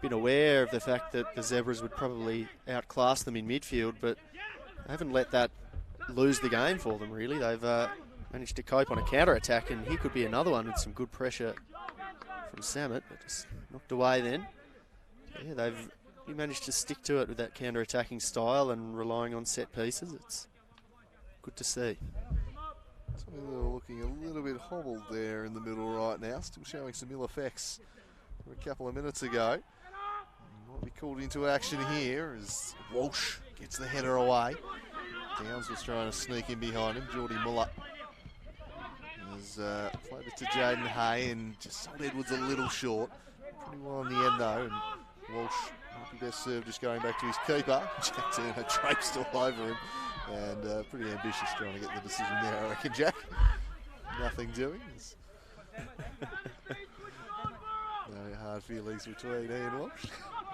been aware of the fact that the Zebras would probably outclass them in midfield, but they haven't let that lose the game for them, really. They've managed to cope on a counter-attack, and here could be another one with some good pressure from Samet, but just knocked away then. Yeah, they've managed to stick to it with that counter-attacking style and relying on set pieces. It's good to see. They're looking a little bit hobbled there in the middle right now, still showing some ill effects from a couple of minutes ago. Might be called into action here as Walsh gets the header away. Downs was trying to sneak in behind him. Geordie Muller has played it to Jaden Hay and just sold Edwards a little short. Pretty well in the end though, and Walsh might be best served just going back to his keeper. Jack Turner traipsed all over him. And pretty ambitious trying to get the decision there, I reckon, Jack. Nothing doing. No hard feelings between he and Walsh.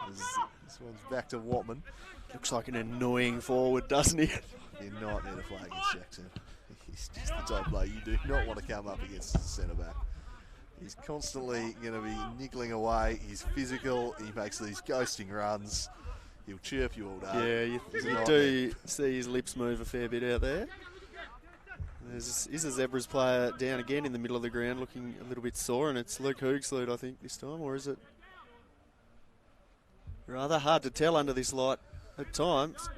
This one's back to Watman. Looks like an annoying forward, doesn't he? Be a nightmare to play against Jackson. He's just the type of player you do not want to come up against as a centre-back. He's constantly going to be niggling away. He's physical. He makes these ghosting runs. He'll chirp you all day. Yeah, you do see his lips move a fair bit out there. Is a Zebras player down again in the middle of the ground looking a little bit sore, and it's Luke Hoogsloot, I think, this time, or is it rather hard to tell under this light at times.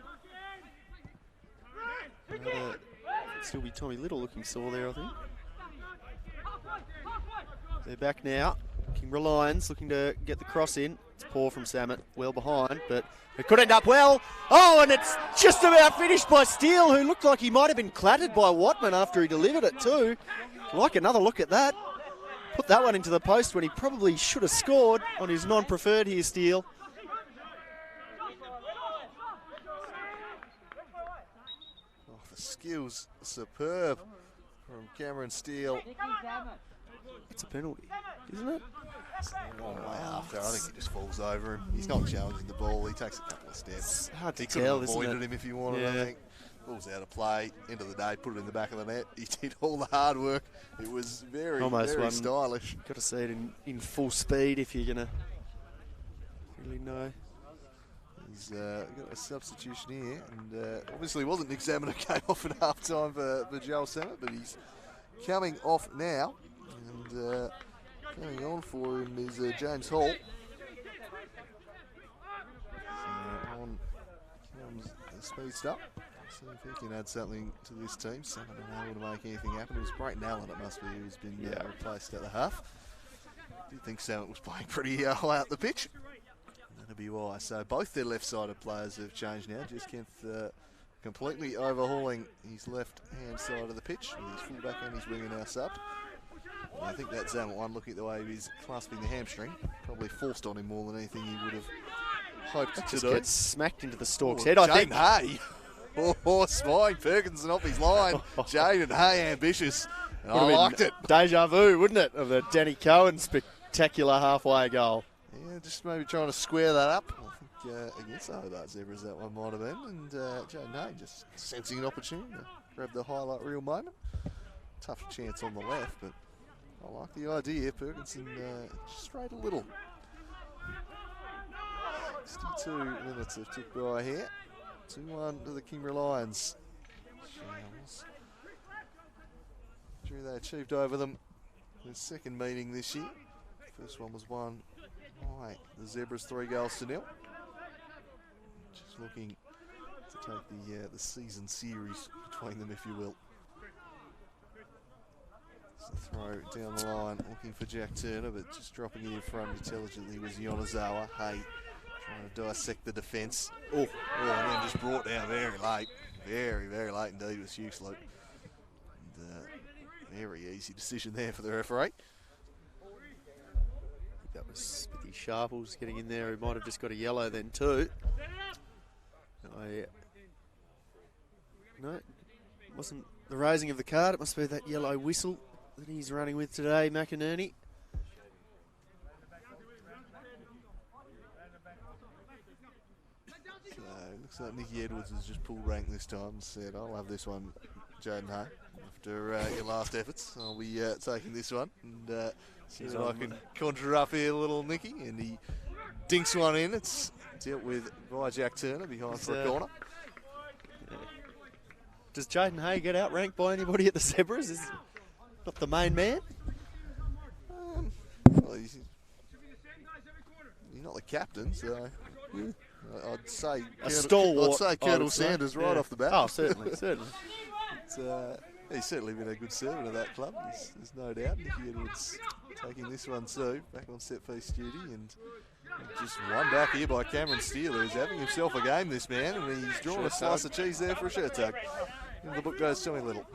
Still be Tommy Little looking sore there, I think. They're back now. Kingborough Lions looking to get the cross in. It's poor from Samet, well behind, but it could end up well. Oh, and it's just about finished by Steele, who looked like he might have been clattered by Watman after he delivered it too. Like another look at that. Put that one into the post when he probably should have scored on his non-preferred here, Steele. Oh, the skills superb from Cameron Steele. It's a penalty, isn't it? Oh, wow. I think he just falls over him. He's not challenging the ball. He takes a couple of steps. It's hard to he could tell, have isn't avoided it? him if he wanted, Yeah. I think. Ball's out of play. End of the day, put it in the back of the net. He did all the hard work. It was very, Almost very one. stylish. Got to see it in full speed if you're going to really know. He's got a substitution here. And obviously it wasn't Nick Salmon who came off at half-time for Joel Samet, but he's coming off now. And coming on for him is James Hall. So on comes the speed stop. See if he can add something to this team. Salmon unable to make anything happen. It was Brayton Allen, it must be, who's been replaced at the half. I did think Salmon was playing pretty high up the pitch. That'll be why. So both their left-sided players have changed now. Just Kempf completely overhauling his left-hand side of the pitch with his fullback and his winger now subbed. And I think that Zamet one, looking at the way he's clasping the hamstring, probably forced on him more than anything he would have hoped to Just do. gets smacked into the Stork's head, I think. Hay. Spying Perkins off his line. Jaden Hay ambitious. And I liked it. Deja vu, wouldn't it, of the Danny Cohen spectacular halfway goal. Yeah, just maybe trying to square that up. I think against the Hobart Zebras that one might have been. And Jaden Hay just sensing an opportunity to grab the highlight reel moment. Tough chance on the left, but I like the idea. Perkinson straight a little. 62 minutes have ticked by here. 2-1 to the Kingborough Lions. Shells. Drew they achieved over them in the second meeting this year. First one was won by the Zebras 3-0. Just looking to take the season series between them, if you will. So throw down the line, looking for Jack Turner, but just dropping it in front intelligently was Yonezawa. Hay trying to dissect the defence. Oh, and then just brought down very late. Very, very late indeed with Hughes-Loop. Very easy decision there for the referee. That was Smithy Sharples getting in there, who might have just got a yellow then too. No, it wasn't the raising of the card. It must be that yellow whistle that he's running with today, McInerney. So it looks like Nicky Edwards has just pulled rank this time and said, I'll have this one, Jaden Hay. After your last efforts, I'll be taking this one and see if I can conjure up here, little Nicky. And he dinks one in. It's dealt with by Jack Turner behind for a corner. Yeah. Does Jaden Hay get outranked by anybody at the Zebras? Is not the main man? Well, he's not the captain, so I'd say a stalwart. I'd say Colonel Sanders right off the bat. Oh, certainly. He's certainly been a good servant of that club. There's no doubt. Nicky Edwards taking this one too, back on set piece duty, and just one back here by Cameron Steele, who's having himself a game, this man, and he's drawn a slice of cheese there for a shirt tug. And the book goes Tommy Little.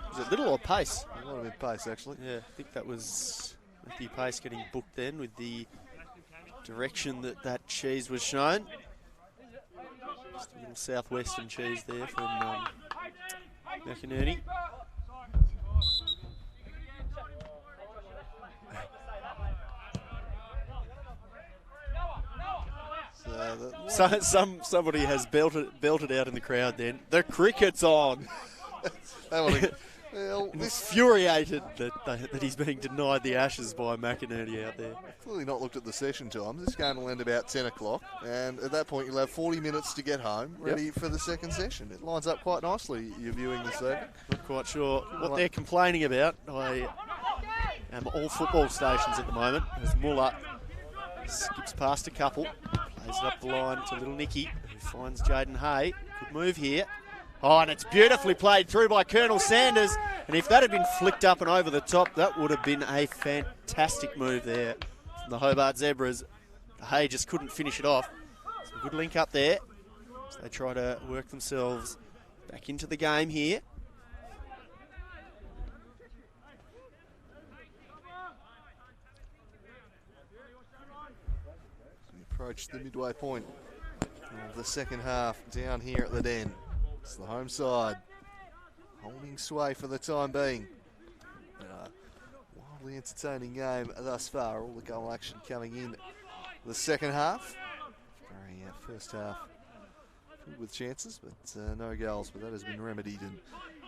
Was it Little or Pace? It might have been Pace, actually. Yeah, I think that was Matthew Pace getting booked then with the direction that cheese was shown. Just a little southwestern cheese there from McInerney. Somebody has belted out in the crowd then. The cricket's on. Infuriated that he's being denied the Ashes by McInerney out there. Clearly not looked at the session times. This game will end about 10 o'clock, and at that point you'll have 40 minutes to get home, ready for the second session. It lines up quite nicely, you're viewing this evening. Not quite sure what they're complaining about. I am all football stations at the moment, as Muller skips past a couple, plays it up the line to little Nicky, who finds Jaden Hay. Good move here. Oh, and it's beautifully played through by Colonel Sanders. And if that had been flicked up and over the top, that would have been a fantastic move there from the Hobart Zebras. Hay just couldn't finish it off. Some good link up there as they try to work themselves back into the game here. We approach the midway point of the second half down here at the Den. It's the home side holding sway for the time being. Wildly entertaining game thus far. All the goal action coming in the second half. Very first half filled with chances, but no goals. But that has been remedied, and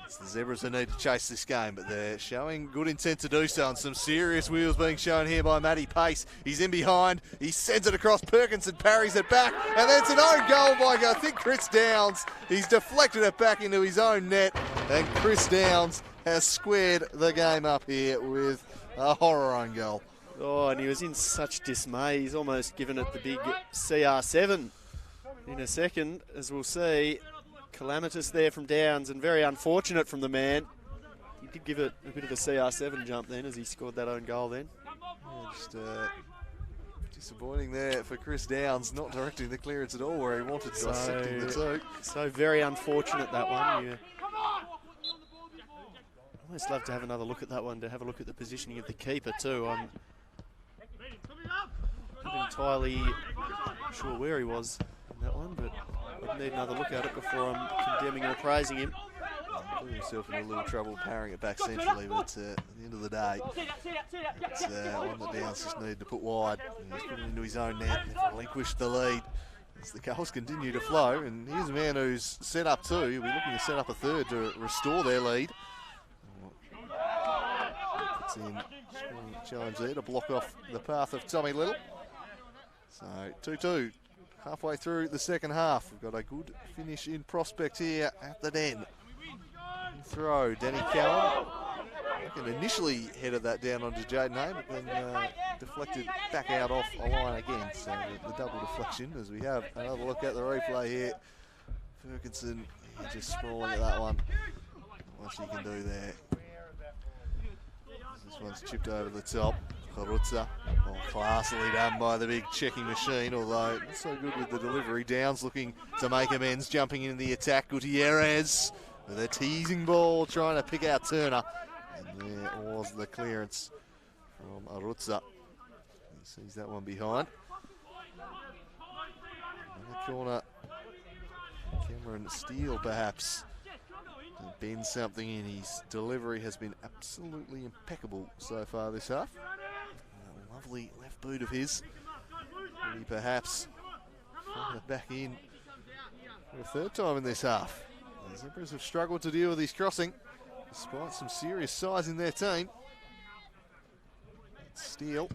it's the Zebras who need to chase this game, but they're showing good intent to do so, and some serious wheels being shown here by Matty Pace. He's in behind, he sends it across, Perkinson parries it back, and then it's an own goal by, I think, Chris Downs. He's deflected it back into his own net, and Chris Downs has squared the game up here with a horror own goal. Oh, and he was in such dismay. He's almost given it the big CR7 in a second, as we'll see. Calamitous there from Downs, and very unfortunate from the man. He did give it a bit of a CR7 jump then as he scored that own goal then. Yeah, just disappointing there for Chris Downs, not directing the clearance at all where he wanted, dissecting the two. So very unfortunate, that one. Yeah. I'd almost love to have another look at that one, to have a look at the positioning of the keeper too. I'm not entirely sure where he was in that one, but I'd need another look at it before I'm condemning or praising him. Putting himself in a little trouble parrying it back centrally, but at the end of the day, it's one that Downs just needed to put wide. He's put it into his own net and relinquished the lead as the goals continue to flow. And here's a man who's set up two. He'll be looking to set up a third to restore their lead. It's in challenge there to block off the path of Tommy Little. So 2-2. Halfway through the second half. We've got a good finish in prospect here at the Den. Throw, Danny Cowan. Initially headed that down onto Jaden Hay, but then deflected back out off a line again. So the double deflection as we have another look at the replay here. Ferguson just sprawling at that one. What she can do there. This one's chipped over the top. Karutza, classily done by the big checking machine, although not so good with the delivery. Downs looking to make amends, jumping in the attack. Gutierrez with a teasing ball, trying to pick out Turner. And there was the clearance from Arutza. He sees that one behind. In the corner, Cameron Steele perhaps to bend something in. His delivery has been absolutely impeccable so far this half. A lovely left boot of his. Will he perhaps find it back in for a third time in this half? The Zebras have struggled to deal with his crossing, despite some serious size in their team. It's Steele.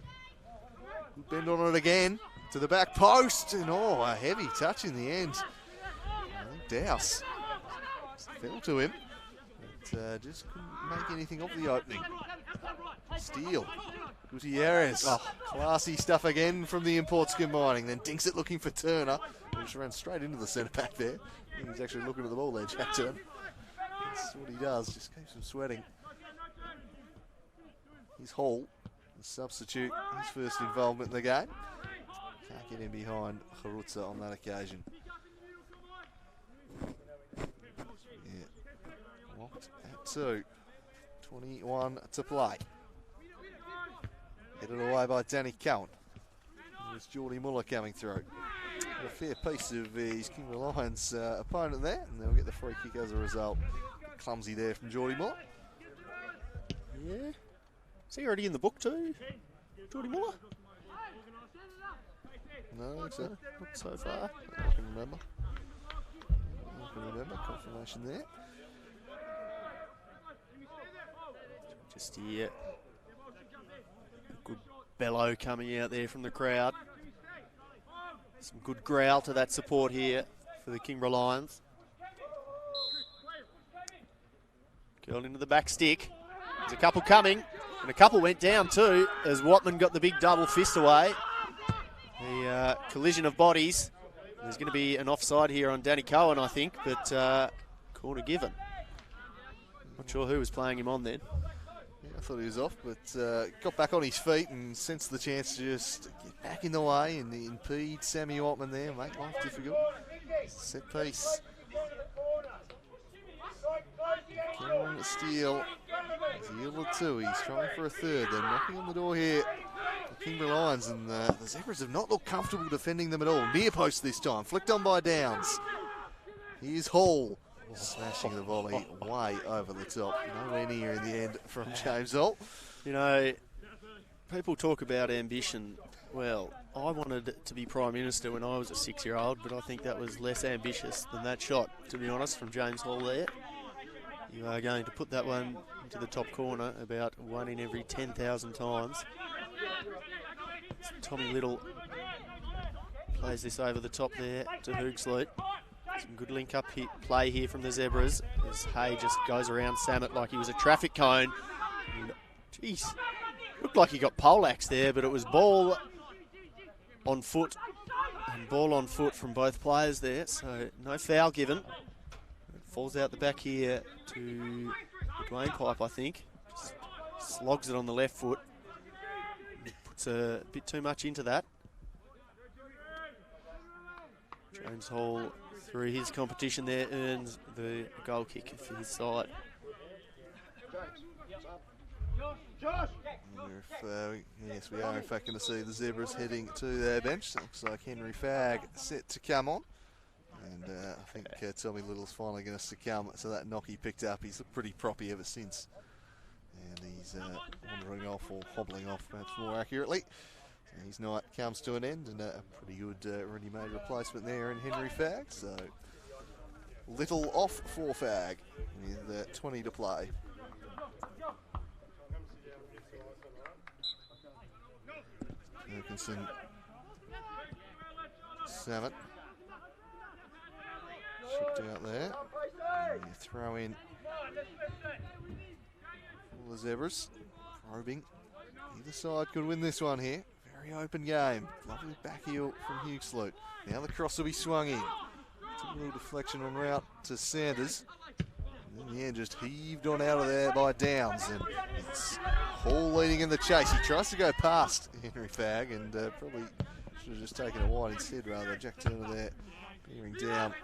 Bend on it again to the back post, and a heavy touch in the end. I think Douse fell to him, but just couldn't make anything of the opening. Steele, Gutierrez, classy stuff again from the imports combining, then dinks it looking for Turner, who just ran straight into the centre back there. He was actually looking at the ball there, Jack Turner. That's what he does, just keeps him sweating. He's Hall, the substitute, his first involvement in the game. Can't get in behind Harutza on that occasion. Yeah, locked at 2. 21 to play. Headed away by Danny Cowan. There's Geordie Muller coming through. A fair piece of his Kingborough Lions opponent there, and they'll get the free kick as a result. Clumsy there from Geordie Muller. Yeah. Is he already in the book too, Geordie Muller? No, not so far. I can remember. Confirmation there. Just here. Good bellow coming out there from the crowd. Some good growl to that support here for the Kingborough Lions. Curled into the back stick. There's a couple coming, and a couple went down too as Watman got the big double fist away. The collision of bodies. There's going to be an offside here on Danny Cowan, I think, but corner given. Not sure who was playing him on then. Yeah, I thought he was off, but got back on his feet and sensed the chance to just get back in the way and impede Sammy Watman there, make life difficult. Set piece. Cameron Steele has yielded 2. He's trying for a third. They're knocking on the door here. The Kingborough Lions, and the Zebras have not looked comfortable defending them at all. Near post this time, flicked on by Downs. Here's Hall, smashing the volley way over the top. Nowhere near in the end from James Hall. You know, people talk about ambition. Well, I wanted to be Prime Minister when I was a 6-year-old, but I think that was less ambitious than that shot, to be honest, from James Hall there. You are going to put that one into the top corner about 1 in every 10,000 times. Tommy Little plays this over the top there to Hoogsloot. Some good link-up play here from the Zebras as Hay just goes around Samet like he was a traffic cone. Jeez, looked like he got poleaxed there, but it was ball on foot and ball on foot from both players there, so no foul given. It falls out the back here to the Dwayne Pipe, I think. Just slogs it on the left foot. Puts a bit too much into that. James Hall, through his competition there, earns the goal kick for his side. Yes, we are in fact going to see the Zebras heading to their bench. Looks like Henry Fagg set to come on. And I think Tommy Little's finally going to succumb to that knock he picked up. He's looked pretty proppy ever since. And he's wandering off, or hobbling off perhaps more accurately. And his night comes to an end, and a pretty good ready-made replacement there in Henry Fagg. So Little off for Fagg with 20 to play. Wilkinson, Samet, shipped out there. And you throw in for the Zebras, probing. Either side could win this one here. Very open game. Lovely back heel from Hughes-Loot. Now the cross will be swung in. Took a little deflection on route to Sanders. And in the end, just heaved on out of there by Downs. And it's Hall leading in the chase. He tries to go past Henry Fagg and probably should have just taken it wide instead, rather. Jack Turner there bearing down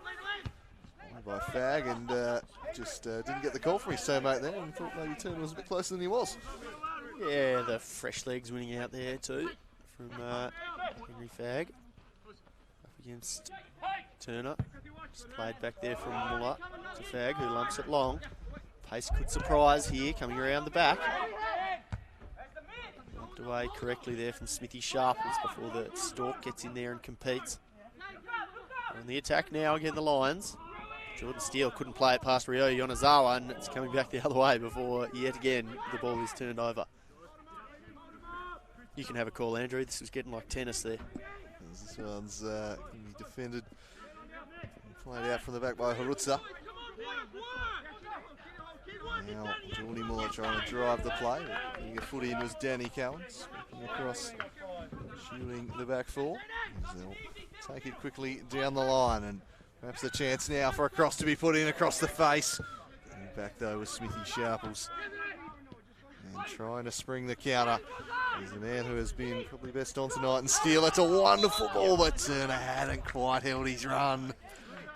by Fagg, and just didn't get the call from his teammate there, and thought maybe Turner was a bit closer than he was. Yeah, the fresh legs winning out there too from Henry Fagg. Up against Turner. Just played back there from Muller to Fagg, who lumps it long. Pace could surprise here, coming around the back. Lumped away correctly there from Smithy Sharples before the Stork gets in there and competes. On the attack now again, the Lions. Jordan Steele couldn't play it past Ryo Yonezawa, and it's coming back the other way before yet again the ball is turned over. You can have a call, Andrew. This was getting like tennis there. This one's going to be defended and played out from the back by Harutsa. Now, Jordy Muller trying to drive the play. Getting a foot in was Danny Cowens. Sweeping across, shooting the back four. They'll take it quickly down the line, and perhaps a chance now for a cross to be put in across the face. Getting back though with Smithy Sharples. And trying to spring the counter. He's the man who has been probably best on tonight in Steele. It's a wonderful ball, but Turner hadn't quite held his run.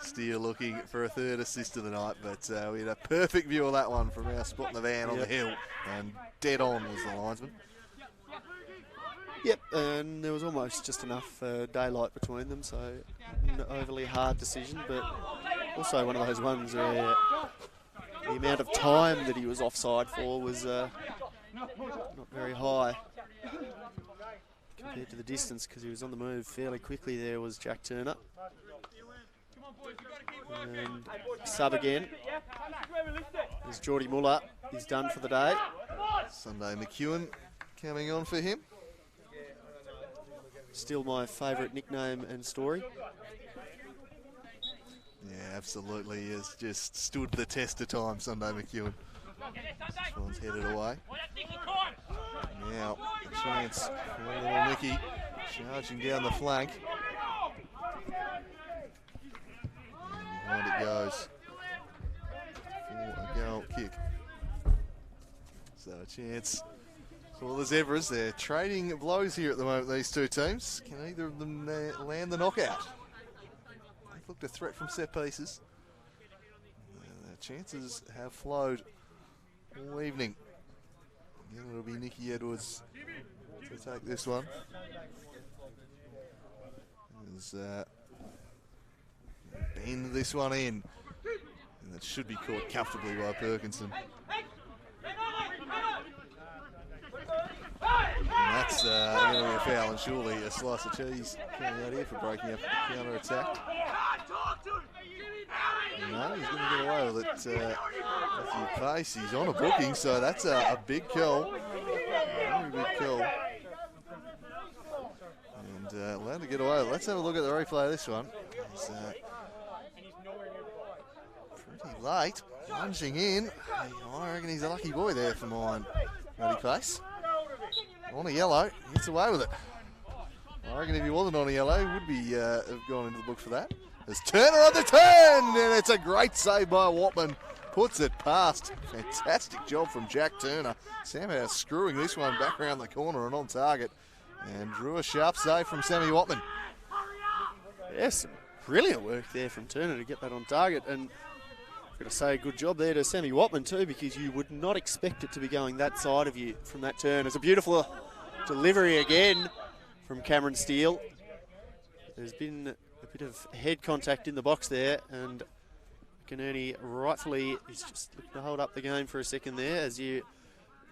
Steele looking for a third assist of the night, but we had a perfect view of that one from our spot in the van on the hill, and dead on was the linesman. Yep, and there was almost just enough daylight between them, so an overly hard decision, but also one of those ones where the amount of time that he was offside for was not very high compared to the distance, because he was on the move fairly quickly. There was Jack Turner. And sub again. There's Geordie Muller. He's done for the day. Sunday McEwen coming on for him. Still my favourite nickname and story. Yeah, absolutely. He has just stood the test of time, Sunday McEwen. This one's headed away. Now, a chance for little Nicky charging down the flank. And behind it goes for a goal kick. So a chance for the Zebras. They're trading blows here at the moment, these two teams. Can either of them land the knockout? They've looked a threat from set pieces. Their chances have flowed all evening. Again, it'll be Nicky Edwards to take this one. As bend this one in, and that should be caught comfortably by Perkinson. And that's going to be a foul, and surely a slice of cheese coming out here for breaking up the counter attack. No, he's going to get away with it. Matthew Pace, he's on a booking, so that's a big kill. Very big kill. And allowed to get away. Let's have a look at the replay of this one. It's pretty late, lunging in. I reckon he's a lucky boy there for mine. Matty Pace. On a yellow, he gets away with it. I reckon if he wasn't on a yellow, he would be have gone into the book for that. There's Turner on the turn, and it's a great save by Watman. Puts it past. Fantastic job from Jack Turner. Somehow screwing this one back around the corner and on target. And drew a sharp save from Sammy Watman. Yes, brilliant work there from Turner to get that on target. And I've got to say, good job there to Sammy Watman too, because you would not expect it to be going that side of you from that turn. It's a beautiful delivery again from Cameron Steele. There's been a bit of head contact in the box there, and McInerney rightfully is just looking to hold up the game for a second there, as you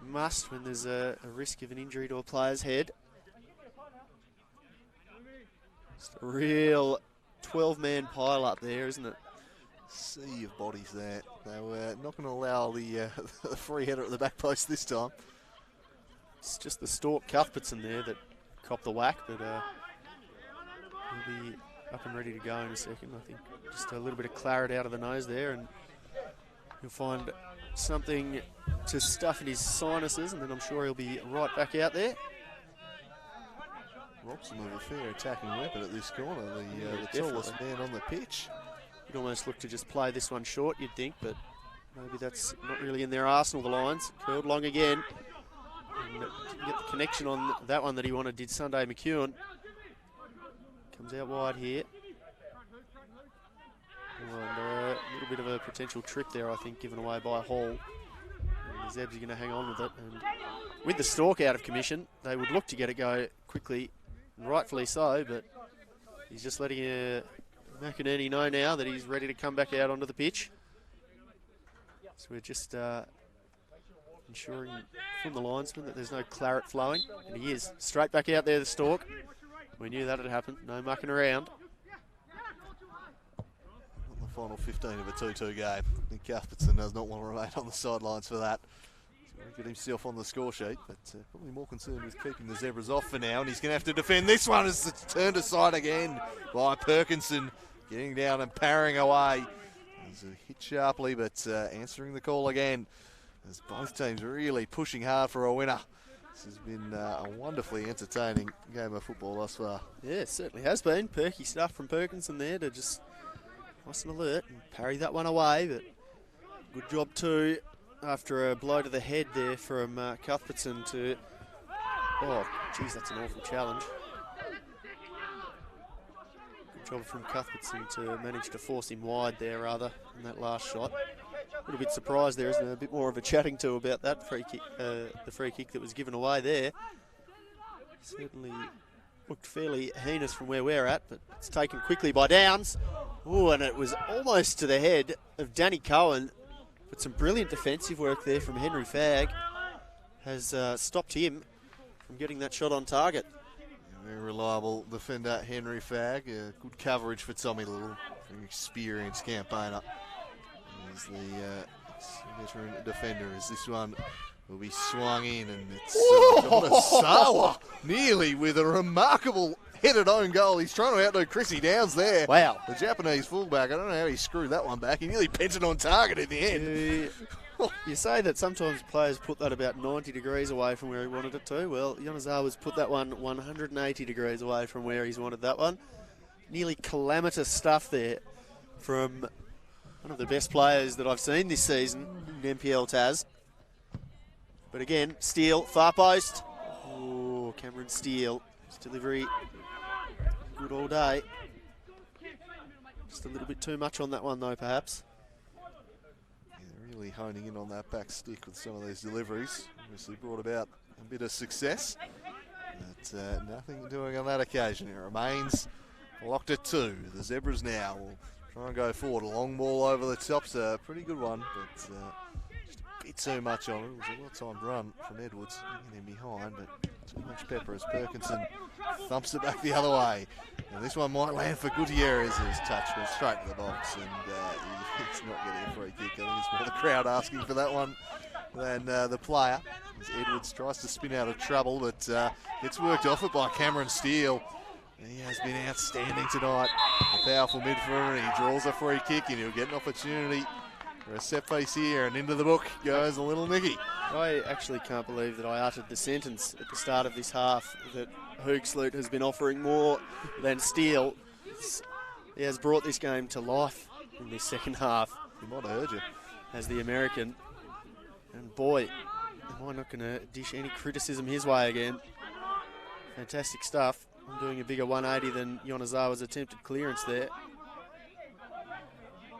must when there's a risk of an injury to a player's head. Just a real 12-man pile up there, isn't it? Sea of bodies there. They were not going to allow the free header at the back post this time. It's just the Stork Cuthbertson there that copped the whack, but he'll be up and ready to go in a second. I think just a little bit of claret out of the nose there, and he'll find something to stuff in his sinuses, and then I'm sure he'll be right back out there. Robs him of a fair attacking weapon at this corner, the tallest man on the pitch. You'd almost look to just play this one short, you'd think, but maybe that's not really in their arsenal, the Lions. Curled long again. And didn't get the connection on that one that he wanted, did Sunday McEwen. Comes out wide here. And a little bit of a potential trip there, I think, given away by Hall. And the Zebs are going to hang on with it. And with the Stork out of commission, they would look to get it go quickly, and rightfully so, but he's just letting McInerney know now that he's ready to come back out onto the pitch. So we're just ensuring from the linesman that there's no claret flowing, and he is. Straight back out there, the Stork. We knew that had happened. No mucking around. The final 15 of a 2-2 game. Nick Cuthbertson does not want to remain on the sidelines for that. Got himself on the score sheet, but probably more concerned with keeping the Zebras off for now, and he's going to have to defend this one as it's turned aside again by Perkinson, getting down and parrying away. He's hit sharply, but answering the call again, as both teams really pushing hard for a winner. This has been a wonderfully entertaining game of football thus far. Yeah, it certainly has been. Perky stuff from Perkinson there to just nice and alert and parry that one away, but good job too. After a blow to the head there from Cuthbertson to... Oh, geez, that's an awful challenge. Good job from Cuthbertson to manage to force him wide there, rather, in that last shot. A little bit surprised there, isn't there? A bit more of a chatting to about that free kick, the free kick that was given away there. Certainly looked fairly heinous from where we're at, but it's taken quickly by Downs. Oh, and it was almost to the head of Danny Cohen. But some brilliant defensive work there from Henry Fagg has stopped him from getting that shot on target. Very reliable defender, Henry Fagg. Good coverage for Tommy Little, very experienced campaigner. He's the veteran defender as this one will be swung in, and it's Onosawa nearly with a remarkable headed own goal. He's trying to outdo Chrissy Downs there. Wow. The Japanese fullback, I don't know how he screwed that one back. He nearly pens it on target at the end. You say that sometimes players put that about 90 degrees away from where he wanted it to. Well, Yonezawa's put that one 180 degrees away from where he's wanted that one. Nearly calamitous stuff there from one of the best players that I've seen this season in NPL Taz. But again, Steele, far post. Oh, Cameron Steele. His delivery good all day. Just a little bit too much on that one though, perhaps. Yeah, really honing in on that back stick with some of these deliveries. Obviously brought about a bit of success, but nothing doing on that occasion. It remains locked at 2. The Zebras now will try and go forward. A long ball over the top's a pretty good one, but just a bit too much on it. It was a well-timed run from Edwards, getting him behind, but too much pepper as Perkinson thumps it back the other way. Now this one might land for Gutierrez, whose touch went straight to the box, and he's not getting a free kick. I think it's more the crowd asking for that one than the player. As Edwards tries to spin out of trouble, but gets worked off it by Cameron Steele. He has been outstanding tonight. A powerful midfielder, and he draws a free kick, and he'll get an opportunity for a set piece here, and into the book goes a little Nicky. I actually can't believe that I uttered the sentence at the start of this half that Hoogslute has been offering more than Steele. He has brought this game to life in this second half. He might have heard you. As the American. And boy, am I not going to dish any criticism his way again. Fantastic stuff. I'm doing a bigger 180 than Yonezawa's attempted clearance there.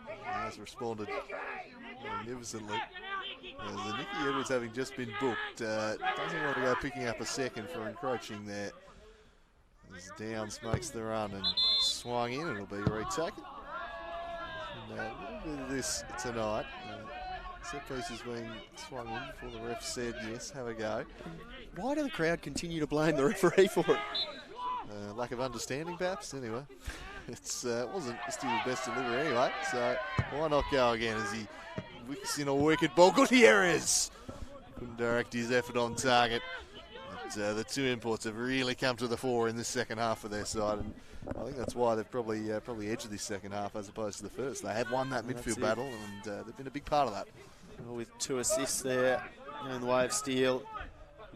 He has responded magnificently. As Nicky Edwards, having just been booked, doesn't want to go picking up a second for encroaching there. As Downs makes the run and swung in, it'll be retaken. And a little bit of this tonight. Set piece is being swung in before the ref said, yes, have a go. Why do the crowd continue to blame the referee for it? Lack of understanding, perhaps. Anyway, it wasn't Steele's best delivery anyway, so why not go again as he wicks in a wicked ball. Gutierrez couldn't direct his effort on target. But, the two imports have really come to the fore in this second half for their side, and I think that's why they've probably edged this second half as opposed to the first. They have won that midfield battle, and they've been a big part of that. Well, with 2 assists there in the way of Steele.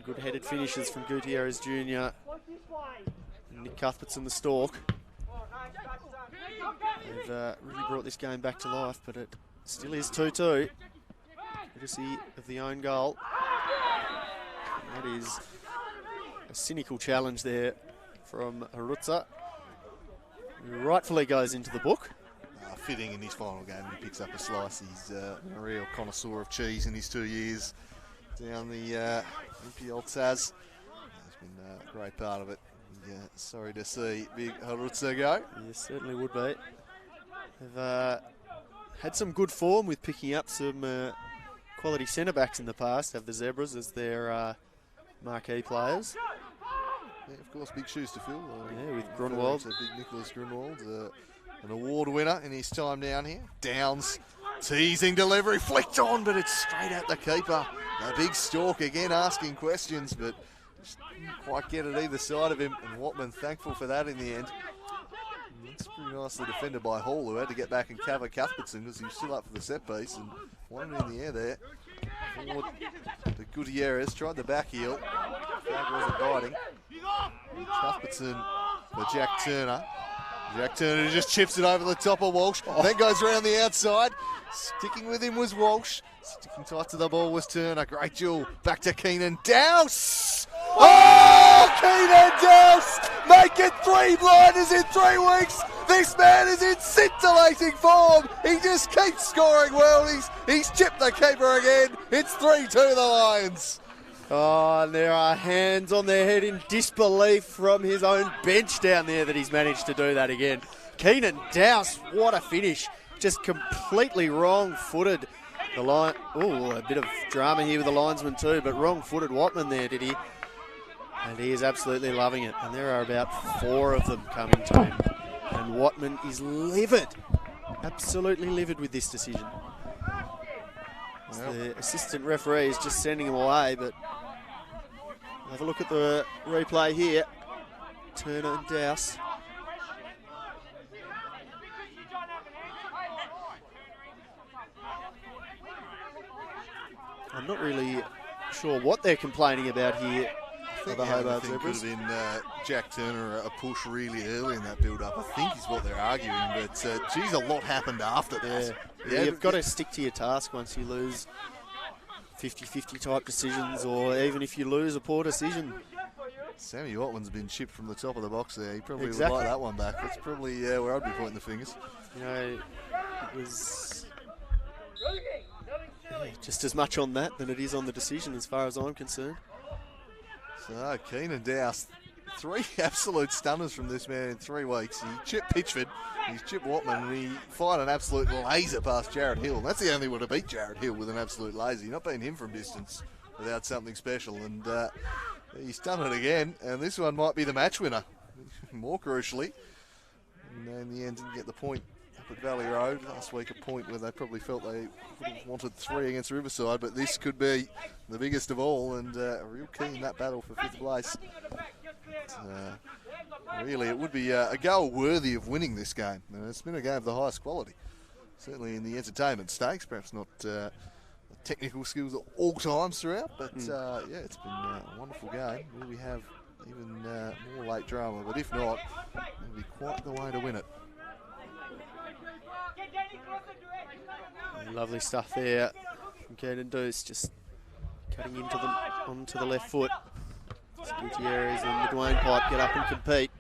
Good headed finishes from Gutierrez Jr. and Nick Cuthbertson, the stalk. They've really brought this game back to life, but it still is 2-2. Courtesy of the own goal. And that is a cynical challenge there from Harutsa, who rightfully goes into the book. Fitting in his final game, he picks up a slice. He's a real connoisseur of cheese in his 2 years down the NPL Taz. He's been a great part of it. Sorry to see big Harutsa go. Yes, certainly would be. They've had some good form with picking up some quality centre-backs in the past, have the Zebras as their marquee players. Yeah, of course, big shoes to fill. Yeah, with Grunwald. Big Nicholas Grunwald, an award winner in his time down here. Downs Teasing delivery, flicked on, but it's straight at the keeper. A big stalk again asking questions, but just didn't quite get it either side of him. And Watman thankful for that in the end. And that's pretty nicely defended by Hall, who had to get back and cover Cuthbertson because he was still up for the set piece and wanted it in the air there. Forward to Gutierrez, tried the back heel. Flag wasn't biting. Cuthbertson for Jack Turner. Jack Turner just chips it over the top of Walsh, then goes around the outside. Sticking with him was Walsh. Sticking tight to the ball was Turner. Great duel. Back to Keenan. Douse! Oh, Keenan Douse! Make it 3 blinders in 3 weeks. This man is in scintillating form. He just keeps scoring well. He's chipped the keeper again. It's 3-2 the Lions. Oh, and there are hands on their head in disbelief from his own bench down there that he's managed to do that again. Keenan Douse, what a finish. Just completely wrong-footed. A bit of drama here with the linesman too, but wrong-footed Watman there, did he? And he is absolutely loving it. And there are about 4 of them coming to him. And Watman is livid. Absolutely livid with this decision. The assistant referee is just sending him away, but have a look at the replay here. Turner and Douse. I'm not really sure what they're complaining about here. I think the Hobart could Zebras. have been Jack Turner a push really early in that build-up. I think is what they're arguing, but geez, a lot happened after that. Yeah, you've got to stick to your task once you lose 50-50 type decisions, or even if you lose a poor decision. Sammy Watman's been chipped from the top of the box there. He probably Exactly. would like that one back. That's probably where I'd be pointing the fingers. You know, it was just as much on that than it is on the decision as far as I'm concerned. So Keenan Douse, 3 absolute stunners from this man in 3 weeks. He chipped Pitchford, he's chipped Watman, and he fired an absolute laser past Jared Hill. And that's the only one to beat Jared Hill with an absolute laser. You're not beating him from distance without something special. And he's done it again, and this one might be the match winner, more crucially. And in the end, didn't get the point up at Valley Road. Last week, a point where they probably felt they would have wanted 3 against Riverside, but this could be the biggest of all, and real key in that battle for 5th place. Really, it would be a goal worthy of winning this game. And it's been a game of the highest quality, certainly in the entertainment stakes, perhaps not technical skills at all times throughout, but yeah, it's been a wonderful game. Will we have even more late drama, but if not, it'll be quite the way to win it. Lovely stuff there from Keenan Douse, just cutting into them onto the left foot. Gutierrez and the Dwayne Pipe get up and compete.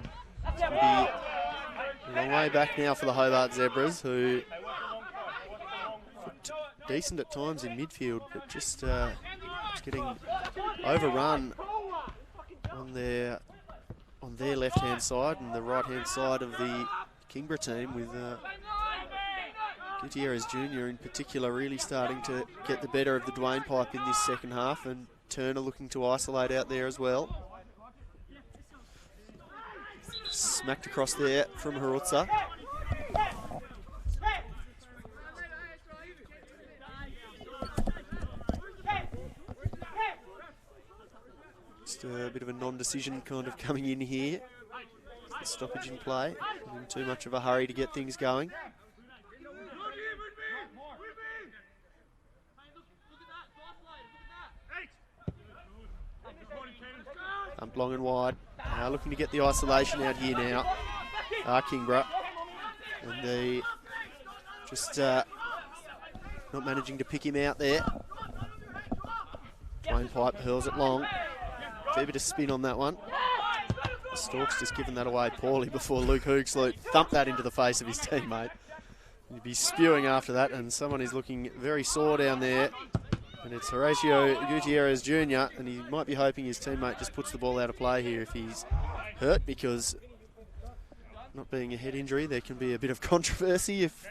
It's going to be a long way back now for the Hobart Zebras, who looked decent at times in midfield, but just getting overrun on their left-hand side and the right-hand side of the Kingborough team, with Gutierrez Jr. in particular really starting to get the better of the Dwayne Pipe in this second half, and Turner looking to isolate out there as well. Smacked across there from Harutza. Just a bit of a non-decision kind of coming in here. The stoppage in play. In too much of a hurry to get things going. Pumped long and wide. Looking to get the isolation out here now. Kingborough. And they just not managing to pick him out there. Dwayne Pipe hurls it long. Fair bit of spin on that one. Stork's just given that away poorly before Luke Hoogsloot thumped that into the face of his teammate. He'd be spewing after that, and someone is looking very sore down there. And it's Horatio Gutierrez Jr., and he might be hoping his teammate just puts the ball out of play here if he's hurt, because not being a head injury, there can be a bit of controversy if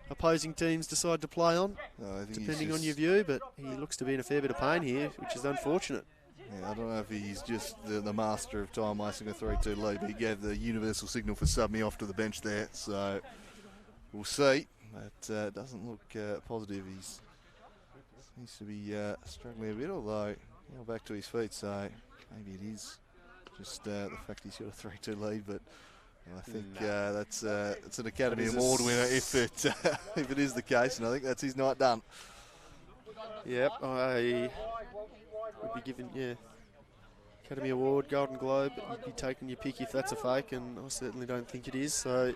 opposing teams decide to play on, depending on your view, but he looks to be in a fair bit of pain here, which is unfortunate. Yeah, I don't know if he's just the master of time wasting a 3-2 lead, but he gave the universal signal for sub me off to the bench there, so we'll see. That doesn't look positive. He seems to be struggling a bit, although now back to his feet, so maybe it is just the fact he's got a 3-2 lead, but I think that's it's an Academy Award winner if it if it is the case, and I think that's his night done. Yep, I would be giving, Academy Award, Golden Globe. You'd be taking your pick if that's a fake, and I certainly don't think it is. So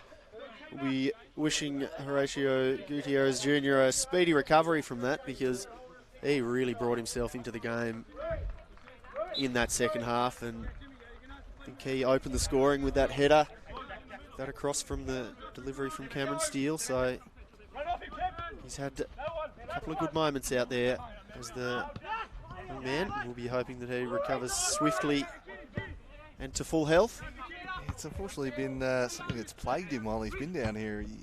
we'll be wishing Horatio Gutierrez Jr. a speedy recovery from that, because he really brought himself into the game in that second half, and I think he opened the scoring with that header, that across from the delivery from Cameron Steele. So he's had a couple of good moments out there as the young man. We'll be hoping that he recovers swiftly and to full health. It's unfortunately been something that's plagued him while he's been down here. He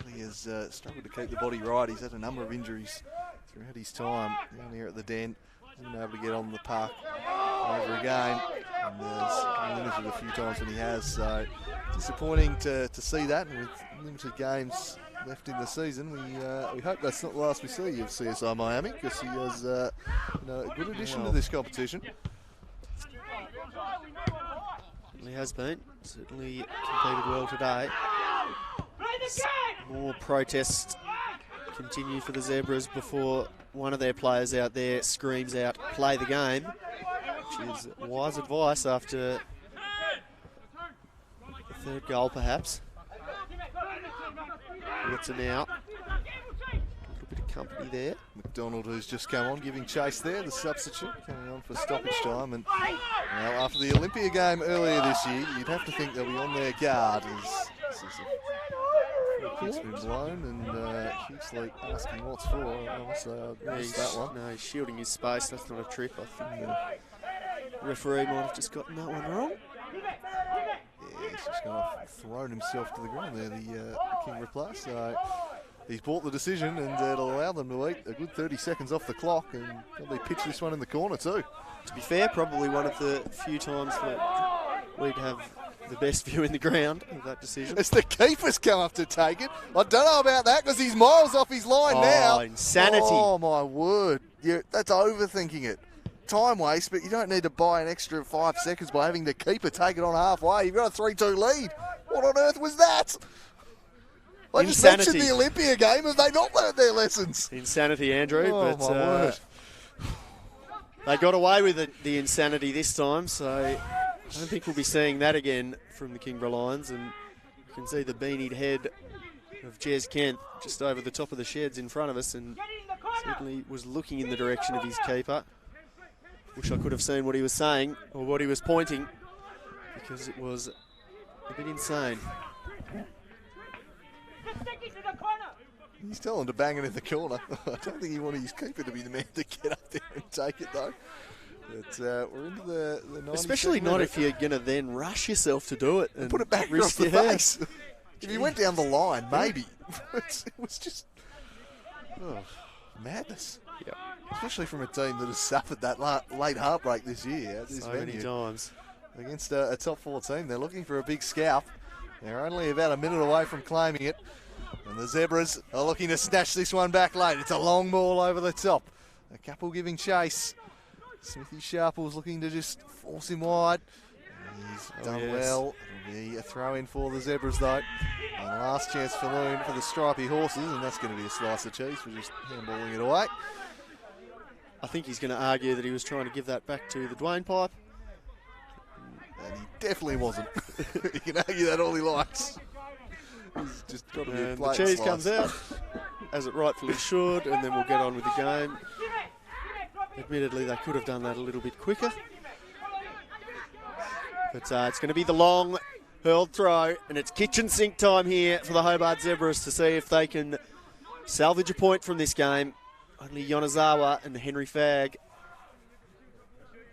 really has struggled to keep the body right. He's had a number of injuries throughout his time down here at the Den. Hasn't been able to get on the park over a game, and been limited a few times when he has. So disappointing to see that, and with limited games left in the season, we hope that's not the last we see of CSI Miami, because he is a good addition to this competition. Certainly has been. Certainly competed well today. More protests continue for the Zebras before one of their players out there screams out, "Play the game," which is wise advice after the third goal, perhaps. Whitson out. A little bit of company there. McDonald, who's just come on, giving chase there, the substitute, coming on for stoppage time. And well, after the Olympia game earlier this year, you'd have to think they'll be on their guard. It's been blown, and Huxley asking what's for. So I missed that one. No, he's shielding his space. That's not a trip. I think the referee might have just gotten that one wrong. Yeah, he's just kind of thrown himself to the ground there, the Kingborough player. So he's bought the decision, and it'll allow them to eat a good 30 seconds off the clock, and probably pitch this one in the corner too. To be fair, probably one of the few times that we'd have the best view in the ground of that decision. It's the keeper's come up to take it. I don't know about that, because he's miles off his line now. Insanity. Oh, my word. That's overthinking it. Time waste, but you don't need to buy an extra 5 seconds by having the keeper take it on halfway. You've got a 3-2 lead. What on earth was that? I just mentioned the Olympia game. Have they not learned their lessons? Insanity, Andrew. Oh, but, my word. They got away with the insanity this time, so I don't think we'll be seeing that again from the Kingborough Lions. And you can see the beanied head of Jez Kent just over the top of the sheds in front of us, and certainly was looking in the direction of his keeper. Wish I could have seen what he was saying or what he was pointing, because it was a bit insane. He's telling him to bang it in the corner. I don't think he wanted his keeper to be the man to get up there and take it, though. But we're into the 90 Especially not if you're going to then rush yourself to do it. And put it back across the face. If he went down the line, maybe. It was just madness. Yep. Especially from a team that has suffered that late heartbreak this year. So many times. Against a top 4 team. They're looking for a big scalp. They're only about a minute away from claiming it. And the Zebras are looking to snatch this one back late. It's a long ball over the top. A couple giving chase. Smithy Sharple's looking to just force him wide. He's done well. It'll be a throw in for the Zebras, though. And last chance for Loon for the stripy horses, and that's going to be a slice of cheese for just handballing it away. I think he's going to argue that he was trying to give that back to the Dwayne pipe. And he definitely wasn't. He can argue that all he likes. He's just got to be a the cheese comes out, as it rightfully should, and then we'll get on with the game. Admittedly, they could have done that a little bit quicker. But it's going to be the long hurled throw, and it's kitchen sink time here for the Hobart Zebras to see if they can salvage a point from this game. Only Yonezawa and Henry Fagg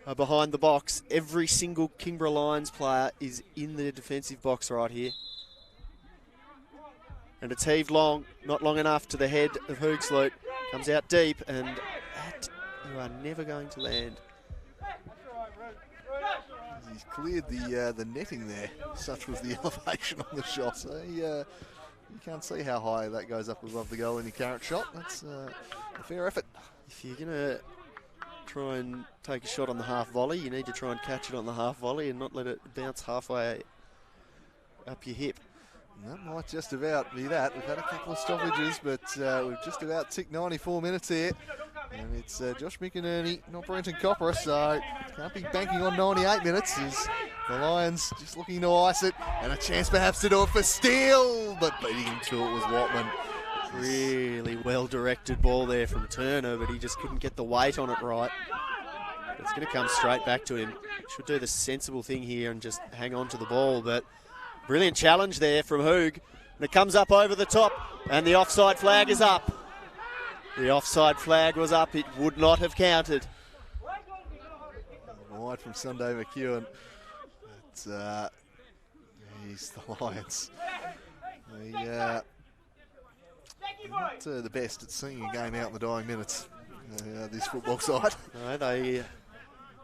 are behind the box. Every single Kingborough Lions player is in the defensive box right here. And it's heaved long, not long enough to the head of Hoogsley. Comes out deep, and that you are never going to land. He's cleared the netting there. Such was the elevation on the shot. So he You can't see how high that goes up above the goal in your current shot. That's a fair effort. If you're going to try and take a shot on the half volley, you need to try and catch it on the half volley and not let it bounce halfway up your hip. And that might just about be that. We've had a couple of stoppages, but we've just about ticked 94 minutes here. And it's Josh McInerney, not Brenton Copper, so can't be banking on 98 minutes. As the Lions just looking to ice it, and a chance perhaps to do it for Steele, but beating him to it was Watman. Really well-directed ball there from Turner, but he just couldn't get the weight on it right. It's going to come straight back to him. Should do the sensible thing here and just hang on to the ball, but brilliant challenge there from Hoog. And it comes up over the top, and the offside flag is up. The offside flag was up. It would not have counted. Wide from Sunday McEwen. But he's the Lions. They're not the best at seeing a game out in the dying minutes, this football side. No, they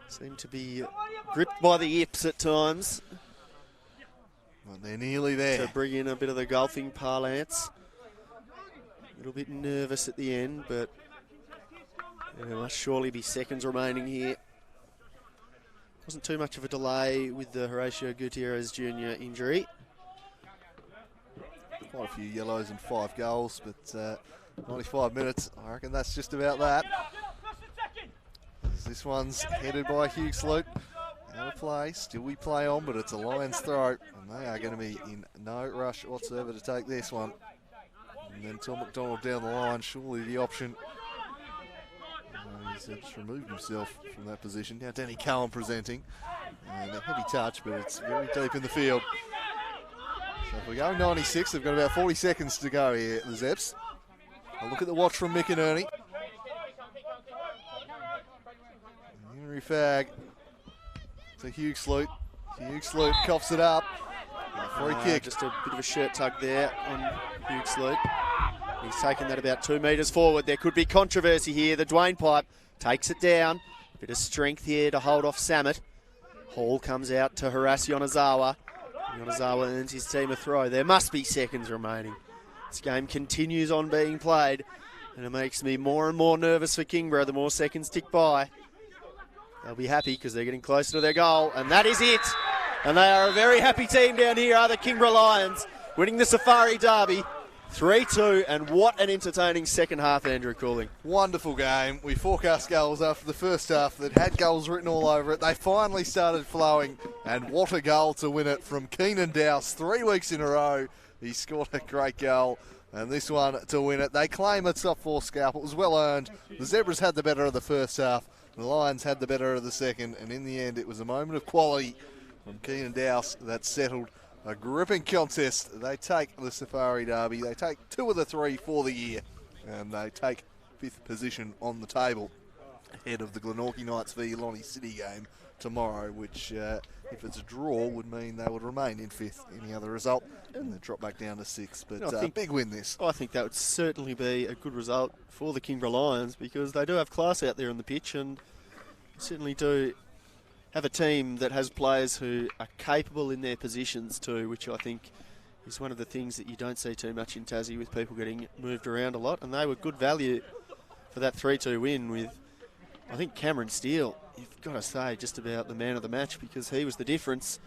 seem to be gripped by the yips at times. Well, they're nearly there. To bring in a bit of the golfing parlance. A little bit nervous at the end, but there must surely be seconds remaining here. Wasn't too much of a delay with the Horatio Gutierrez Jr. injury. Quite a few yellows and 5 goals, but 95 minutes, I reckon that's just about that. This one's headed by Hugh Sloot. Out of play, still we play on, but it's a Lions throw, and they are going to be in no rush whatsoever to take this one. And then Tom McDonald down the line, surely the option. He's just removed himself from that position. Now Danny Cowan presenting, and a heavy touch, but it's very deep in the field. So if we go 96, they've got about 40 seconds to go here, the Zeps. A look at the watch from McInerney. Henry Fagg to Hugh Sloot. Hugh Sloot coughs it up. Free kick. Just a bit of a shirt tug there on Hugh Sloot. He's taken that about 2 metres forward. There could be controversy here. The Dwayne pipe takes it down. Bit of strength here to hold off Samet. Hall comes out to harass Yonezawa. Yonezawa earns his team a throw. There must be seconds remaining. This game continues on being played, and it makes me more and more nervous for Kingborough the more seconds tick by. They'll be happy because they're getting closer to their goal, and that is it. And they are a very happy team down here, are the Kingborough Lions, winning the Safari Derby 3-2, and what an entertaining second half, Andrew Cooling. Wonderful game. We forecast goals after the first half that had goals written all over it. They finally started flowing, and what a goal to win it from Keenan Dowse 3 weeks in a row. He scored a great goal, and this one to win it. They claim a top 4 scalp. It was well earned. The Zebras had the better of the first half. The Lions had the better of the second, and in the end it was a moment of quality from Keenan Dowse that settled a gripping contest. They take the Safari Derby. They take 2 of the 3 for the year, and they take 5th position on the table ahead of the Glenorchy Knights v Lonnie City game tomorrow, which if it's a draw would mean they would remain in 5th. Any other result and then drop back down to 6th. But big win this. I think that would certainly be a good result for the Kingborough Lions, because they do have class out there on the pitch, and certainly do have a team that has players who are capable in their positions too, which I think is one of the things that you don't see too much in Tassie, with people getting moved around a lot. And they were good value for that 3-2 win with, I think, Cameron Steele. You've got to say just about the man of the match, because he was the difference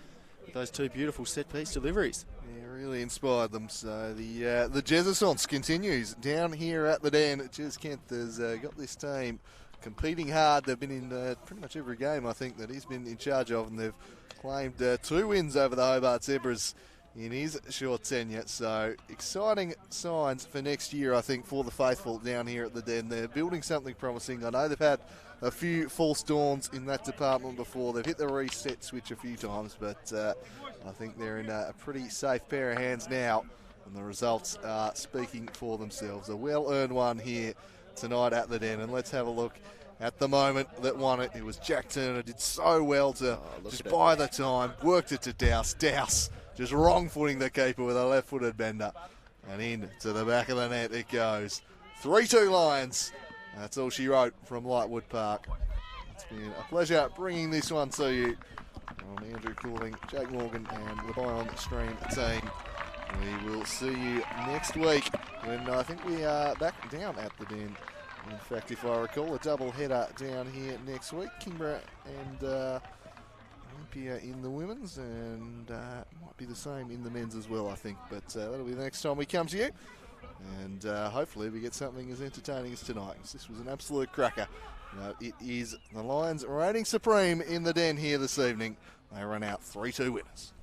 with those 2 beautiful set-piece deliveries. Yeah, really inspired them. So the Jezusons continues down here at the Den. Jez Kent has got this team competing hard. They've been in pretty much every game, I think, that he's been in charge of, and they've claimed 2 wins over the Hobart Zebras in his short tenure. So exciting signs for next year, I think, for the faithful down here at the Den. They're building something promising. I know they've had a few false dawns in that department before. They've hit the reset switch a few times, but I think they're in a pretty safe pair of hands now, and the results are speaking for themselves. A well-earned one here tonight at the Den, and let's have a look at the moment that won it. It was Jack Turner, did so well to just buy the time, worked it to Dowse. Dowse just wrong-footing the keeper with a left-footed bender, and in to the back of the net it goes. 3-2 Lions. That's all she wrote from Lightwood Park. It's been a pleasure bringing this one to you. I'm Andrew Cooling, Jake Morgan, and the Buy on Stream team We will see you next week when I think we are back down at the Den. In fact, if I recall, a double header down here next week. Kingborough and Olympia in the women's, and might be the same in the men's as well, I think. But that'll be the next time we come to you. And hopefully we get something as entertaining as tonight. This was an absolute cracker. It is the Lions reigning supreme in the Den here this evening. They run out 3-2 winners.